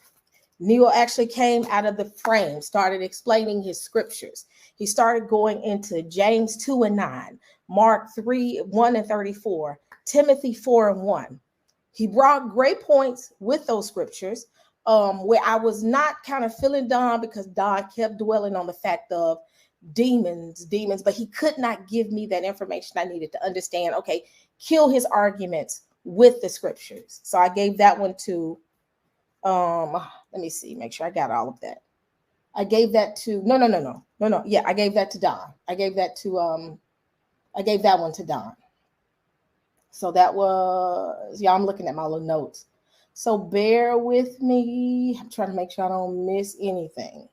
Neo actually came out of the frame, started explaining his scriptures. He started going into James 2:9, Mark 3:1-34, Timothy 4:1. He brought great points with those scriptures, where I was not kind of feeling Don, because Don kept dwelling on the fact of demons, but he could not give me that information I needed to understand, okay, kill his arguments with the scriptures. So I gave that one to, let me see, make sure I got all of that. I gave that to, no. Yeah, I gave that to Don. I gave that one to Don. So that was, yeah, I'm looking at my little notes. So bear with me. I'm trying to make sure I don't miss anything.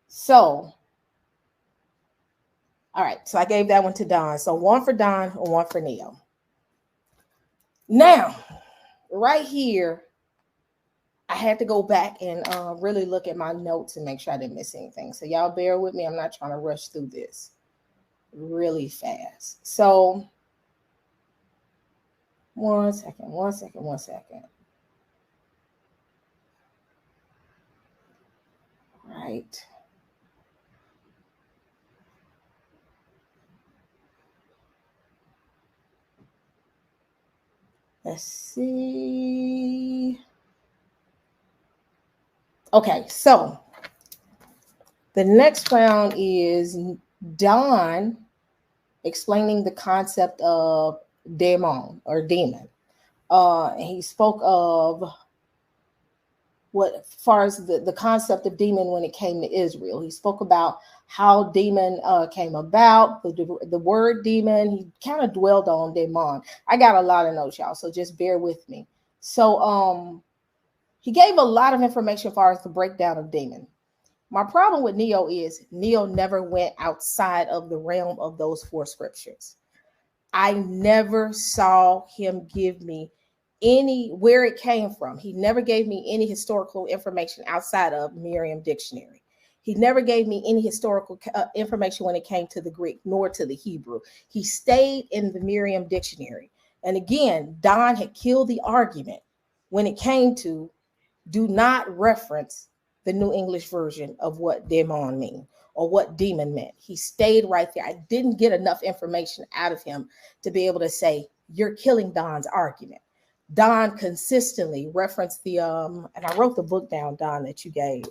So, all right, so I gave that one to Don. So one for Don and one for Neo. Now, right here, I had to go back and really look at my notes and make sure I didn't miss anything. So y'all bear with me. I'm not trying to rush through this really fast. So one second. Right. Let's see. Okay, so the next round is Don explaining the concept of demon or demon. And he spoke of what, as far as the concept of demon when it came to Israel. He spoke about how demon came about, the word demon. He kind of dwelled on demon. I got a lot of notes, y'all, so just bear with me. So he gave a lot of information as far as the breakdown of demon. My problem with Neo is Neo never went outside of the realm of those 4 scriptures. I never saw him give me any where it came from. He never gave me any historical information outside of Merriam Dictionary. He never gave me any historical information when it came to the Greek nor to the Hebrew. He stayed in the Merriam Dictionary. And again, Don had killed the argument when it came to do not reference the New English version of what demon mean or what demon meant. He stayed right there. I didn't get enough information out of him to be able to say, you're killing Don's argument. Don consistently referenced the and I wrote the book down, Don, that you gave,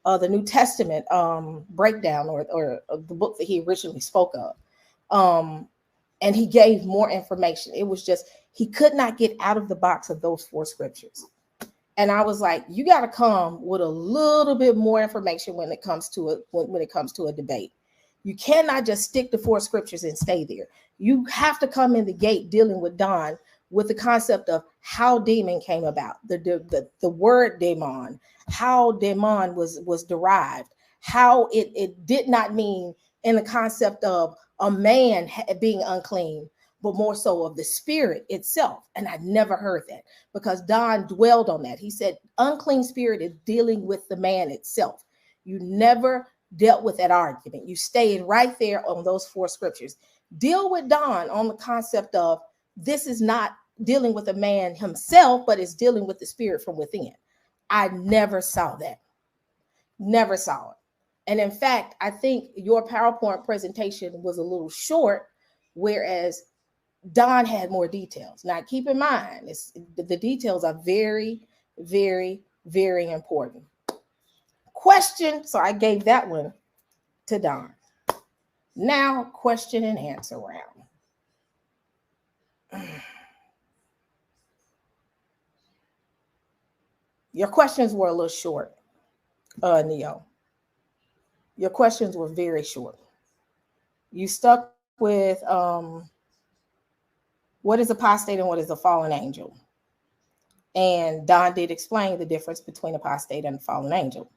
the New Testament breakdown or the book that he originally spoke of. And he gave more information. It was just he could not get out of the box of those 4 scriptures. And I was like, you got to come with a little bit more information when it comes to a debate. You cannot just stick to 4 scriptures and stay there. You have to come in the gate dealing with Don with the concept of how demon came about, the word demon, how demon was derived, how it did not mean in the concept of a man being unclean, but more so of the spirit itself. And I never heard that because Don dwelled on that. He said unclean spirit is dealing with the man itself. You never dealt with that argument. You stayed right there on those 4 scriptures. Deal with Don on the concept of this is not dealing with a man himself, but it's dealing with the spirit from within. I never saw that. Never saw it. And in fact, I think your PowerPoint presentation was a little short, whereas Don had more details. Now, keep in mind, the details are very, very, very important. Question, so I gave that one to Don. Now, question and answer round. Your questions were a little short, Neo. Your questions were very short. You stuck with what is apostate and what is a fallen angel. And Don did explain the difference between apostate and a fallen angel.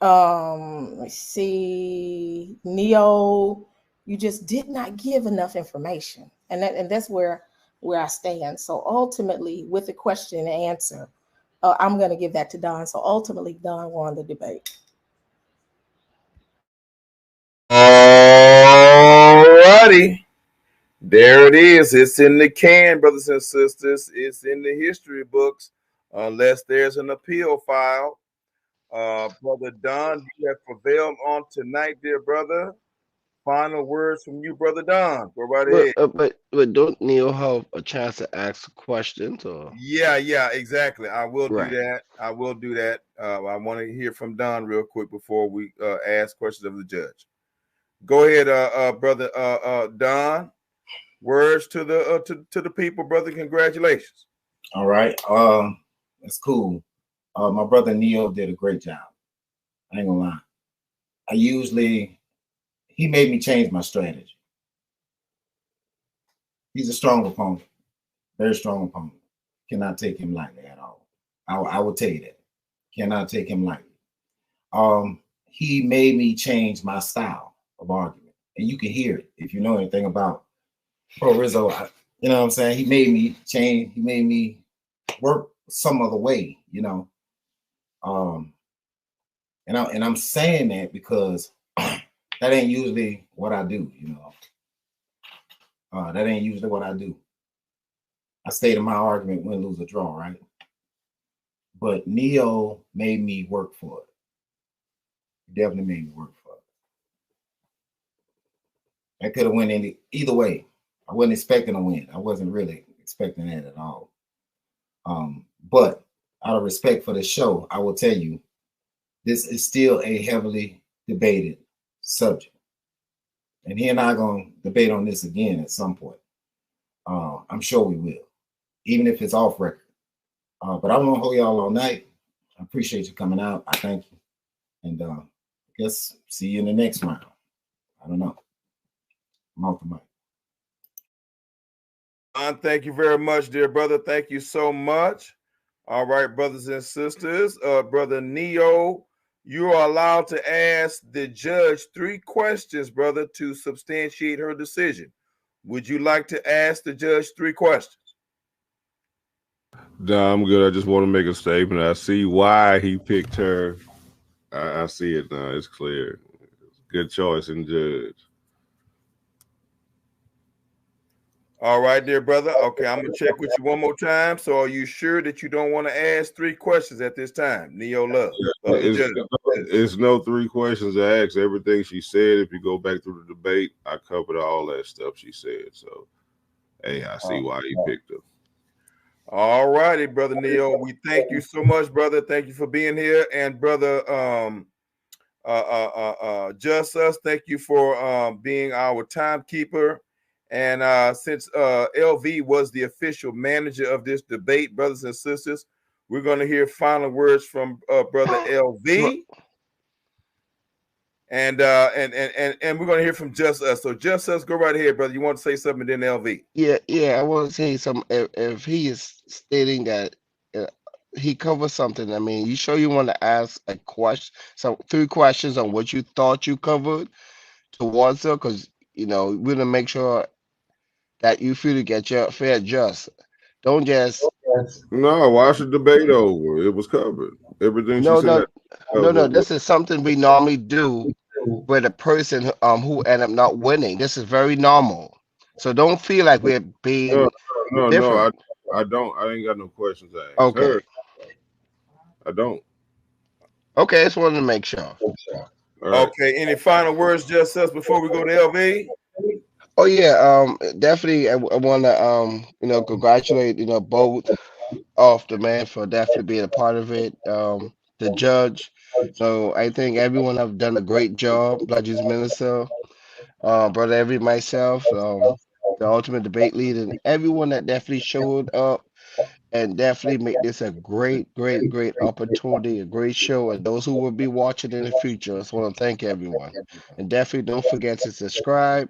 Let's see, Neo, you just did not give enough information. And that's where I stand. So ultimately, with the question and answer, I'm going to give that to Don. So ultimately, Don won the debate. Alrighty. There it is. It's in the can, brothers and sisters. It's in the history books, unless there's an appeal filed. Brother Don, you have prevailed on tonight, dear brother. Final words from you, Brother Don. Go right ahead. But don't Neil have a chance to ask questions or? Yeah, exactly. I will Right. do that. I want to hear from Don real quick before we ask questions of the judge. Go ahead, brother Don. Words to the people, brother. Congratulations. All right. That's cool. My brother Neo did a great job. I ain't gonna lie. He made me change my strategy. He's a strong opponent, very strong opponent. Cannot take him lightly at all. I will tell you that. Cannot take him lightly. He made me change my style of argument, and you can hear it if you know anything about Poorizo. You know what I'm saying? He made me change. He made me work some other way. You know. And I'm saying that because that ain't usually what I do, you know. That ain't usually what I do. I stayed in my argument, win, lose, or draw, right? But Neo made me work for it. He definitely made me work for it. I could have went either way. I wasn't expecting a win. I wasn't really expecting that at all. But out of respect for the show, I will tell you, this is still a heavily debated subject. And he and I are going to debate on this again at some point. I'm sure we will, even if it's off record. But I won't hold y'all all night. I appreciate you coming out. I thank you. And I guess see you in the next round. I don't know. I'm off the mic. Thank you very much, dear brother. Thank you so much. All right, brothers and sisters. Brother Neo, you are allowed to ask the judge 3 questions, brother, to substantiate her decision. Would you like to ask the judge 3 questions? No, I'm good. I just want to make a statement. I see why he picked her. I see it now. It's clear. Good choice in judge. All right, dear brother. Okay, I'm going to check with you one more time. So are you sure that you don't want to ask 3 questions at this time? Neo Love. It's no 3 questions to ask. Everything she said, if you go back through the debate, I covered all that stuff she said. So, hey, I see why he picked her. All righty, brother Neo. We thank you so much, brother. Thank you for being here. And brother Just Us, thank you for being our timekeeper. And since LV was the official manager of this debate, brothers and sisters, we're going to hear final words from brother LV. And we're going to hear from Just Us. So Just Us, go right ahead, brother. You want to say something, then LV? Yeah. I want to say something. If he is stating that he covers something, I mean, you sure you want to ask a question, 3 questions on what you thought you covered towards her? Because we're gonna make sure that you feel to get your fair just. Don't just No, watch the debate over. It was covered. Everything she said. No. This is something we normally do with a person who end up not winning. This is very normal. So don't feel like we're being different. I don't. I ain't got no questions to ask Okay. her. I don't. Okay, I just wanted to make sure. Right. Okay. Any final words, Just Us, before we go to LV? Oh yeah, definitely. I want to congratulate both of the man for definitely being a part of it. The judge. So I think everyone have done a great job. BlackJesusMinister, brother Every, myself, the ultimate debate lead, and everyone that definitely showed up and definitely make this a great opportunity, a great show. And those who will be watching in the future, I just want to thank everyone. And definitely don't forget to subscribe,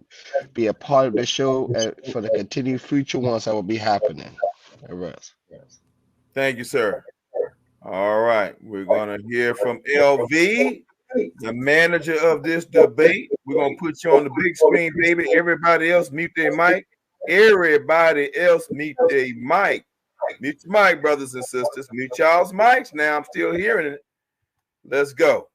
be a part of the show for the continued future ones that will be happening. All right. Thank you, sir. All right. We're going to hear from LV, the manager of this debate. We're going to put you on the big screen, baby. Everybody else mute their mic. Everybody else mute their mic. Mute your mic, brothers and sisters. Mute y'all's mics now. I'm still hearing it. Let's go.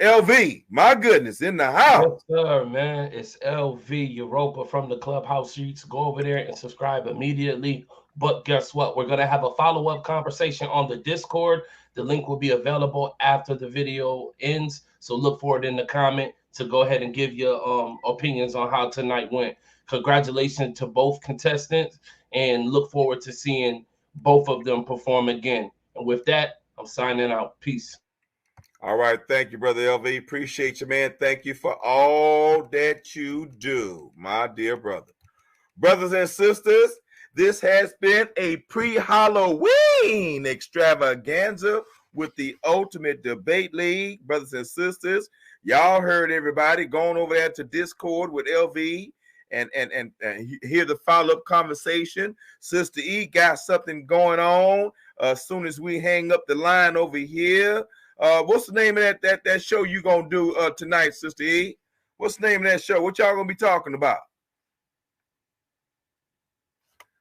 LV, my goodness, in the house. Yes, sir, man. It's LV Europa from the Clubhouse Streets. Go over there and subscribe immediately. But guess what? We're going to have a follow-up conversation on the Discord. The link will be available after the video ends. So look for it in the comment to go ahead and give your opinions on how tonight went. Congratulations to both contestants and look forward to seeing both of them perform again. And with that, I'm signing out. Peace. All right. Thank you, Brother LV. Appreciate you, man. Thank you for all that you do, my dear brother. Brothers and sisters, this has been a pre-Halloween extravaganza with the Ultimate Debate League. Brothers and sisters, y'all heard everybody going over there to Discord with LV and hear the follow-up conversation. Sister E got something going on as soon as we hang up the line over here. What's the name of that show you gonna do tonight, Sister E? What's the name of that show? What y'all gonna be talking about?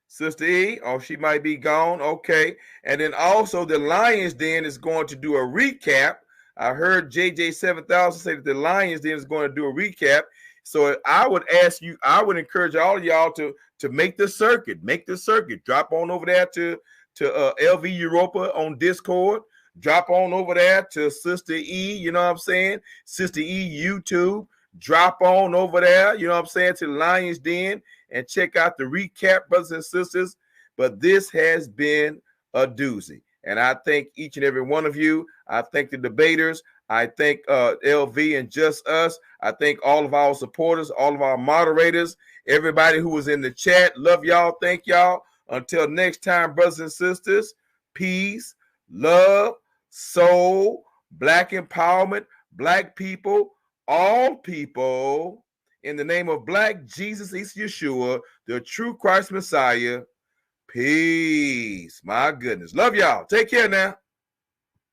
Sister E, oh, she might be gone. Okay. And then also the Lions Den is going to do a recap. I heard JJ 7000 say that the Lions Den is going to do a recap. So I would ask you, I would encourage all of y'all to make the circuit. Make the circuit. Drop on over there to LV Europa on Discord. Drop on over there to Sister E, you know what I'm saying? Sister E YouTube. Drop on over there, you know what I'm saying, to the Lions Den and check out the recap, brothers and sisters. But this has been a doozy. And I thank each and every one of you. I thank the debaters. I thank LV and Just Us. I thank all of our supporters, all of our moderators, everybody who was in the chat. Love y'all. Thank y'all. Until next time, brothers and sisters, peace, love, soul, Black empowerment, Black people, all people, in the name of Black Jesus, Yeshua, the true Christ Messiah. Peace. My goodness. Love y'all. Take care now.